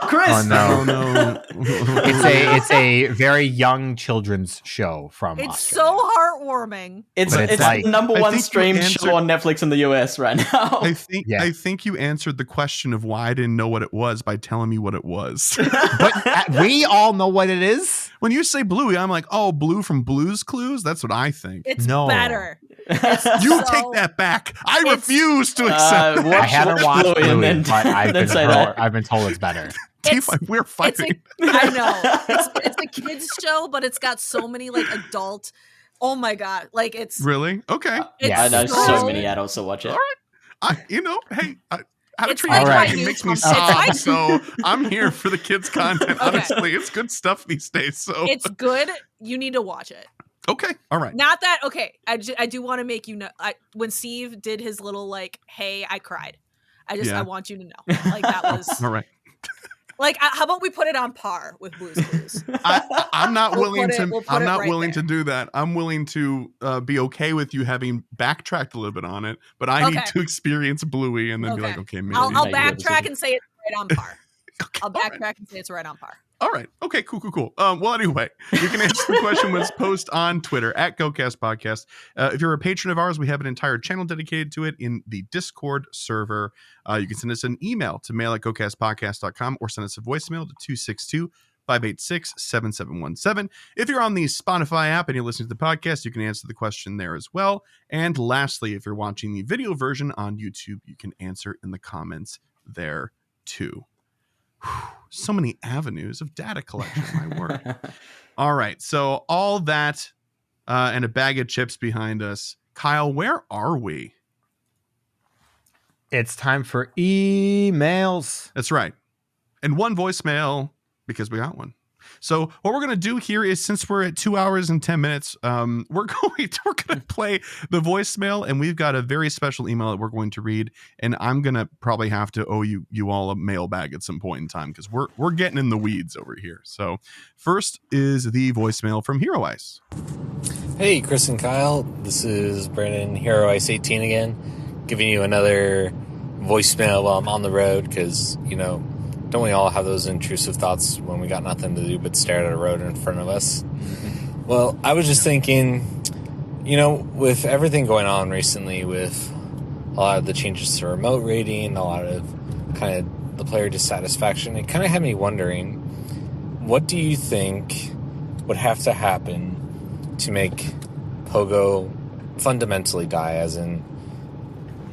Chris.
Oh no.
No.
It's a very young children's show from
It's
Australia.
so heartwarming.
It's
But it's
it's
like-
the number
I
one
think you
streamed
answered-
show on Netflix in the US right now.
I think you answered the question of why I didn't know what it was by telling me what it was.
But we all know what it is.
When you say Bluey, I'm like, oh, Blue from Blue's Clues? That's what I think.
It's
No.
better.
You take that back. I refuse to accept
watch
I haven't
watch
watched
Bluey
Bluey,
and
but
then say that.
I've been told it's better.
We're fighting.
I know. It's a kids show, but it's got so many like adult. Oh my god! Like it's
Really? Okay.
It's
Yeah,
I know so
so
many adults that watch it.
All right. How to
It's
Train
like
Your
All right.
Dragon
my
makes
youth
me
comes-
sob,
it's
so I'm here for the kids' content.
Okay.
Honestly, it's good stuff these days. So
it's good. You need to watch it.
okay, all right.
Not that okay. I do want to make you know. When Steve did his little like, "Hey, I cried." I want you to know. Like that was
All right.
like. How about we put it on par with Blue's Clues?
I'm not
We'll
willing
put
to.
it- we'll put
I'm
it
not
right
willing
there.
to do that. I'm willing to be okay with you having backtracked a little bit on it, but I need
Okay.
to experience Bluey and then be like, okay, maybe.
I'll
make your
backtrack
decision.
and say it's right on par.
Okay,
I'll
all right.
backtrack and say it's right on par.
All right. Okay, cool. Well, anyway, you can answer the question when it's post on Twitter at GOCast Podcast. If you're a patron of ours, we have an entire channel dedicated to it in the Discord server. You can send us an email to mail@gocastpodcast.com or send us a voicemail to 262-586-7717. If you're on the Spotify app and you're listening to the podcast, you can answer the question there as well. And lastly, if you're watching the video version on YouTube, you can answer in the comments there too. So many avenues of data collection. My word. All right. So all that and a bag of chips behind us. Kyle, where are we?
It's time for emails.
That's right. And one voicemail because we got one. So what we're going to do here is, since we're at 2 hours and 10 minutes, we're going to play the voicemail, and we've got a very special email that we're going to read, and I'm going to probably have to owe you all a mailbag at some point in time because we're getting in the weeds over here. So first is the voicemail from Hero Ice.
Hey, Chris and Kyle. This is Brandon, Hero Ice 18 again, giving you another voicemail while I'm on the road because, don't we all have those intrusive thoughts when we got nothing to do but stare at a road in front of us? Well, I was just thinking, with everything going on recently with a lot of the changes to remote rating, a lot of kind of the player dissatisfaction, it kind of had me wondering, what do you think would have to happen to make Pogo fundamentally die, as in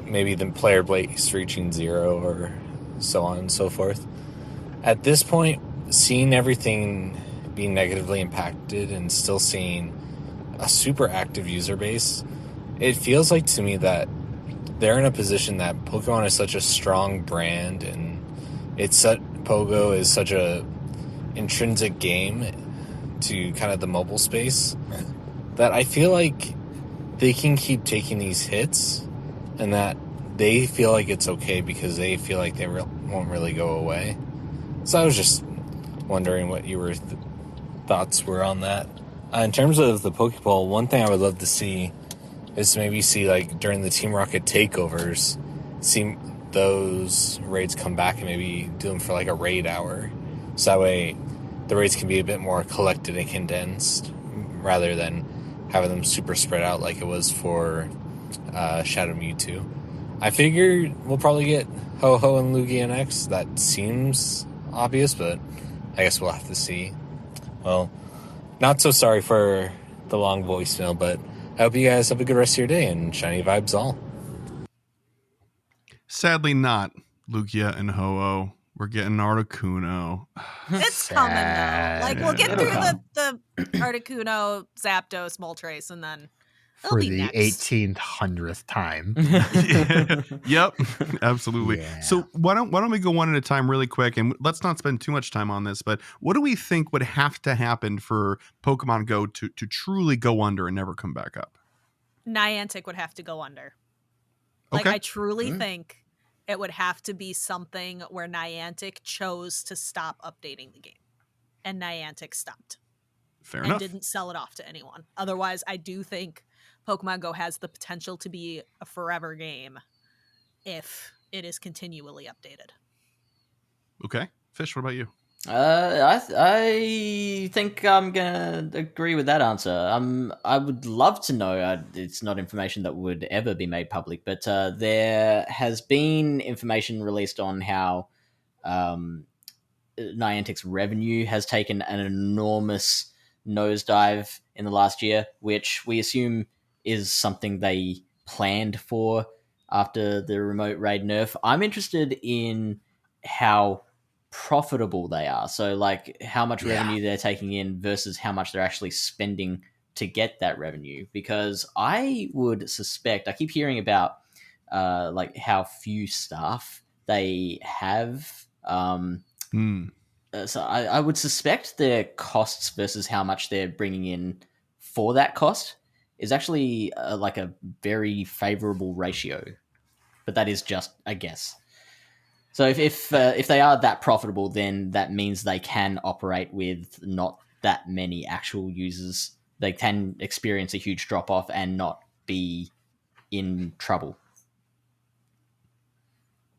maybe the player base reaching 0 or so on and so forth? At this point, seeing everything being negatively impacted and still seeing a super active user base, it feels like to me that they're in a position that Pokemon is such a strong brand and Pogo is such a intrinsic game to kind of the mobile space that I feel like they can keep taking these hits and that they feel like it's okay because they feel like they won't really go away. So I was just wondering what your thoughts were on that. In terms of the Pokeball, one thing I would love to see is maybe see, like, during the Team Rocket takeovers, see those raids come back and maybe do them for, like, a raid hour. So that way the raids can be a bit more collected and condensed rather than having them super spread out like it was for Shadow Mewtwo. I figure we'll probably get Ho-Ho and Lugia NX. That seems obvious, but I guess we'll have to see. Well, not so sorry for the long voicemail, but I hope you guys have a good rest of your day and shiny vibes all.
Sadly not Lugia and Ho-Oh. We're getting Articuno.
It's coming though. Like we'll get through the Articuno, Zapdos, Moltres, and then
for the
next.
1800th time.
Yep, absolutely.
Yeah.
So why don't we go one at a time really quick, and let's not spend too much time on this, but what do we think would have to happen for Pokemon Go to truly go under and never come back up?
Niantic would have to go under. Like
Okay.
I truly think it would have to be something where Niantic chose to stop updating the game. And Niantic stopped.
Fair
and
enough.
didn't sell it off to anyone. Otherwise, I do think Pokemon Go has the potential to be a forever game if it is continually updated.
Okay. Fish, what about you?
I think I'm gonna agree with that answer. I would love to know. It's not information that would ever be made public, but there has been information released on how Niantic's revenue has taken an enormous nosedive in the last year, which we assume is something they planned for after the remote raid nerf. I'm interested in how profitable they are. So like how much revenue they're taking in versus how much they're actually spending to get that revenue. Because I would suspect, I keep hearing about like how few staff they have. So I would suspect their costs versus how much they're bringing in for that cost is actually like a very favorable ratio. But that is just a guess. So if they are that profitable, then that means they can operate with not that many actual users. They can experience a huge drop off and not be in trouble.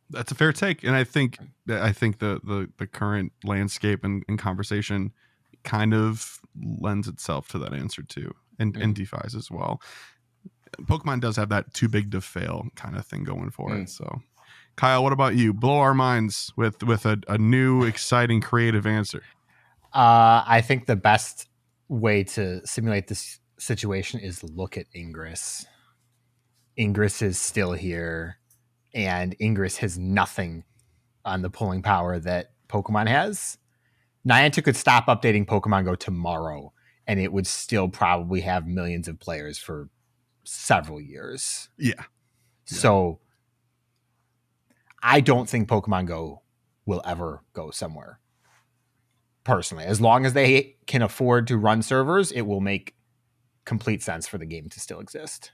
That's a fair take, and I think the current landscape and conversation kind of lends itself to that answer too, and DeFi's as well. Pokemon does have that too big to fail kind of thing going for it. So, Kyle, what about you? Blow our minds with a new, exciting, creative answer.
I think the best way to simulate this situation is look at Ingress. Ingress is still here, and Ingress has nothing on the pulling power that Pokemon has. Niantic could stop updating Pokemon Go tomorrow, and it would still probably have millions of players for several years.
Yeah.
So I don't think Pokemon Go will ever go somewhere. Personally, as long as they can afford to run servers, it will make complete sense for the game to still exist.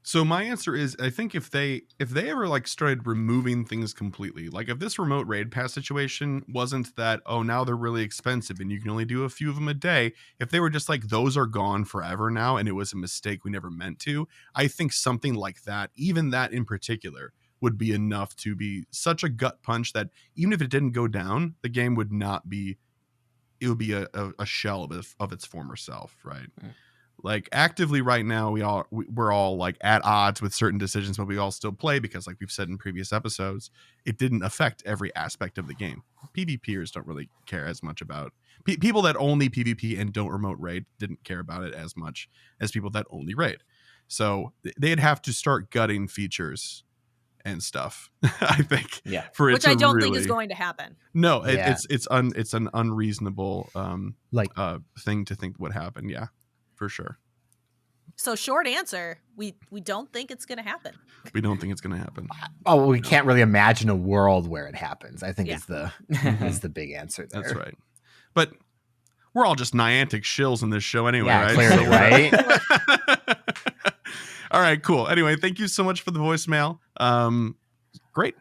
So my answer is, I think if they ever like started removing things completely, like if this remote raid pass situation wasn't that, oh, now they're really expensive and you can only do a few of them a day. If they were just like, those are gone forever now and it was a mistake we never meant to, I think something like that, even that in particular, would be enough to be such a gut punch that even if it didn't go down, the game would not be, it would be a shell of its former self, right? Like actively right now, we're all like at odds with certain decisions, but we all still play because, like we've said in previous episodes, it didn't affect every aspect of the game. PvPers don't really care as much about people that only PvP and don't remote raid didn't care about it as much as people that only raid. So they'd have to start gutting features and stuff. I think, for it
which
to
I don't
really,
think is going to happen.
No, it's an unreasonable thing to think would happen. Yeah. For sure.
So short answer, we don't think it's going to happen.
We don't think it's going to happen.
Oh, we can't really imagine a world where it happens. I think is the big answer there.
That's right. But we're all just Niantic shills in this show anyway, right?
Clearly, right?
All right, cool. Anyway, thank you so much for the voicemail. Great.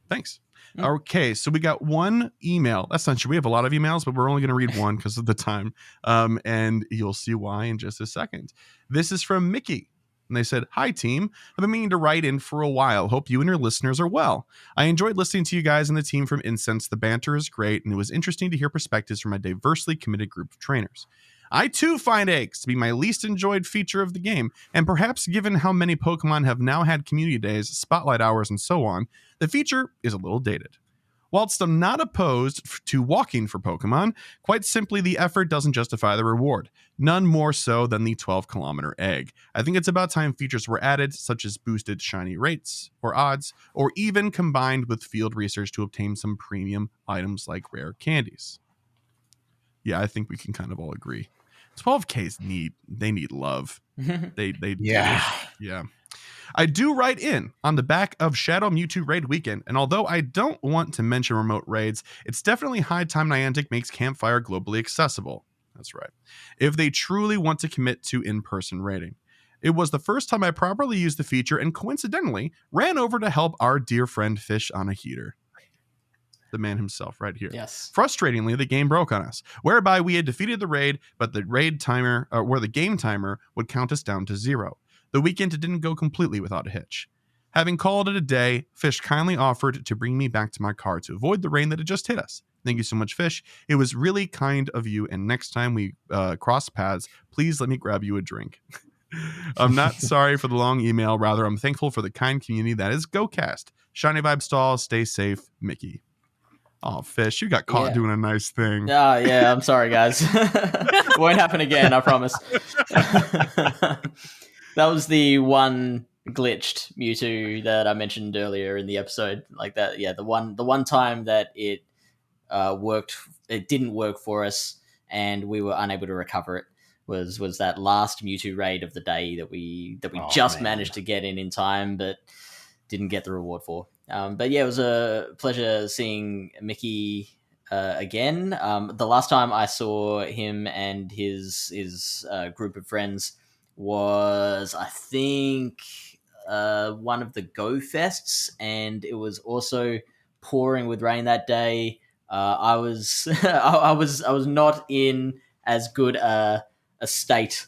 Thanks. Okay, so we got one email. Essentially, we have a lot of emails, but we're only going to read one because of the time. And you'll see why in just a second. This is from Mickey. And they said, "Hi team, I've been meaning to write in for a while. Hope you and your listeners are well. I enjoyed listening to you guys and the team from Incense. The banter is great, and it was interesting to hear perspectives from a diversely committed group of trainers. I too find eggs to be my least enjoyed feature of the game, and perhaps given how many Pokemon have now had community days, spotlight hours, and so on, the feature is a little dated. Whilst I'm not opposed to walking for Pokemon, quite simply the effort doesn't justify the reward, none more so than the 12-kilometer egg. I think it's about time features were added, such as boosted shiny rates or odds, or even combined with field research to obtain some premium items like rare candies." Yeah, I think we can kind of all agree. 12Ks need love. They
Yeah.
Yeah. I do write in on the back of Shadow Mewtwo raid weekend, and although I don't want to mention remote raids, it's definitely high time Niantic makes Campfire globally accessible. That's right. If they truly want to commit to in-person raiding. It was the first time I properly used the feature and coincidentally ran over to help our dear friend Fish on a heater. The man himself right here.
Yes.
Frustratingly, the game broke on us, whereby we had defeated the raid, but the raid timer, where the game timer would count us down to 0. The weekend didn't go completely without a hitch. Having called it a day, Fish kindly offered to bring me back to my car to avoid the rain that had just hit us. Thank you so much, Fish. It was really kind of you, and next time we cross paths, please let me grab you a drink. I'm not sorry for the long email. Rather, I'm thankful for the kind community that is GOCast. Shiny Vibe Stall, stay safe, Mickey. Oh, Fish, you got caught doing a nice thing.
Oh, yeah, I'm sorry, guys. Won't happen again, I promise. That was the one glitched Mewtwo that I mentioned earlier in the episode. Like that, yeah, the one time that it worked, it didn't work for us, and we were unable to recover it. Was that last Mewtwo raid of the day that we managed to get in time, but didn't get the reward for. But yeah, it was a pleasure seeing Mickey again. The last time I saw him and his group of friends was, I think, one of the Go Fests, and it was also pouring with rain that day. I was I was not in as good a state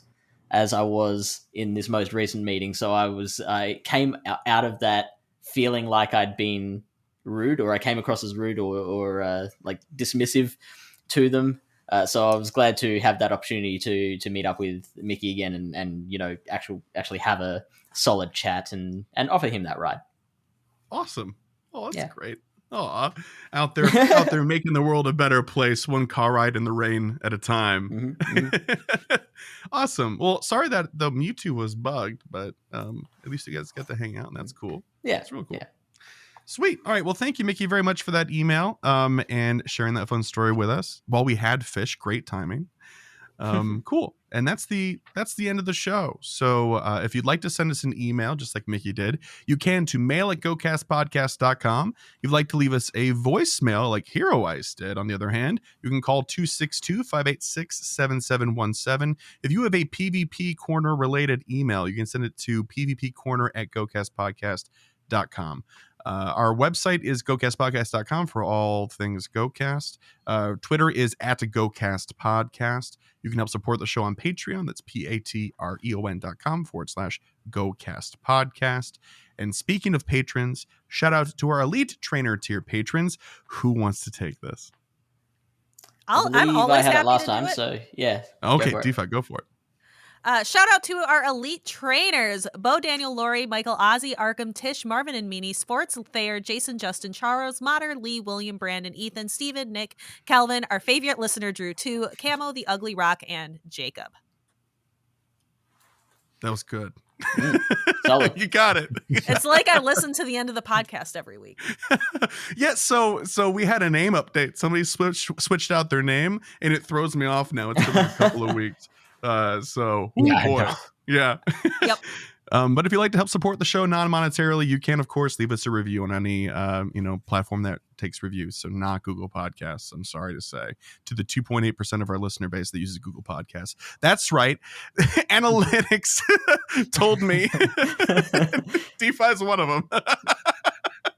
as I was in this most recent meeting, so I came out of that feeling like I'd been rude, or I came across as rude or like dismissive to them. So I was glad to have that opportunity to meet up with Mickey again and you know actually have a solid chat and offer him that ride.
Awesome. Oh, that's great. Aw, out there making the world a better place, one car ride in the rain at a time. Mm-hmm. Awesome. Well, sorry that the Mewtwo was bugged, but at least you guys get to hang out, and that's cool.
Yeah,
it's real cool.
Yeah.
Sweet. All right. Well, thank you, Mickey, very much for that email and sharing that fun story with us while we had Fish. Great timing. Cool. And that's the end of the show. So if you'd like to send us an email, just like Mickey did, you can to mail@gocastpodcast.com. If you'd like to leave us a voicemail like Hero Ice did, on the other hand, you can call 262-586-7717. If you have a PvP Corner related email, you can send it to pvpcorner@gocastpodcast.com. Our website is gocastpodcast.com for all things GoCast. Twitter is @GoCast Podcast. You can help support the show on Patreon. That's patreon.com/GoCast Podcast. And speaking of patrons, shout out to our Elite Trainer tier patrons. Who wants to take this?
I'm always
had
happy
it last
to
time,
do it.
so yeah.
Okay, DeFi, go for it.
Shout out to our elite trainers: Bo, Daniel, Lori, Michael, Ozzy, Arkham, Tish, Marvin and Meanie, Sports, Thayer, Jason, Justin, Charles, Mater, Lee, William, Brandon, Ethan, Steven, Nick, Calvin, our favorite listener, Drew, 2, Camo, The Ugly Rock, and Jacob.
That was good.
Solid.
You got it.
It's like I listen to the end of the podcast every week.
Yeah, so we had a name update. Somebody switched out their name, and it throws me off now. It's been a couple of weeks. Boy. Yeah.
Yep.
But if you'd like to help support the show non-monetarily, you can, of course, leave us a review on any platform that takes reviews. So not Google Podcasts, I'm sorry to say, to the 2.8% of our listener base that uses Google Podcasts. That's right. Analytics told me DeFi is one of them.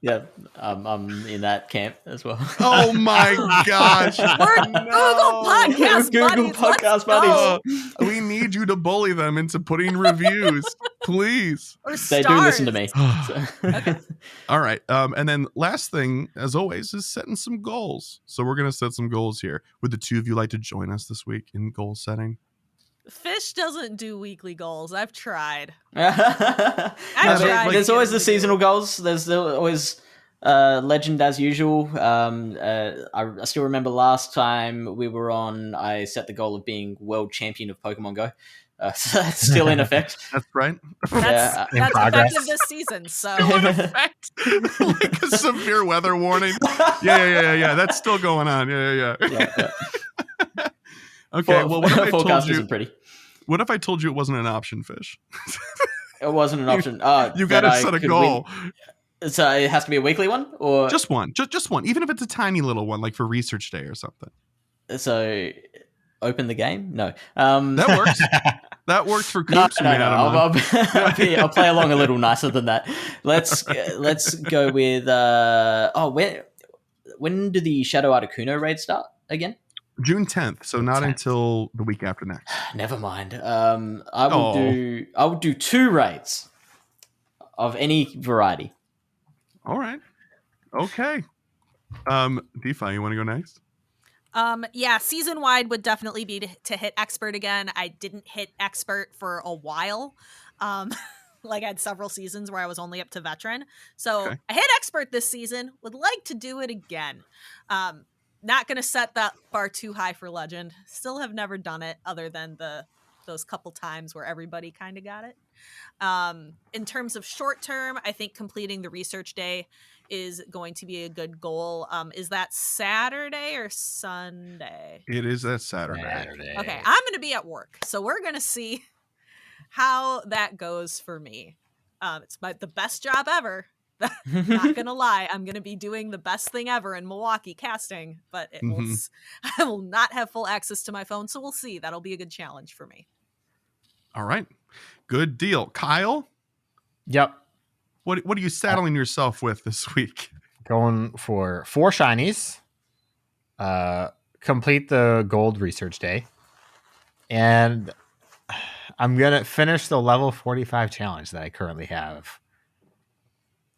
Yeah, I'm in that camp as well.
Oh my gosh.
We're Google Podcast
Google
buddies.
Podcast
Let's
buddies.
go.
We need you to bully them into putting reviews, please.
Or
They
stars.
do listen to me. So.
Okay.
All right. And then last thing, as always, is setting some goals. So we're going to set some goals here. Would the two of you like to join us this week in goal setting?
Fish doesn't do weekly goals. I've tried.
There's always the seasonal goals. There's always legend as usual. I still remember last time we were on, I set the goal of being world champion of Pokemon Go. So that's still in effect.
That's right.
That's effective this season. So
Still in effect. Like a severe weather warning. Yeah. That's still going on. Yeah. Okay. Well, what if I told you?
Pretty.
What if I told you it wasn't an option, Fish?
It wasn't an option.
You got to set a goal.
So it has to be a weekly one, or
just one, just one, even if it's a tiny little one, like for research day or something.
So open the game? No,
that works. That works for Coops.
No. I'll play along a little nicer than that. Let's go with. When do the Shadow Articuno raids start again?
June 10th, so not until the week after next.
Never mind. I will do 2 raids of any variety.
All right. Okay. DeFi, you want to go next?
Yeah, season wide would definitely be to hit expert again. I didn't hit expert for a while. Like I had several seasons where I was only up to veteran. So okay. I hit expert this season, would like to do it again. Not going to set that bar too high for legend. Still have never done it other than those couple times where everybody kind of got it. In terms of short term, I think completing the research day is going to be a good goal. Is that Saturday or Sunday?
It is that Saturday.
Okay, I'm going to be at work, so we're going to see how that goes for me. It's the best job ever. Not gonna lie, I'm gonna be doing the best thing ever in Milwaukee casting, but I will not have full access to my phone, so we'll see. That'll be a good challenge for me.
All right, good deal. Kyle?
Yep.
What are you saddling yourself with this week?
Going for 4 shinies, complete the gold research day, and I'm gonna finish the level 45 challenge that I currently have.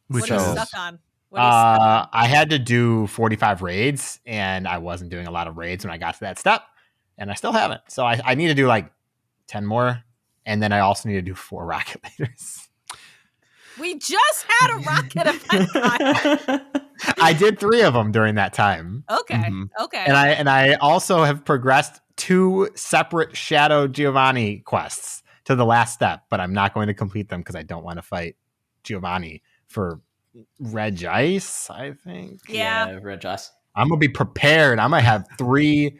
What are you stuck on?
I had to do 45 raids, and I wasn't doing a lot of raids when I got to that step, and I still haven't. So I need to do like 10 more, and then I also need to do 4 rocket leaders.
We just had a rocket event.
I did 3 of them during that time.
Okay.
And I also have progressed 2 separate Shadow Giovanni quests to the last step, but I'm not going to complete them because I don't want to fight Giovanni for Reg Ice, I think.
Yeah,
Reg Ice.
I'm gonna be prepared. I'm gonna have 3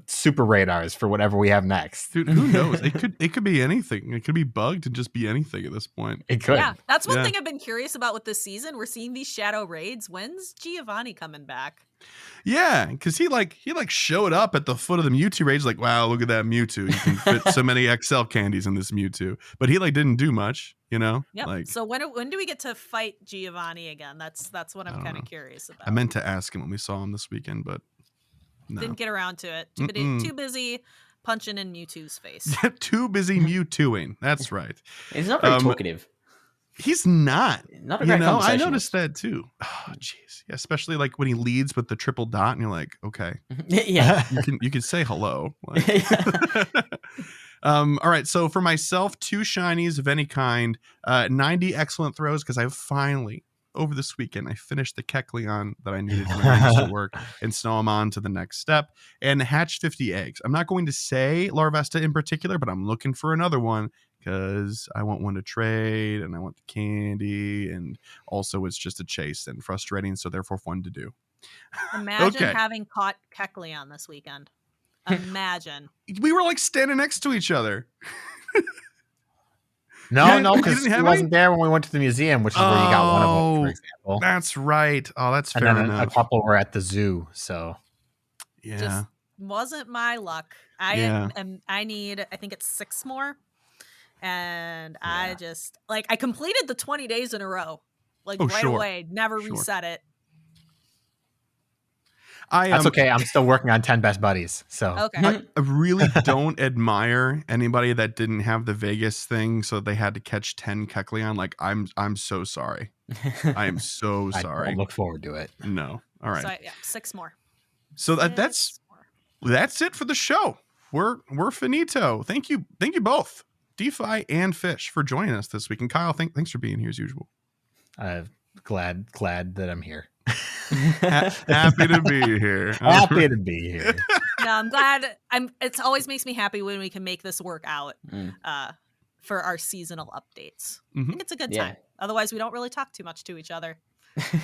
super radars for whatever we have next.
Dude, who knows? It could be anything. It could be bugged and just be anything at this point.
It could.
Yeah, that's one thing I've been curious about with this season. We're seeing these shadow raids. When's Giovanni coming back?
Yeah, because he showed up at the foot of the Mewtwo raids, like, wow, look at that Mewtwo. You can fit so many XL candies in this Mewtwo. But he didn't do much, you know?
Yep. So when do we get to fight Giovanni again? That's what I'm kind of curious about.
I meant to ask him when we saw him this weekend, but no.
Didn't get around to it. Too busy punching in Mewtwo's face.
Too busy Mewtwoing. That's right.
He's not very talkative.
He's not.
Not a great conversationalist.
I noticed that too. Oh, jeez. Yeah, especially like when he leads with the triple dot, and you're like, okay,
yeah,
you can say hello. All right. So for myself, 2 shinies of any kind, 90 excellent throws because I finally over this weekend I finished the Kecleon that I needed for my next work and snow him on to the next step and hatched 50 eggs. I'm not going to say Larvesta in particular, but I'm looking for another one. Because I want one to trade and I want the candy, and also it's just a chase and frustrating, so therefore fun to do.
Imagine having caught Kecleon this weekend. Imagine.
We were like standing next to each other.
No, because he wasn't there when we went to the museum, which is where you got one of them, for example.
That's right. Oh, that's fair enough.
A couple were at the zoo, so.
Yeah.
Just wasn't my luck. I need, I think it's 6 more. And I just I completed the 20 days in a row like right away. Never reset it.
That's okay. I'm still working on 10 best buddies. So
okay.
I really don't admire anybody that didn't have the Vegas thing, so they had to catch 10 Kecleon. Like I'm so sorry. I am so sorry.
I look forward to it.
No. All right.
So, 6 more.
So that's it for the show. We're finito. Thank you both, DeFi and Fish, for joining us this week. And Kyle, thanks for being here as usual.
Glad that I'm here.
Happy to be here.
Happy to be here.
No, I'm glad. It always makes me happy when we can make this work out for our seasonal updates. I think it's a good time. Otherwise, we don't really talk too much to each other.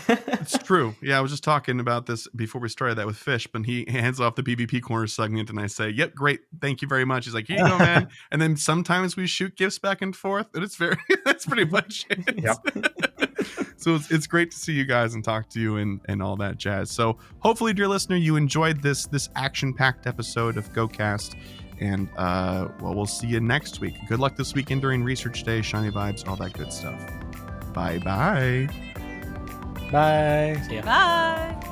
It's true. Yeah, I was just talking about this before we started that with Fish, but he hands off the PvP corner segment and I say, yep, great. Thank you very much. He's like, here you go, man. And then sometimes we shoot gifts back and forth, and that's pretty much it. Yep. So it's great to see you guys and talk to you and all that jazz. So hopefully, dear listener, you enjoyed this action-packed episode of GOCast. And we'll see you next week. Good luck this weekend during Research Day, shiny vibes, all that good stuff. Bye-bye.
Bye.
See ya.
Bye.